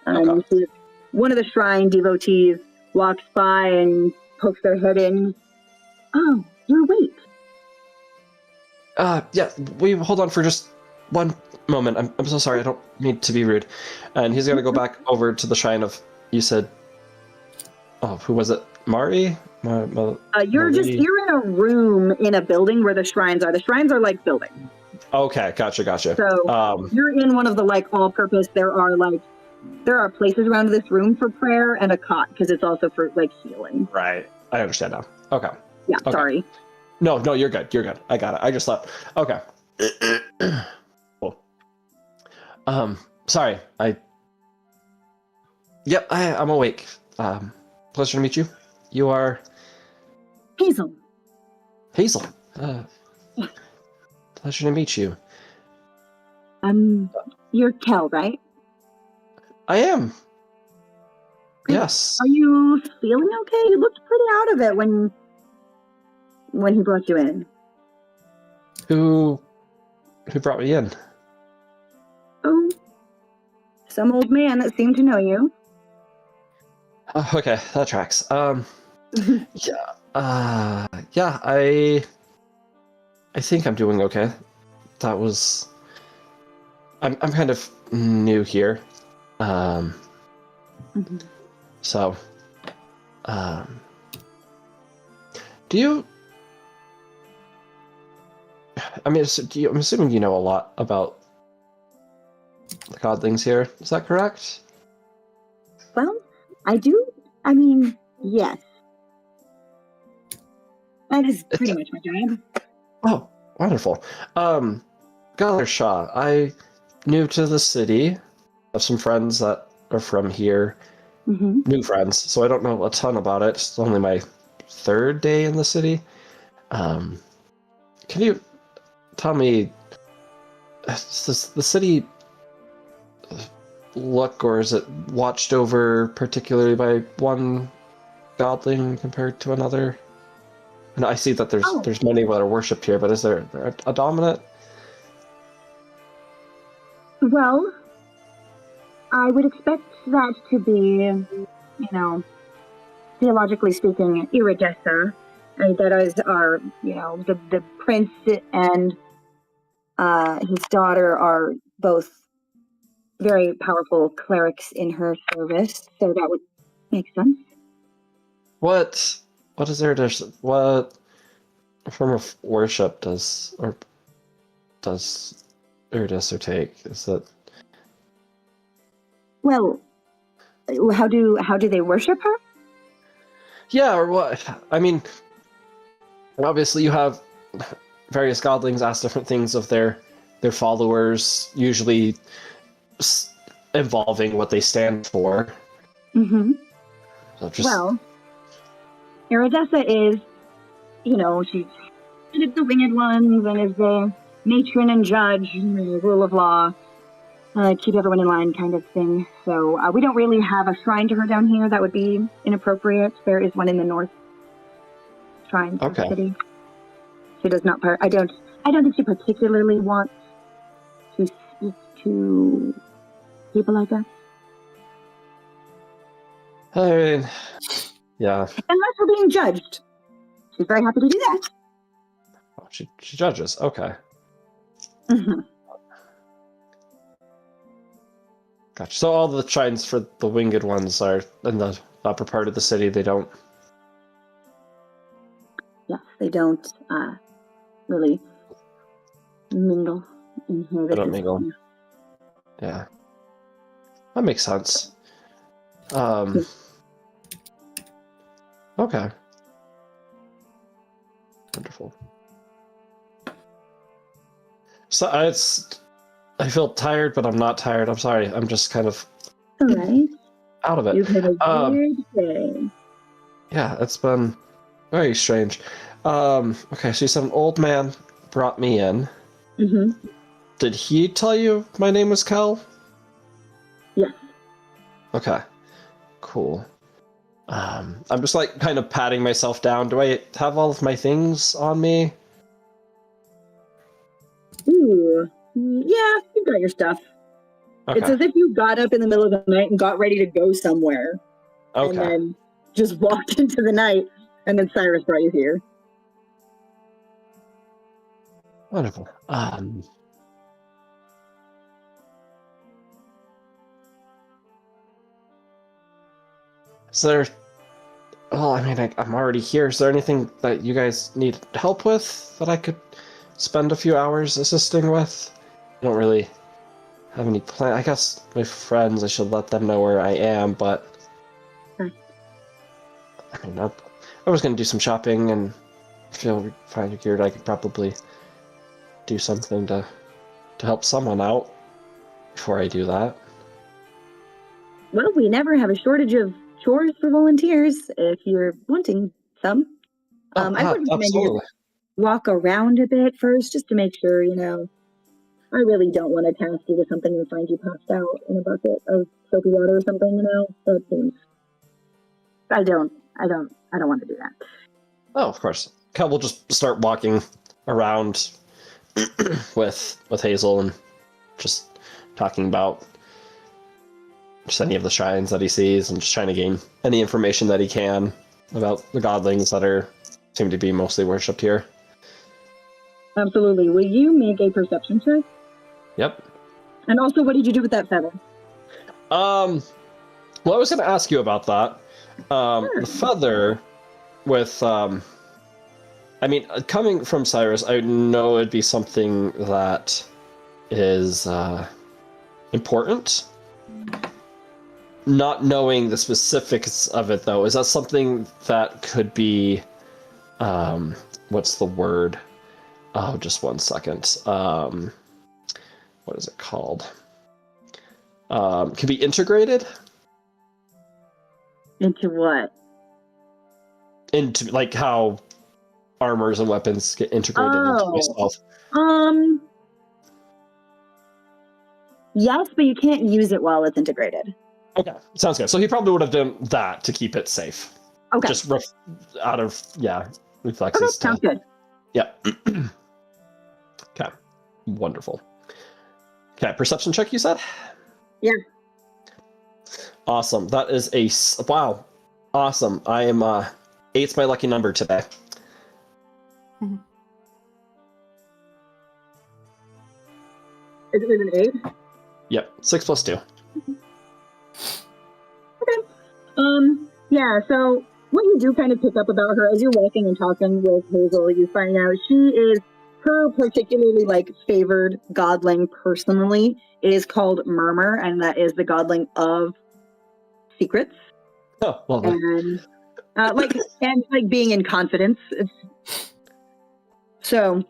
You see one of the shrine devotees walks by and pokes their head in. Oh, you're awake. Yeah, we hold on for just one moment. I'm so sorry, I don't mean to be rude. And he's gonna go back over to the shrine of, you said, who was it? Mari? You're in a room in a building where the shrines are. The shrines are like buildings. Okay, gotcha. So you're in one of the like all-purpose. There are places around this room for prayer and a cot because it's also for like healing. Right, I understand now. Okay. Yeah, okay. Sorry. No, you're good. I got it. I just thought. Okay. Cool. Sorry. Yep, I'm awake. Pleasure to meet you. You are Hazel. Hazel. Pleasure to meet you. You're Kel, right? I am. Yes. Are you feeling okay? You looked pretty out of it when he brought you in. Who brought me in? Oh, some old man that seemed to know you. Oh, okay, that tracks. Yeah, I think I'm doing okay. That was... I'm kind of new here. So, do you... I'm assuming you know a lot about the godlings here. Is that correct? Well, I do. I mean, yes. That is pretty much my job. Oh, wonderful. Galershaw, I new to the city. I have some friends that are from here. Mm-hmm. New friends, so I don't know a ton about it. It's only my 3rd day in the city. Can you tell me, does the city look, or is it watched over particularly by one godling compared to another? And I see that there's many that are worshipped here, but is there a dominant? Well, I would expect that to be, theologically speaking, Iridessa. That is our, the prince and his daughter are both very powerful clerics in her service, so that would make sense. What is there to what form of worship does Iridessa take? Is that Well, how do they worship her? yeah, or what? I mean, obviously you have various godlings ask different things of their followers, usually involving what they stand for. Mm-hmm. So just, Well, Iridessa is, she's the winged ones and is the matron and judge, rule of law, keep everyone in line kind of thing. So we don't really have a shrine to her down here. That would be inappropriate. There is one in the north shrine of the city. She does not I don't think she particularly wants to speak to people like that. I mean, yeah. Unless we're being judged. She's very happy to do that. Oh, she judges. Okay. Mm-hmm. Gotcha. So all the shrines for the winged ones are in the upper part of the city. They don't. Yes, they don't really mingle in here. They don't mingle. Yeah. That makes sense. Okay. Wonderful. So I feel tired, but I'm not tired. I'm sorry. I'm just kind of All right. out of it. You've had a weird day. Yeah, it's been very strange. Okay, so you said an old man brought me in. Mm-hmm. Did he tell you my name was Kel? Yes. Okay. Cool. I'm just like kind of patting myself down. Do I have all of my things on me? Ooh. Yeah, you got your stuff. Okay. It's as if you got up in the middle of the night and got ready to go somewhere. And Okay. then just walked into the night, and then Cyrus brought you here. Wonderful. Is there... Well, I mean, I'm already here. Is there anything that you guys need help with that I could spend a few hours assisting with? I don't really have any plan. I guess my friends, I should let them know where I am, but... I mean, I was going to do some shopping and figured I could probably do something to help someone out before I do that. Well, we never have a shortage of chores for volunteers if you're wanting some. I would recommend you walk around a bit first just to make sure, I really don't want to task you with something and find you passed out in a bucket of soapy water or something, That seems... I don't want to do that. Oh, of course. Kel will just start walking around with Hazel and just talking about just any of the shrines that he sees and just trying to gain any information that he can about the godlings that seem to be mostly worshipped here. Absolutely. Will you make a perception check? Yep. And also, what did you do with that feather? Well, I was going to ask you about that. Sure. The feather with, coming from Cyrus, I know it'd be something that is important. not knowing the specifics of it, though, is that something that could be, what's the word? Oh, just one second. What is it called? Can be integrated Into what? into like how armors and weapons get integrated into myself. Yes, but you can't use it while it's integrated. Okay, sounds good. So he probably would have done that to keep it safe. Okay. Just out of Okay, reflexes. sounds good. Yeah. Okay. Wonderful. Okay, perception check. You said. Yeah. Awesome. That is wow. Awesome. I am 8's my lucky number today. Is it an 8? Yep. 6 plus 2. Yeah, so what you do kind of pick up about her as you're walking and talking with Hazel, you find out she is her particularly favored godling personally is called Murmur, and that is the godling of secrets Oh, lovely. and being in confidence. So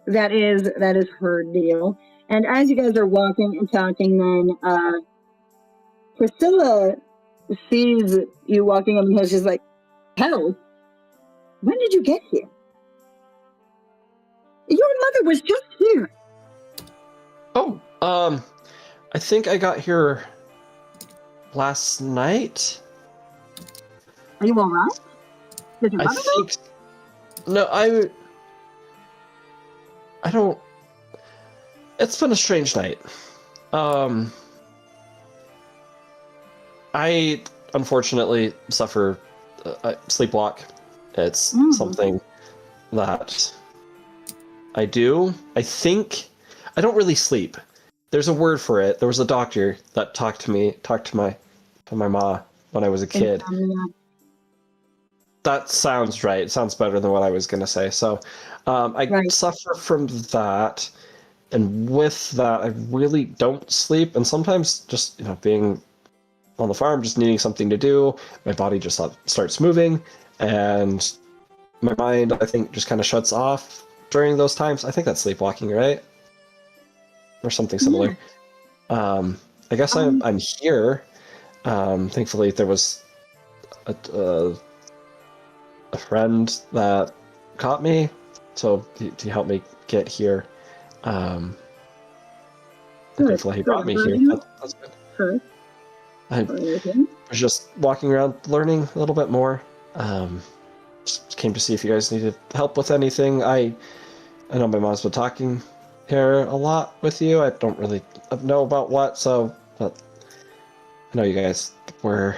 that is her deal. And as you guys are walking and talking, then Priscilla sees you walking up the hill. She's like, "Hell, when did you get here? Your mother was just here." Oh, I think I got here last night. Are you all right? Did your I mother know? think. No, I don't. It's been a strange night. I unfortunately suffer sleepwalk. It's something that I do. I think I don't really sleep. There's a word for it. There was a doctor that talked to my ma when I was a kid. Insomnia. That sounds right. It sounds better than what I was gonna say. So, I Right. suffer from that, and with that, I really don't sleep. And sometimes, just being on the farm, just needing something to do, my body just starts moving, and my mind, I think, just kind of shuts off during those times. I think that's sleepwalking, right? Or something similar. I guess I'm here. Thankfully, there was a friend that caught me, so he helped me get here. Thankfully, he brought me here. That's good. Sure. I was just walking around learning a little bit more. Just came to see if you guys needed help with anything. I know my mom's been talking here a lot with you. I don't really know about what, but I know you guys were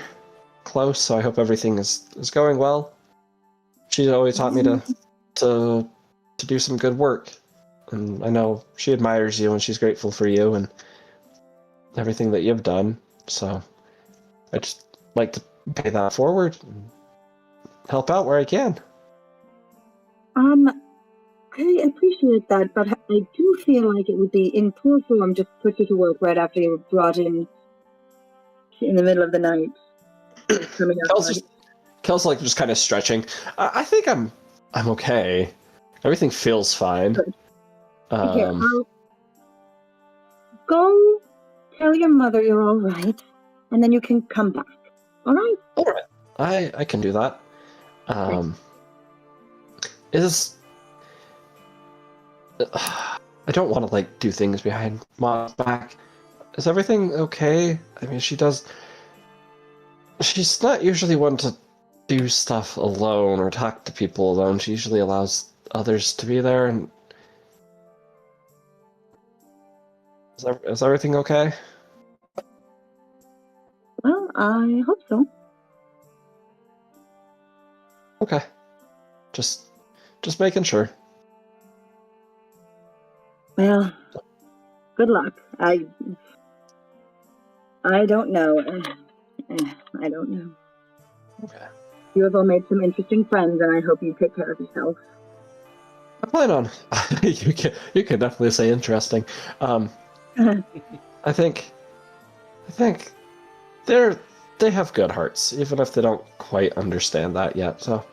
close, so I hope everything is going well. She always taught me to do some good work, and I know she admires you and she's grateful for you and everything that you've done. So I just like to pay that forward and help out where I can. I appreciate that, but I do feel like it would be in poor form just to put you to work right after you were brought in the middle of the night. Kel's just kind of stretching. I think I'm okay. Everything feels fine. Good. Okay, I'll go tell your mother you're all right, and then you can come back. All right? All right. I can do that. I don't want to do things behind Mom's back. Is everything okay? I mean, she's not usually one to do stuff alone or talk to people alone. She usually allows others to be there. And is everything okay? Well, I hope so. Okay. Just making sure. Well, good luck. I don't know. I don't know. Okay. You have all made some interesting friends, and I hope you take care of yourself. I plan on. You can definitely say interesting. I think they have good hearts, even if they don't quite understand that yet. So,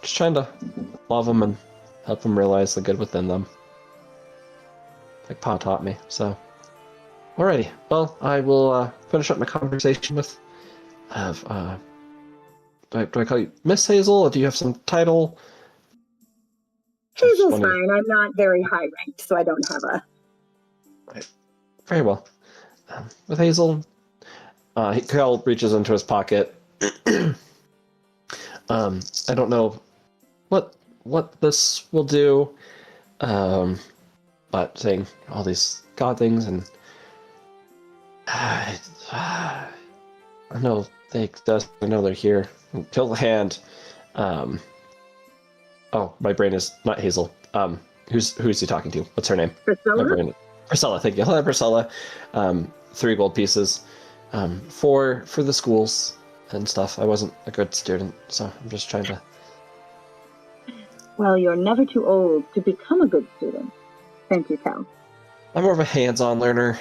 just trying to love them and help them realize the good within them, like Pa taught me. So, alrighty. Well, I will finish up my conversation with. Do I call you Miss Hazel, or do you have some title? Hazel's Just wanna- fine. I'm not very high ranked, so I don't have a. Very well. With Hazel, Cal reaches into his pocket. I don't know what this will do, but saying all these god things, and I know they exist. I know they're here. Kill the hand. Oh, my brain is not Hazel. Who's he talking to? What's her name? My Priscilla? brain. Priscilla, thank you. Hello, Priscilla. 3 gold pieces for the schools and stuff. I wasn't a good student, so I'm just trying to. Well, you're never too old to become a good student. Thank you, Cal. I'm more of a hands-on learner,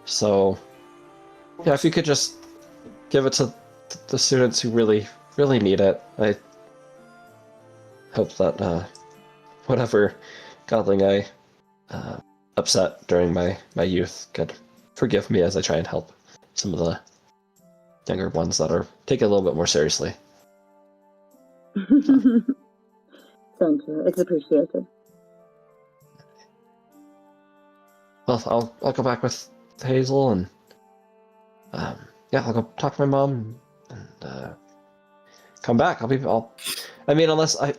so yeah. If you could just give it to the students who really need it, I hope that whatever godling I upset during my youth could forgive me as I try and help some of the younger ones that are taken a little bit more seriously. Thank you. It's appreciated. Well, I'll go back with Hazel and yeah, I'll go talk to my mom and come back. I mean, unless I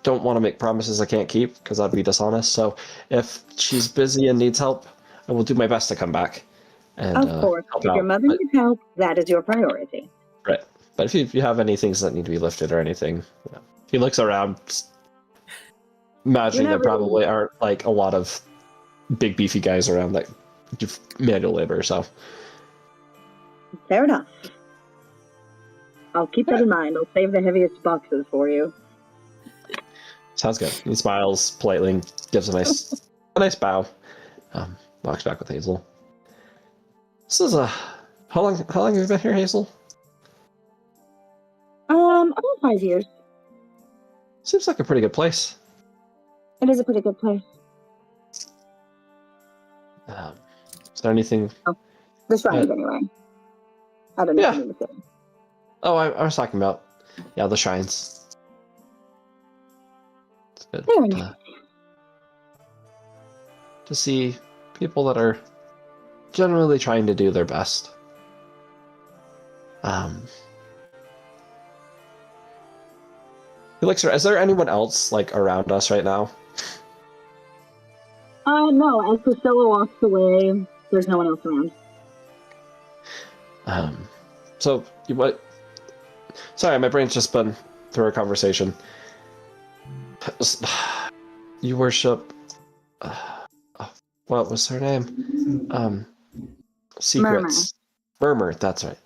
don't want to make promises I can't keep because that'd be dishonest. So if she's busy and needs help, I will do my best to come back. And, Of course, help if your out. mother needs help, that is your priority. Right. But if you have any things that need to be lifted or anything, he looks around, imagining You're there not probably aren't like a lot of big beefy guys around that do manual labor. So Fair enough. I'll keep that in mind. I'll save the heaviest boxes for you. sounds good. He smiles politely, and gives a nice bow. Walks back with Hazel. This is how long have you been here, Hazel? About 5 years. Seems like a pretty good place. It is a pretty good place. Is there anything? The shrines, anyway. I don't know Yeah. if you need to say. Oh, I was talking about the shrines. It's good Very nice. to see people that are generally trying to do their best. Elixir, is there anyone else like around us right now? No, as Priscilla walks away, there's no one else around. So what? Sorry, my brain's just been through a conversation. You worship. What was her name? Secrets. Murmur. That's right.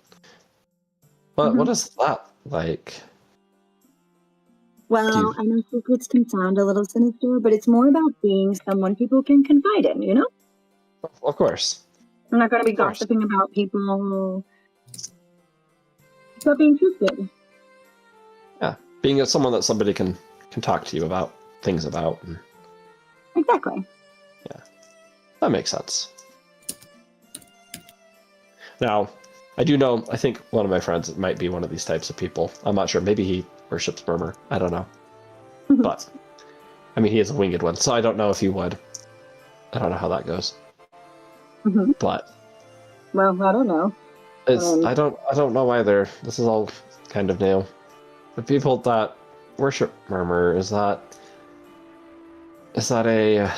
What is that like? Well, I know secrets can sound a little sinister, but it's more about being someone people can confide in, you know? Of course. I'm not going to be Of course. gossiping about people. It's about being trusted. Yeah, being someone that somebody can talk to you about things about. And Exactly. that makes sense. Now, I do know, I think one of my friends might be one of these types of people. I'm not sure. Maybe he worships Murmur. I don't know. But, I mean, he is a winged one, so I don't know if he would. I don't know how that goes. Mhm. But Well, I don't know. it's I don't know either. This is all kind of new. The people that worship Murmur, is that a...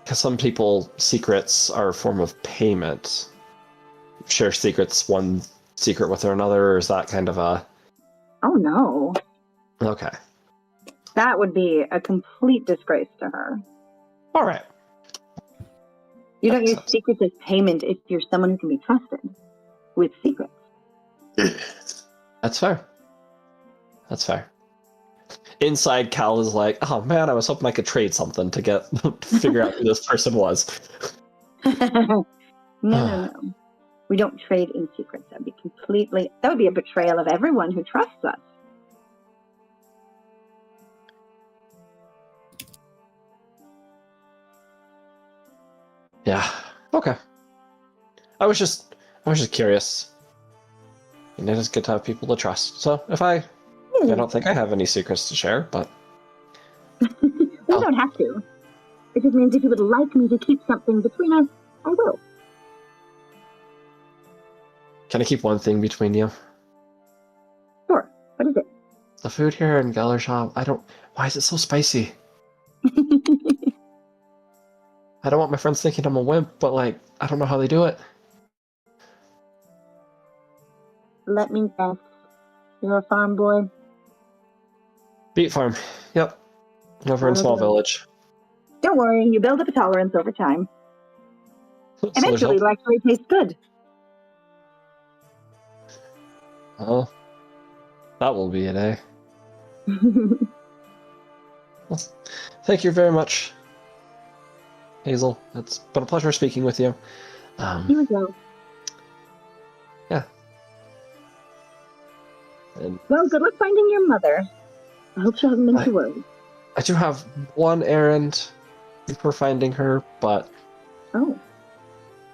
Because some people, secrets are a form of payment. Share secrets, one secret with another, or is that kind of a... Oh, no. Okay. That would be a complete disgrace to her. All right. You don't Makes use sense. secrets as payment if you're someone who can be trusted with secrets. That's fair. That's fair. Inside, Cal is like, oh man, I was hoping I could trade something to get to figure out who this person was. No. We don't trade in secrets. That would be a betrayal of everyone who trusts us. Yeah. Okay. I was just curious. And it is good to have people to trust. So I don't think I have any secrets to share, but We don't have to. It just means if you would like me to keep something between us, I will. can I keep one thing between you? Sure. What is it? The food here in Galarsham, why is it so spicy? I don't want my friends thinking I'm a wimp, but I don't know how they do it. Let me guess. You're a farm boy? Beet farm. Yep. Over in Small Village. Don't worry, you build up a tolerance over time. So there's Eventually, it'll actually taste good. Oh, that will be it, eh? Well, thank you very much, Hazel. It's been a pleasure speaking with you. Here we go. Yeah. And Well, good luck finding your mother. I hope she hasn't been too worried. I do have one errand for finding her, but Oh.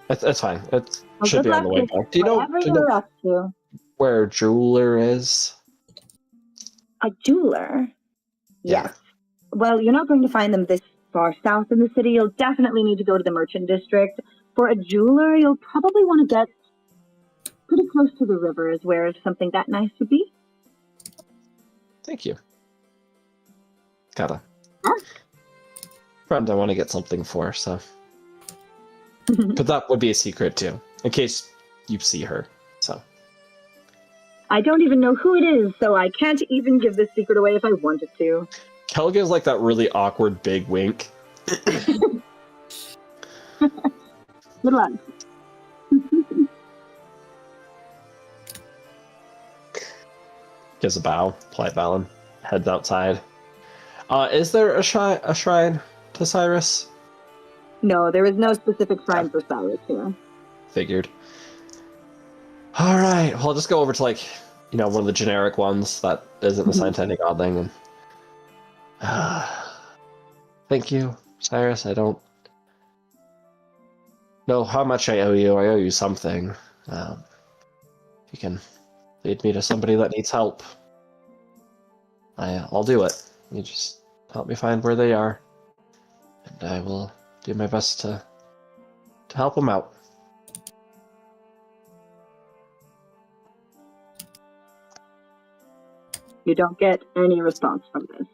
it's fine. It Well, should good be on the way luck with back. Do you know whatever you're up to. where Jeweler is? A jeweler? Yeah. Yes. Well, you're not going to find them this far south in the city. You'll definitely need to go to the merchant district. For a jeweler, you'll probably want to get pretty close to the river is where something that nice would be. Thank you. Got a friend I want to get something for, so. But that would be a secret too, in case you see her. So. I don't even know who it is, so I can't even give this secret away if I wanted to. Kel gives that really awkward big wink. Good luck. Gives a bow, polite bow, and heads outside. Is there a shrine to Cyrus? No, there is no specific shrine for Cyrus here. Figured. All right. Well, I'll just go over to one of the generic ones that isn't assigned to any godling. And thank you, Cyrus. I don't know how much I owe you. I owe you something. If you can lead me to somebody that needs help, I'll do it. You just help me find where they are, and I will do my best to help them out. You don't get any response from this.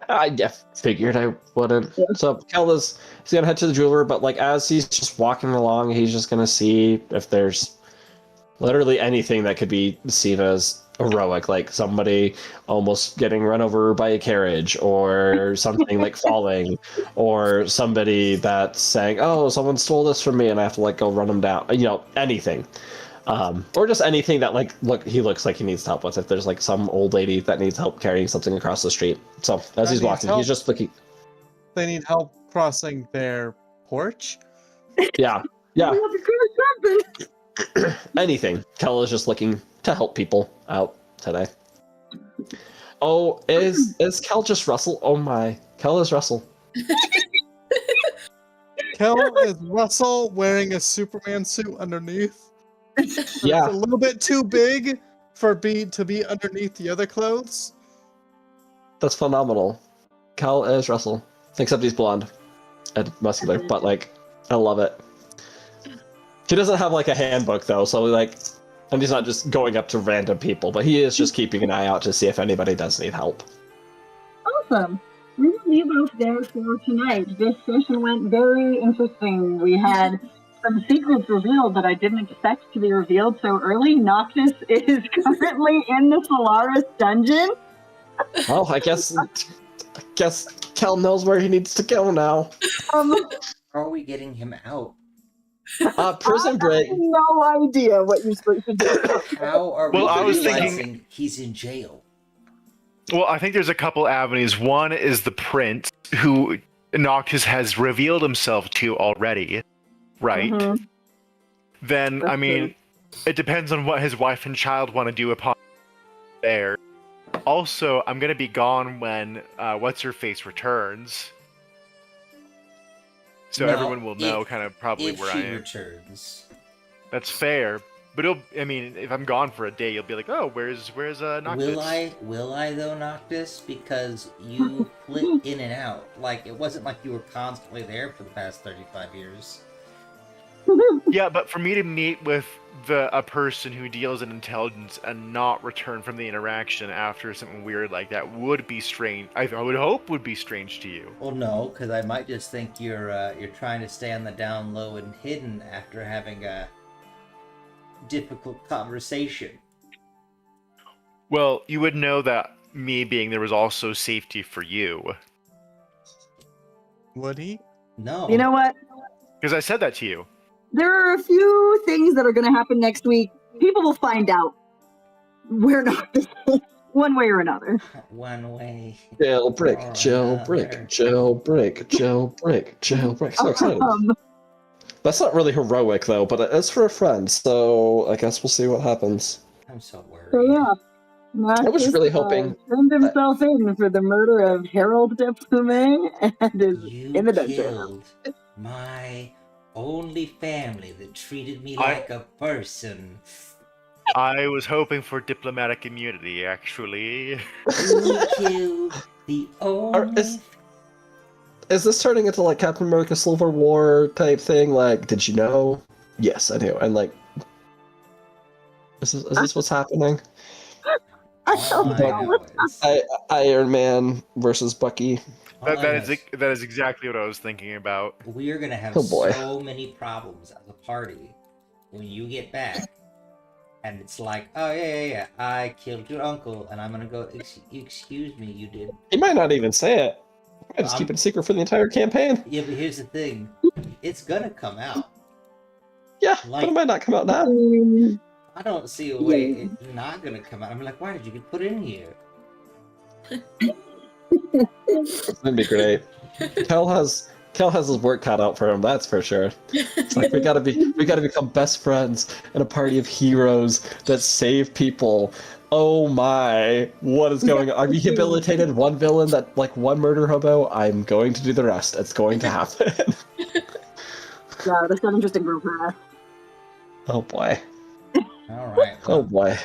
I figured I wouldn't. Yeah. So Kel he's gonna head to the jeweler, but as he's just walking along, he's just gonna see if there's literally anything that could be seen as heroic, like somebody almost getting run over by a carriage, or something falling, or somebody that's saying, "Oh, someone stole this from me, and I have to go run them down." Anything. Or just anything that he looks like he needs help with. If there's some old lady that needs help carrying something across the street. So as he's walking, he's just looking. They need help crossing their porch. Yeah. Anything. Kel is just looking to help people out today. Oh, is Kel just Russell? Oh my, Kel is Russell. Kel is Russell wearing a Superman suit underneath. Yeah. It's a little bit too big to be underneath the other clothes. That's phenomenal. Kel is Russell, except he's blonde and muscular, but I love it. He doesn't have a handbook though, so and he's not just going up to random people, but he is just keeping an eye out to see if anybody does need help. Awesome. We will leave off there for tonight. This session went very interesting. We had some secrets revealed that I didn't expect to be revealed so early. Noctis is currently in the Solaris dungeon. Well, I guess Kel knows where he needs to go now. How are we getting him out? Prison break. I have no idea what you're supposed to do. How are we Well, I was realizing thinking- he's in jail? Well, I think there's a couple avenues. One is the prince, who Noctis has revealed himself to already, right? Mhm. then I That's mean, it depends on what his wife and child want to do upon there. Also, I'm gonna be gone when what's her face returns, so No, everyone will know if- kind of probably if where she I am. returns. That's fair, but I mean, if I'm gone for a day, you'll be like, oh, where's Noctis? Will I though, Noctis? Because you flit in and out. Like, it wasn't like you were constantly there for the past 35 years. Yeah, but for me to meet with a person who deals in intelligence and not return from the interaction after something weird like that would be strange. I would hope would be strange to you. Well, no, because I might just think you're trying to stay on the down low and hidden after having a difficult conversation. Well, you would know that me being there was also safety for you. Would he? No. You know what? Because I said that to you. There are a few things that are going to happen next week. People will find out. We're not one way or another. One way. Jailbreak, or jailbreak, another. jailbreak, jailbreak, jailbreak. So excited. That's not really heroic though, but it's for a friend, so I guess we'll see what happens. I'm so worried. So yeah, I was really hoping- turned himself in for the murder of Harold de Plumet and is You in the dungeon. killed my only family that treated me I- like a person. I was hoping for diplomatic immunity, actually. You killed the only. Is this turning into like Captain America Civil War type thing? Like, did you know? Yes, I knew. And like, is this what's happening? All I know is- Iron Man versus Bucky. all I know is That is exactly what I was thinking about. we are gonna have Oh, boy. so many problems as a party when you get back, and it's like, oh yeah, I killed your uncle, and I'm gonna go. Excuse me, you did. He might not even say it. I just keep it a secret for the entire campaign. Yeah, but here's the thing, it's gonna come out. Yeah, Like- but it might not come out now. I don't see a way it's not gonna come out. I'm like, why did you get put in here? It's gonna be great. Kel has his work cut out for him. That's for sure. It's like we gotta become best friends in a party of heroes that save people. Oh my! What is going on? I rehabilitated one villain, that like one murder hobo. I'm going to do the rest. It's going to happen. Yeah, that's an interesting group. Oh boy. All right. Oh boy.